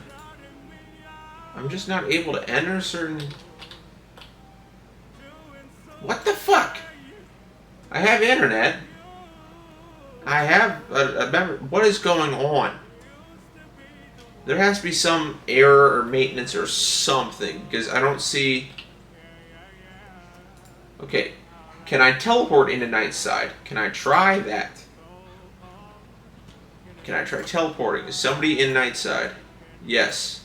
I'm just not able to enter certain... What the fuck? I have internet. I have a member. What is going on? There has to be some error or maintenance or something, because I don't see... Okay, can I teleport into Nightside? Can I try that? Can I try teleporting? Is somebody in Nightside? Yes.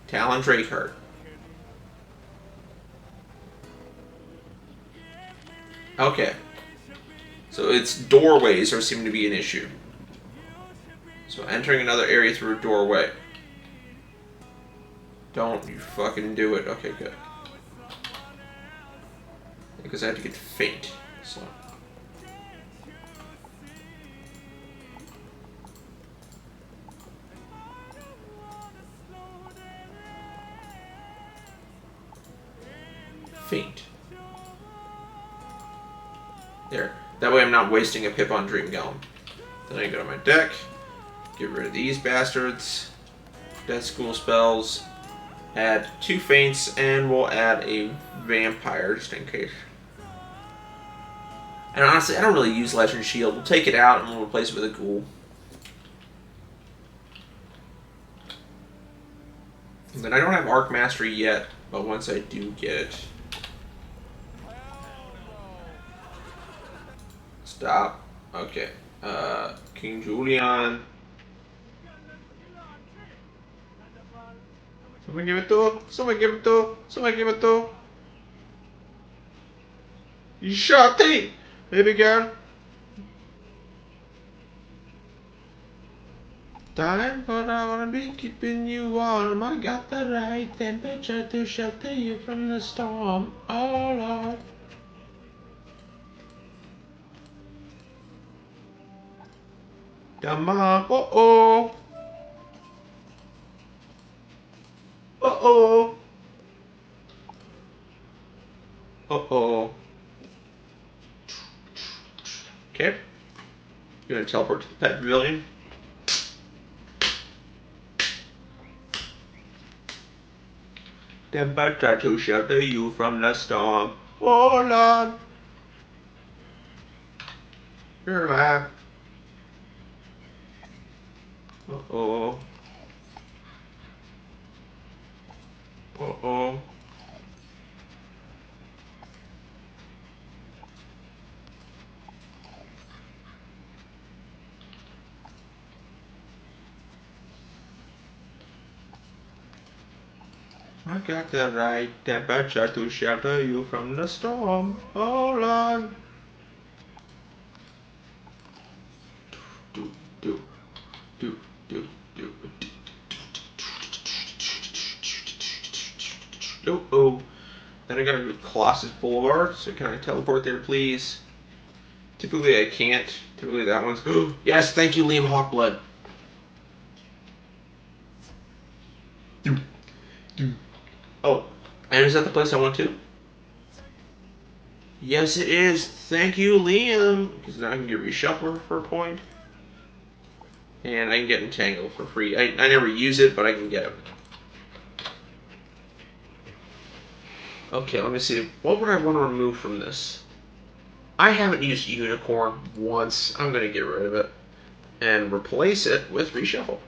Talon Drakeheart. Okay. So it's doorways are seem to be an issue. So entering another area through a doorway. Don't you fucking do it. Okay, good. Because I had to get faint. So. Faint. There. That way I'm not wasting a pip on Dream Golem. Then I go to my deck. Get rid of these bastards. Death School spells. Add 2 feints, and we'll add a vampire just in case. And honestly, I don't really use Legend Shield. We'll take it out and we'll replace it with a ghoul. And then I don't have Arc Mastery yet, but once I do get it. Stop. Okay. King Julian. Someone give it to him. Someone give it to him. Someone give it to him. You shot me, baby girl. Time, but I wanna be keeping you warm. I got the right temperature to shelter you from the storm. Oh Lord. Come on. Uh oh. Uh oh. Uh oh. Okay. You're gonna teleport to the pet pavilion. Temperature to shelter you from the storm. Oh Lord. You're alive. Uh oh. Uh oh. I got the right temperature to shelter you from the storm. Oh Lord. Do, do, do, do, do. Oh, oh. Then I gotta go to Colossus Boulevard, so can I teleport there, please? Typically I can't. Typically that one's... Yes, thank you, Liam Hawkblood. Do, do. Oh, and is that the place I went to? Yes, it is. Thank you, Liam. Because now I can get Reshuffler for a point. And I can get Entangle for free. I never use it, but I can get it. Okay, let me see. What would I want to remove from this? I haven't used Unicorn once. I'm going to get rid of it. And replace it with Reshuffle.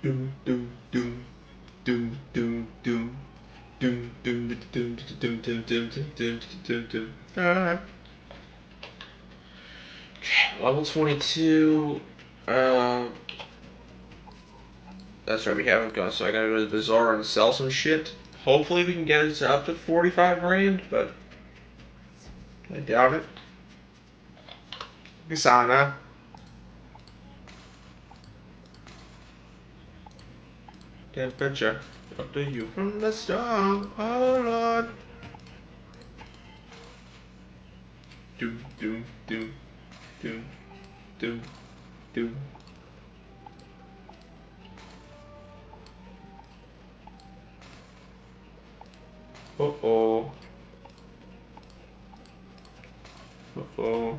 Doom, doom, doom. Doom, doom, doom. Doom, doom, doom, doom, doom, doom, doom, doom, doom, doom. Alright. Okay, level 22. That's right, we haven't gone, so I gotta go to the Bazaar and sell some shit. Hopefully we can get it up to 45 grand, but I doubt it. Kasana. Temperature. Up to you from the storm. Oh Lord. Doom, doom, doom, doom, doom, doom. Uh-oh. Uh-oh.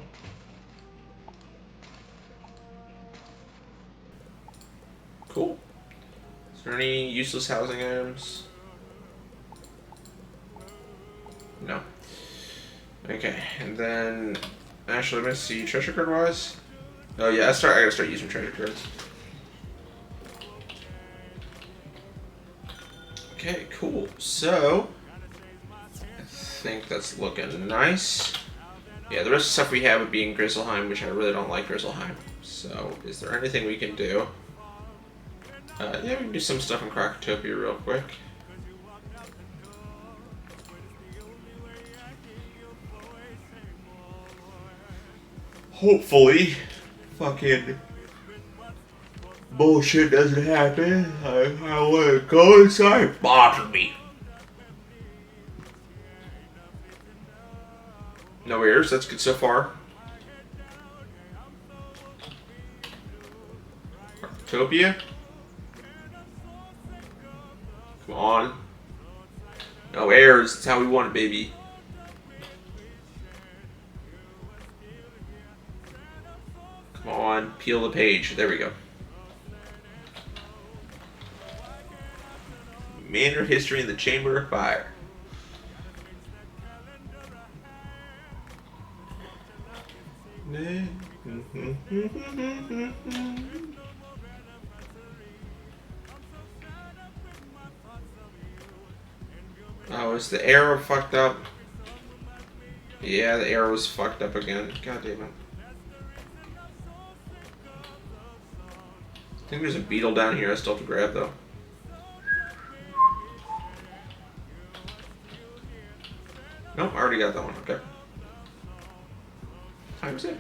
Cool. Is there any useless housing items? No. Okay, and then... Actually, let's see, treasure card wise? Oh yeah, I gotta start using treasure cards. Okay, cool. So... I think that's looking nice. Yeah, the rest of the stuff we have would be in Grizzleheim, which I really don't like Grizzleheim. So, is there anything we can do? Yeah, we can do some stuff in Krakatopia real quick. hopefully, fucking bullshit doesn't happen. I want to go inside. Bother me. No errors. That's good so far. Artopia. Come on. No errors. That's how we want it, baby. Come on. Peel the page. There we go. Manor history in the Chamber of Fire. Oh, is the arrow fucked up? Yeah, the arrow's fucked up again. God damn it. I think there's a beetle down here I still have to grab, though. Nope, I already got that one. Okay. Time's it.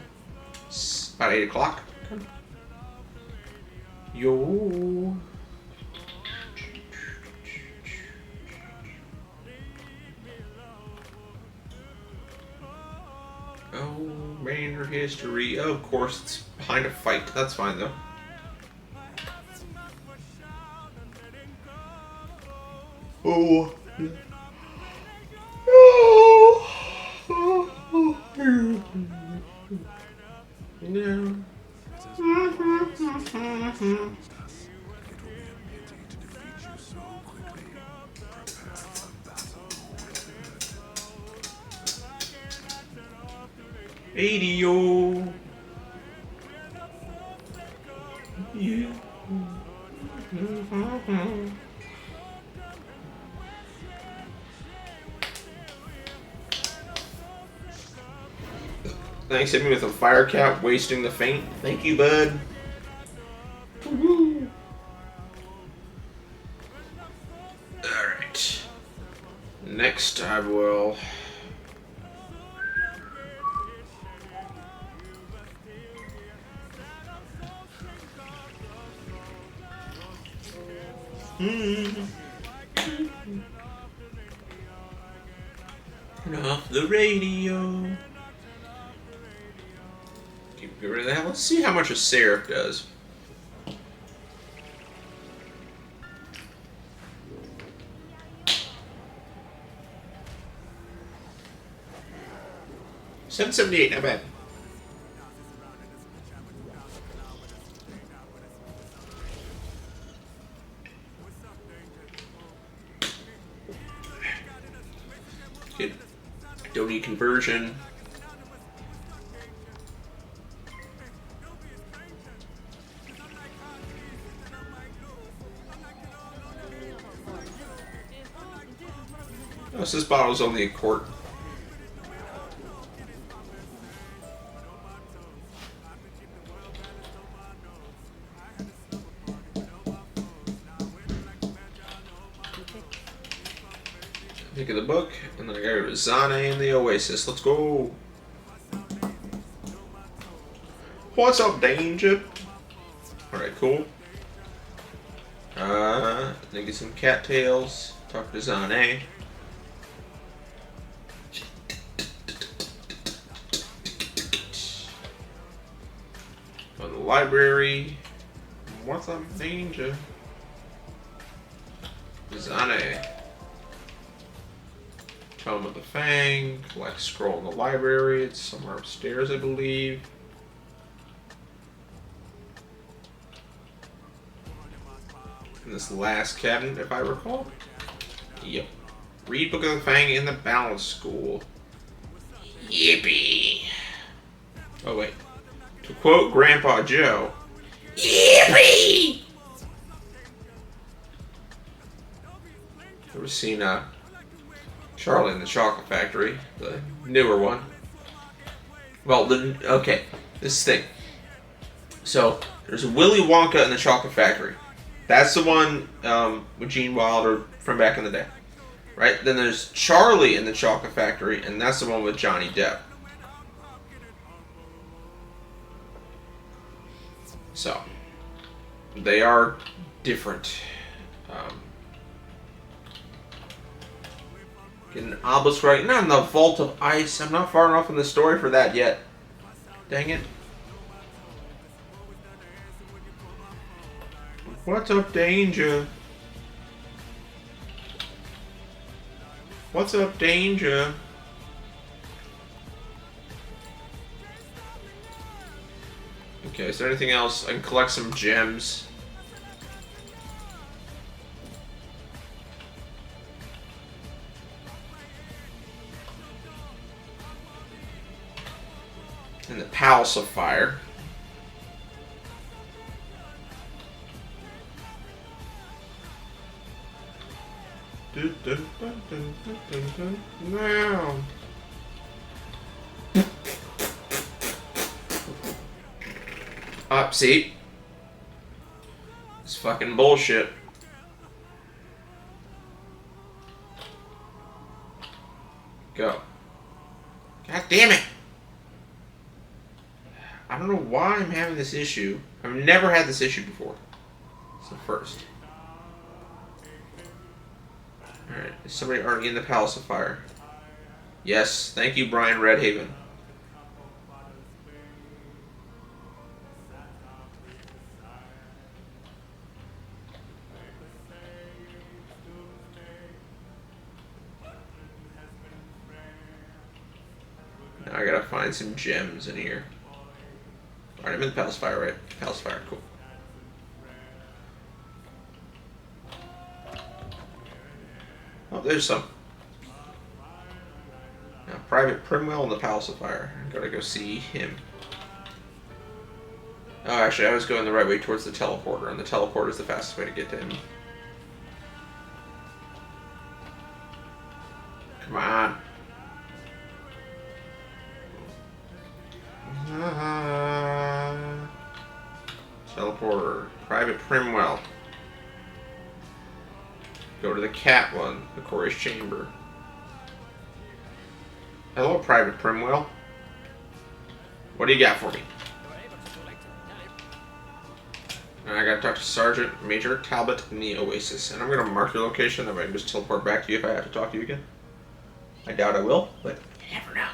It's about 8 o'clock. Okay. Yo. Oh, Manor history. Oh, of course, it's behind a fight. That's fine, though. Oh. No. Radio. Yeah. Thanks, hit me with a fire cap, wasting the feint. Thank you, bud. Woo-hoo. Alright. Next, I will. Turn off the radio. Get rid of that. Let's see how much a Seraph does. $778, not bad. Good. Don't need conversion. Oh, so this bottle's only a quart. Think of the book, and then I got Zane and the Oasis. Let's go. What's up, Danger? Alright, cool. Then get some cattails. Talk to Zane. Go to the library. What's up, Danger? Zane. Tome of the Fang, collect scroll in the library, it's somewhere upstairs, I believe. In this last cabinet, if I recall. Yep. Read Book of the Fang in the Balance School. Yippee! Oh, wait. To quote Grandpa Joe, yippee! Ever seen, Charlie and the Chocolate Factory, the newer one. Well, okay, this thing. So, there's Willy Wonka and the Chocolate Factory. That's the one with Gene Wilder from back in the day. Right? Then there's Charlie and the Chocolate Factory, and that's the one with Johnny Depp. So, they are different. Get an obelisk right. Not in the Vault of Ice. I'm not far enough in the story for that yet. Dang it. What's up, Danger? What's up, Danger? Okay, is there anything else? I can collect some gems. And the Palace of Fire. Now. Up, see? It's fucking bullshit. Go. God damn it! I don't know why I'm having this issue. I've never had this issue before. It's the first. Alright, is somebody already in the Palace of Fire? Yes, thank you, Brian Redhaven. Now I gotta find some gems in here. Alright, I'm in the Palace of Fire, right? Palace of Fire, cool. Oh, there's some. Now, Private Primwell in the Palace of Fire. I gotta go see him. Oh, actually, I was going the right way towards the teleporter, and the teleporter is the fastest way to get to him. Come on. Teleporter. Private Primwell. Go to the cat one, the Chorus Chamber. Hello, Private Primwell. What do you got for me? I gotta talk to Sergeant Major Talbot in the Oasis. And I'm gonna mark your location, that way I can just teleport back to you if I have to talk to you again. I doubt I will, but you never know.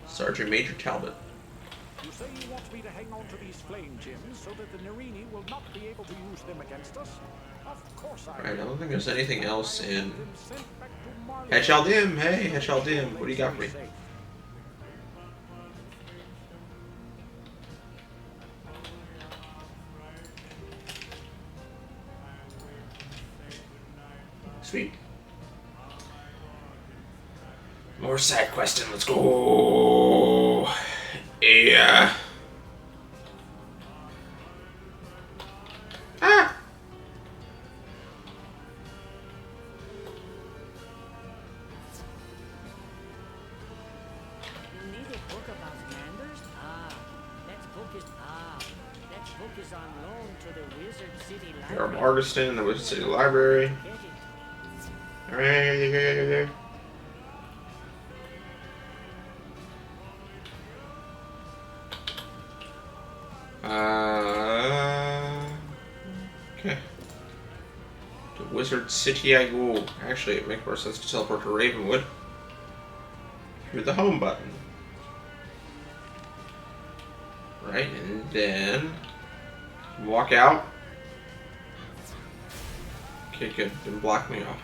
Sergeant Major Talbot. You say you want me to hang on to these flame gems so that the Narini will not be able to use them against us? Of course I Alright, I don't think there's anything else in... Sent back to Marley. Hetchaldim, hey, Hetchaldim, what do you got for me? Sweet. More side questing, let's go. Yeah. Ah! You need a book about Manders? That book is on loan to the Wizard City Here I'm Library. Argiston in the Wizard City Library. Get it. Alright. Okay. To Wizard City I go. Actually, it makes more sense to teleport to Ravenwood. Through the home button. Right, and then walk out. Okay, good. Didn't block me off.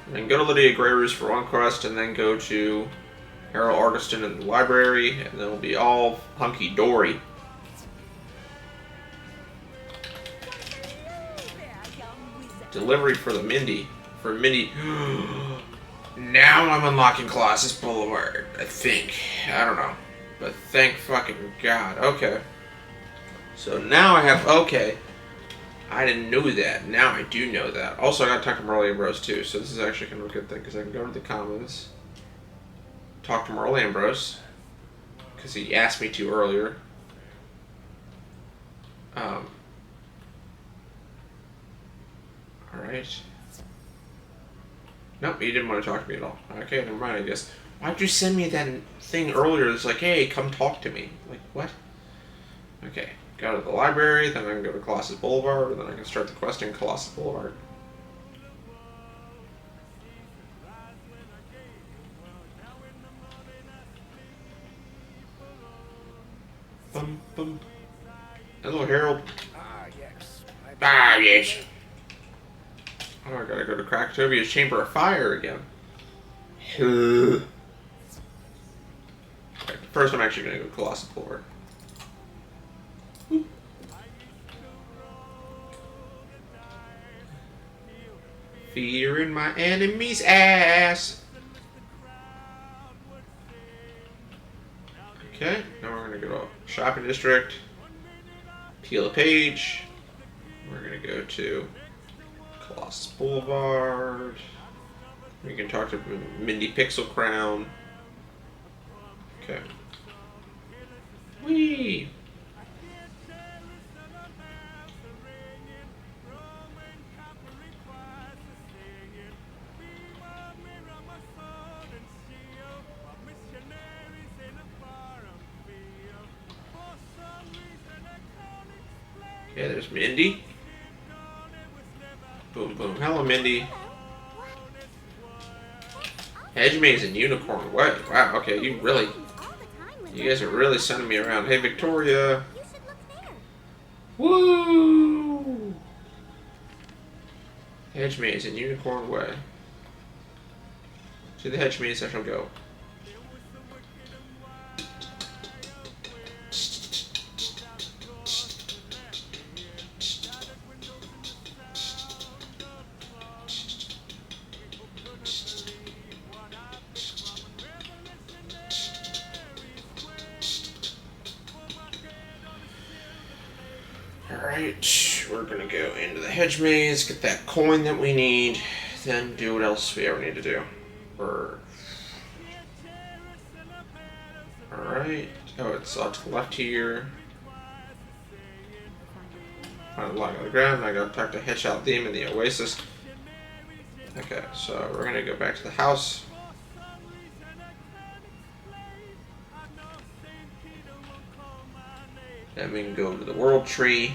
And then go to Lydia Greyroos for one quest, and then go to Harold Argiston in the library, and then we'll be all hunky-dory. Delivery for the Mindy. For Mindy. Now I'm unlocking Colossus Boulevard, I think. I don't know. But thank fucking God. Okay. So now I have... Okay. I didn't know that. Now I do know that. Also, I gotta talk to Merle Ambrose too, so this is actually kind of a good thing, because I can go to the Commons, talk to Merle Ambrose, because he asked me to earlier. Alright. Nope, he didn't want to talk to me at all. Okay, never mind, I guess. Why'd you send me that thing earlier? It's like, hey, come talk to me. Like, what? Okay, go to the library, then I can go to Colossus Boulevard, and then I can start the quest in Colossus Boulevard. Bum, bum. Hello, Harold. Yes. Yes. Oh, I gotta go to Krakatovia's Chamber of Fire again. Okay, first, I'm actually gonna go to Colossus Boulevard. Fear in my enemy's ass. Okay, now we're gonna go to shopping district. Peel a page. We're gonna go to Colossus Boulevard. We can talk to Mindy Pixel Crown. Okay. Whee! Yeah, there's Mindy. Boom, boom. Hello, Mindy. Hedge Maze and Unicorn Way. Wow, okay, you guys are really sending me around. Hey, Victoria. Woo! Hedge Maze and Unicorn Way. To the Hedge Maze I shall go. Alright, we're gonna go into the hedge maze, get that coin that we need, then do what else we ever need to do. Alright, oh, it's off to the left here. Find the log on the ground, I gotta talk to Headshot Theme in the Oasis. Okay, so we're gonna go back to the house. Then we can go to the World Tree.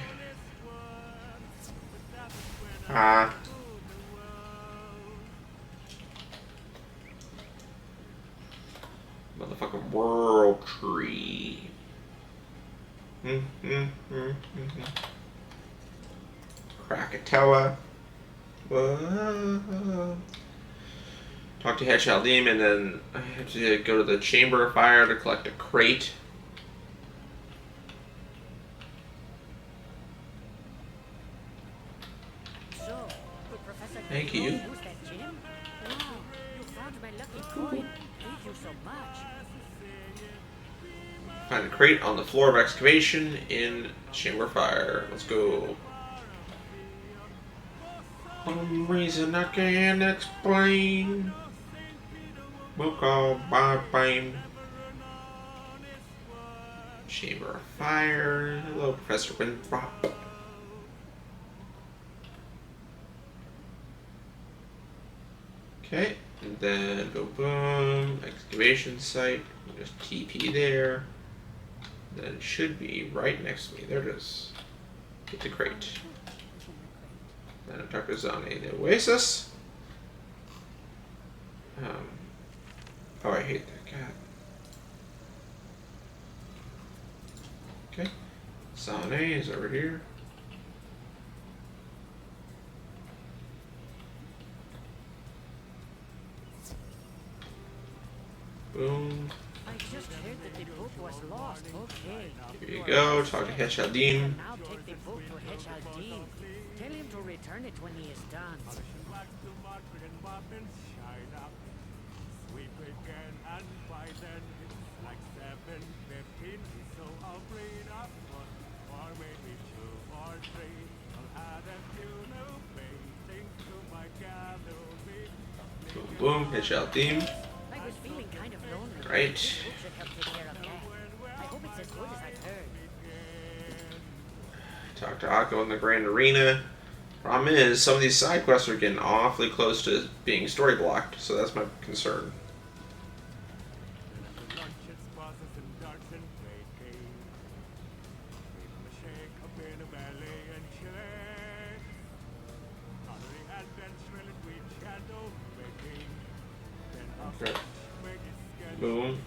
Motherfucking World Tree. Krakatoa. Whoa. Talk to Headshot Theme, and then I have to go to the Chamber of Fire to collect a crate. Thank you. Wow, you found my lucky coin. Thank you so much. Find a crate on the floor of excavation in Chamber of Fire. Let's go. Some reason I can't explain. We'll call by fame. Chamber of Fire. Hello, Professor Winthrop. Okay, and then go boom, excavation site, just TP there. Then it should be right next to me. There it is. Get the crate. Then I talk to Zane the Oasis. Oh, I hate that cat. Okay, Zane is over here. Boom. I just heard that the book was lost. Okay. Here you go. Talk to Headshot Dean. Now take the book to Hedgehog Dean. Tell him to return it when he is done. Boom, boom. Headshot Dean. I was feeling kind of lonely. Right. This book should help take care of that. I hope it's as good as I've heard. Talk to Akko in the Grand Arena. Problem is, some of these side quests are getting awfully close to being story blocked, so that's my concern. Okay. Boom.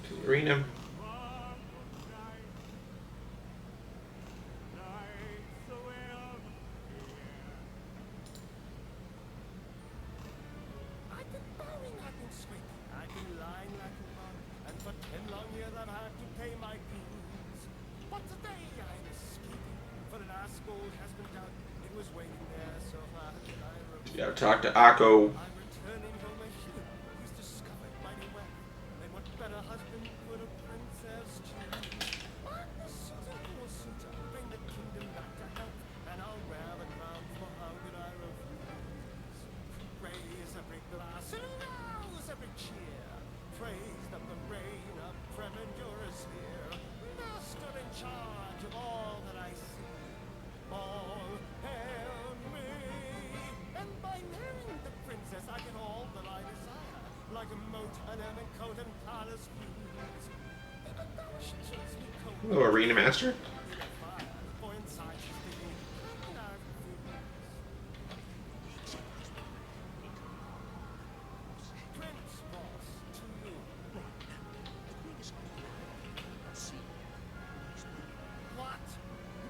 To the arena. I've been bowing, I've been sweating, I've been lying like a bug, and for 10 long years I've had to pay my dues. But today I'm escaping, for an ass gold has been dug. It was waiting there so hard that I You gotta talk to Akko. I'm returning home a hero who's discovered mighty well. And what better husband would a princess choose? I'm the Susan Cool suitor, bring the kingdom back to health, and I'll wear the crown, for how could I refuse? Raise every glass and rouse every cheer. Praise that the reign of grandeur is here. Master in charge of all that I see. All hail me. And by marrying the princess, I get all that I desire. Like a moat, an ermine coat, and palace views. Even though she treats me cold. Hello, Arena Master. For inside she's thinking, how can I refuse? Prince Boss, to you. What?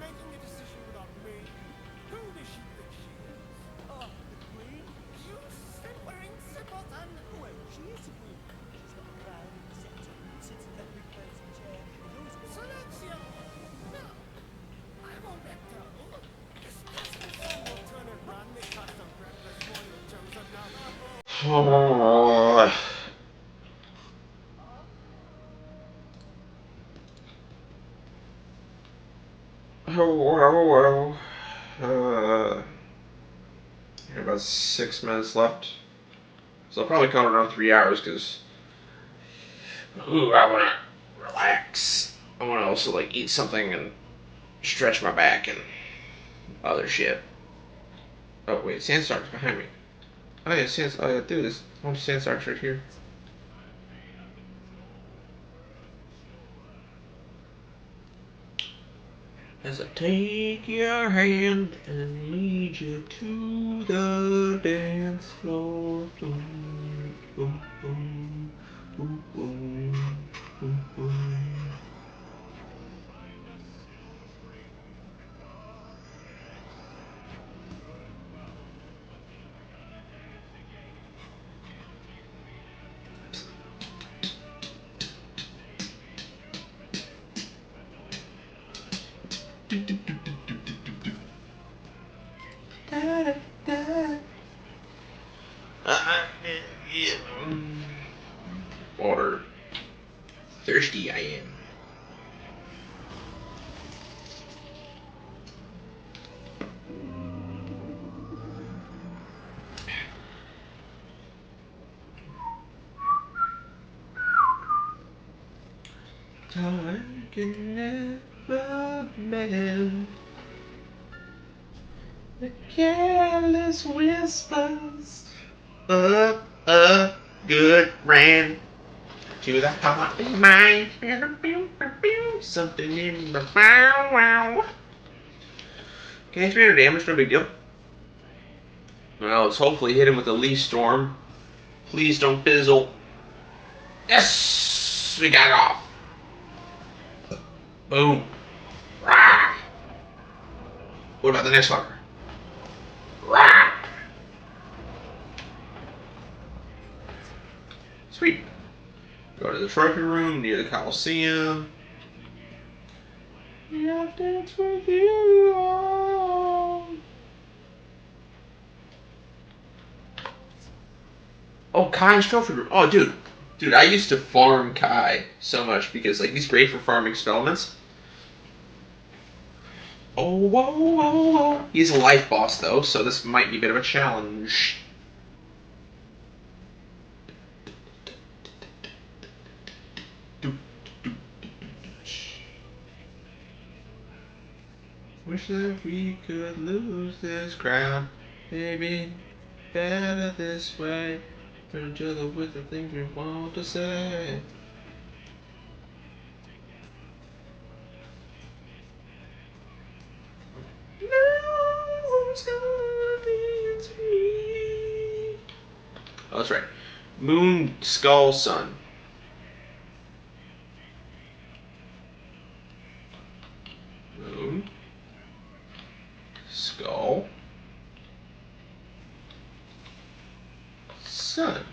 Making a decision without me? Who does she think she is? Oh, the queen? You said wearing simpleton. Well, she is a queen. She's got a crown, a scepter, sits in every fancy chair. Silencio! No, I won't let go. This peasant will turn and run because the reckless royal chose another boy. Oh. Oh, well. About 6 minutes left. So I'll probably call it around 3 hours because I want to relax. I want to also like eat something and stretch my back and other shit. Oh wait, Sandstark's behind me. Oh yeah, Sandstark. Oh yeah, do this. Oh, Sandstark's right here. As I take your hand and lead you to the dance floor. Boom, boom, boom, boom, boom, boom, boom. Water. Thirsty I am. Time can never mend the careless whispers of a good friend to the heart of mine. Something in the bow wow. Okay, 300 damage, no big deal. Well, let's hopefully hit him with a leaf storm. Please don't fizzle. Yes! We got it off. Boom. Rah. What about the next fucker? Rah. Sweet. Go to the trophy room near the Coliseum. Yeah, I'll dance with you all. Oh, Kai's trophy room. Oh, dude. Dude, I used to farm Kai so much because like he's great for farming experiments. Oh, whoa, whoa, whoa. He's a life boss though, so this might be a bit of a challenge. Wish that we could lose this ground. Maybe better this way. Turn each other with the things we want to say. No, gonna be me. Oh, that's right. Moon, skull, sun. Moon, skull, sun.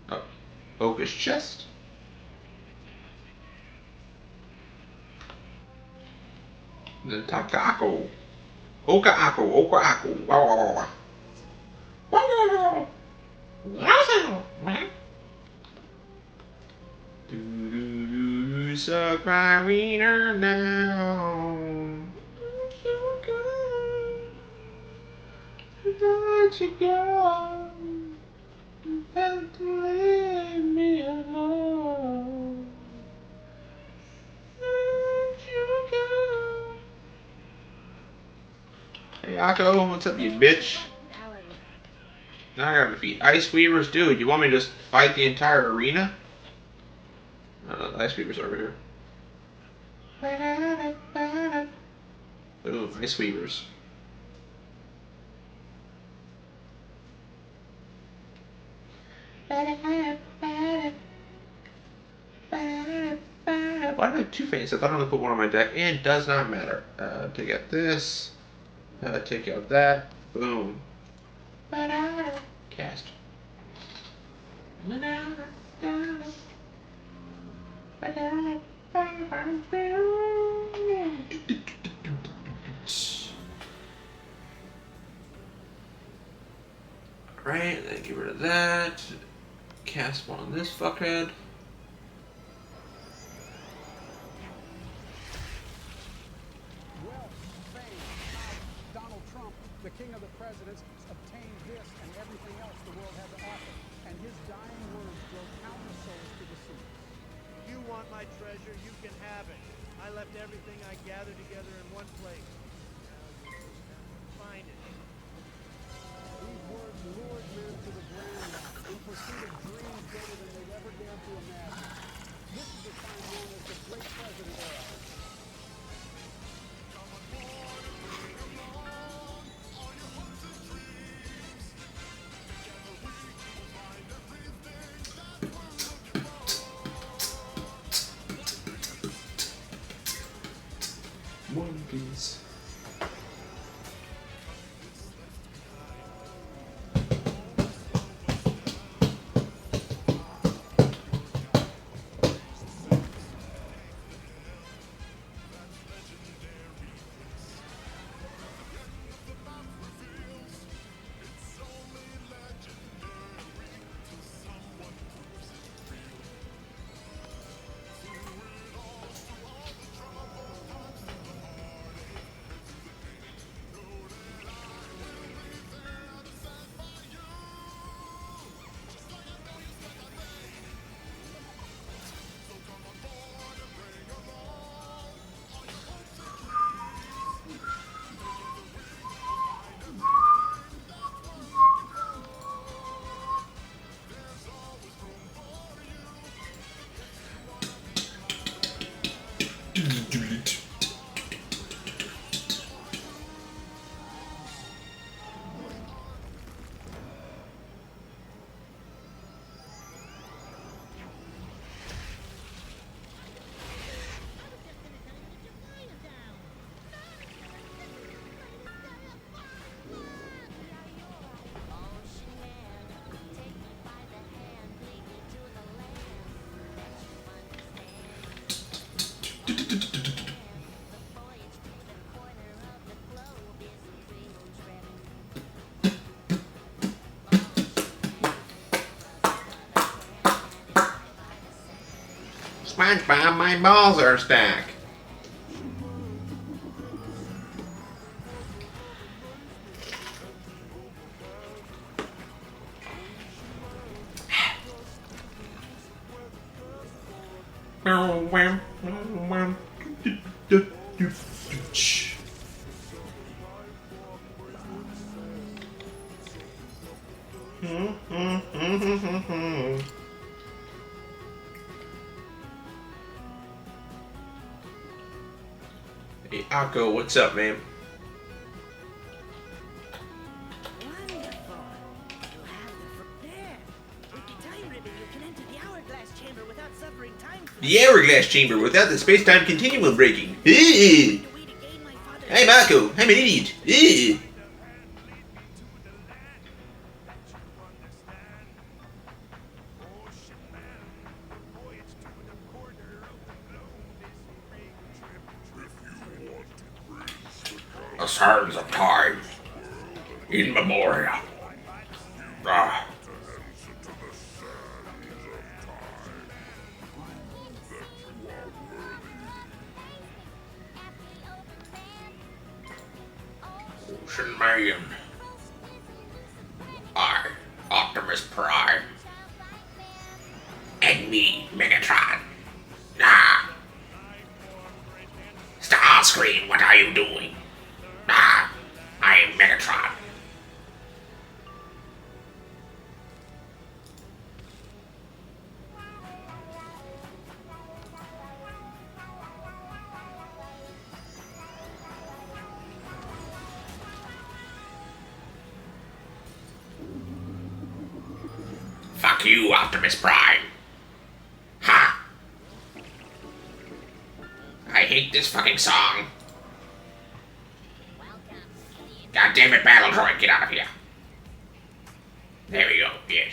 Oh, Oka's chest. The Takako. Oka Ako, Oka Ako. Wow, wow, wow. Do so cry wiener now. So good. Let you go. And leave me alone. Let you go. Hey Akko, what's up, you bitch? Now I gotta defeat Ice Weavers, dude. You want me to just fight the entire arena? No, the Ice Weavers are over here. Ooh, Ice Weavers. Why do I have two faints? I thought I only put one on my deck, and it does not matter. Take out this. Take out that. Boom. Cast. Alright, then get rid of that. Cast one on this fuckhead. Wealth, fame, power. Donald Trump, the king of the presidents, obtained this and everything else the world had to offer. And his dying words drove countless souls to the sea. You want my treasure, you can have it. I left everything I gathered together in one place. Now you just have to find it. These words lured men to the grand in pursuit of dreams greater than they'd ever dared to imagine. This is the time known as the Great President Era. One Piece. SpongeBob, my balls are stacked. Hey, Akko, what's up, man? Wonderful. You have the there. With the time ribbon, you can enter the hourglass chamber without suffering time. The hourglass chamber without the space-time continuum breaking. The way to gain my father's I'm Akko. I'm an idiot. The sands of time, in memoriam. Ah. Ocean Man. I, Optimus Prime. And me, Megatron. Ah. Starscream, what are you doing? Ah, I am Megatron. Fuck you, Optimus Prime. Ha! I hate this fucking song. God damn it, Battle Droid, get out of here. There we go, yes.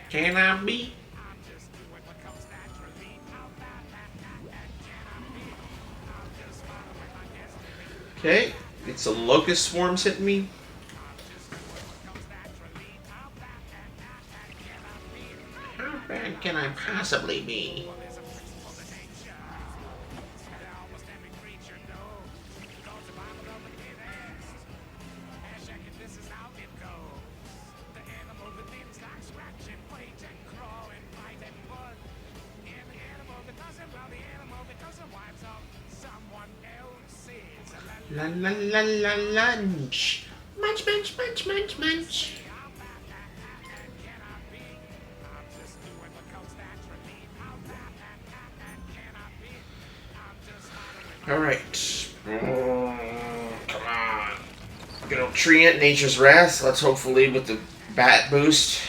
Can I be? Okay, it's some locust swarms hitting me. How bad can I possibly be? La la la la lunch. Munch, munch, munch, munch, munch. Alright. Come on. Good old Treant, Nature's Wrath. Let's hopefully with the bat boost.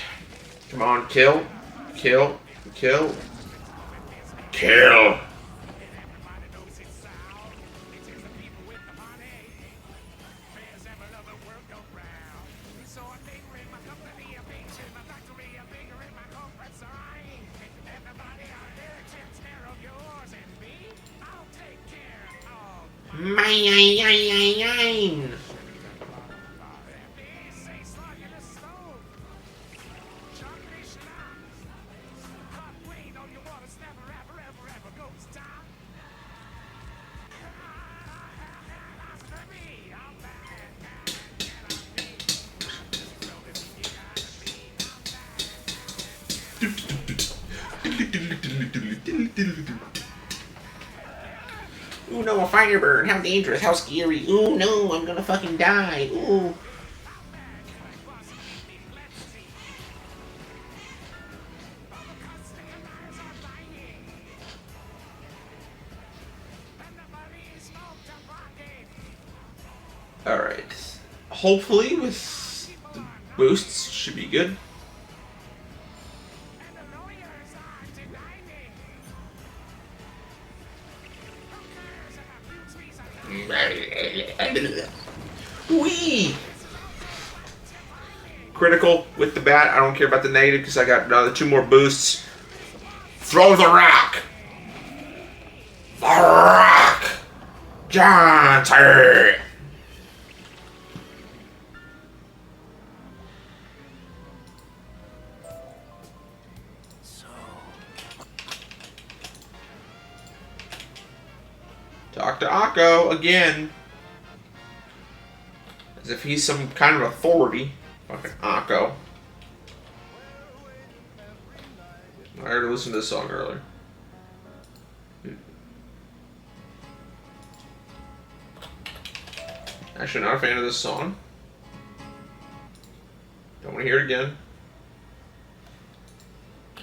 Come on, kill. Kill. Kill. Kill. Mine. Ooh no, a fire burn. How dangerous, how scary. Ooh no, I'm gonna fucking die. Ooh. Alright. Hopefully with the boosts should be good. Wee! Critical with the bat. I don't care about the negative because I got another 2 more boosts. Throw the rock! The rock! Johnson! Talk to Akko again. As if he's some kind of authority. Fucking Akko. I already listened to this song earlier. Actually, not a fan of this song. Don't want to hear it again.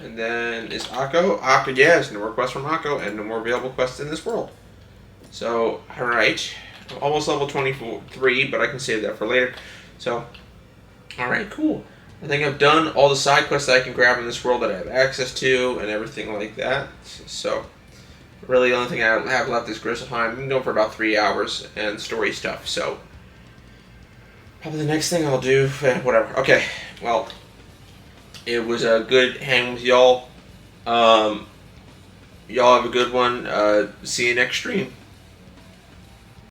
And then is Akko. Akko, yes, no more quests from Akko, and no more available quests in this world. So, alright. Almost level 23, but I can save that for later. So, alright, cool. I think I've done all the side quests that I can grab in this world that I have access to, and everything like that. So, really the only thing I have left is Grizzleheim. I've been going for about 3 hours, and story stuff, so... Probably the next thing I'll do, whatever. Okay, well, it was a good hang with y'all. Y'all have a good one. See you next stream.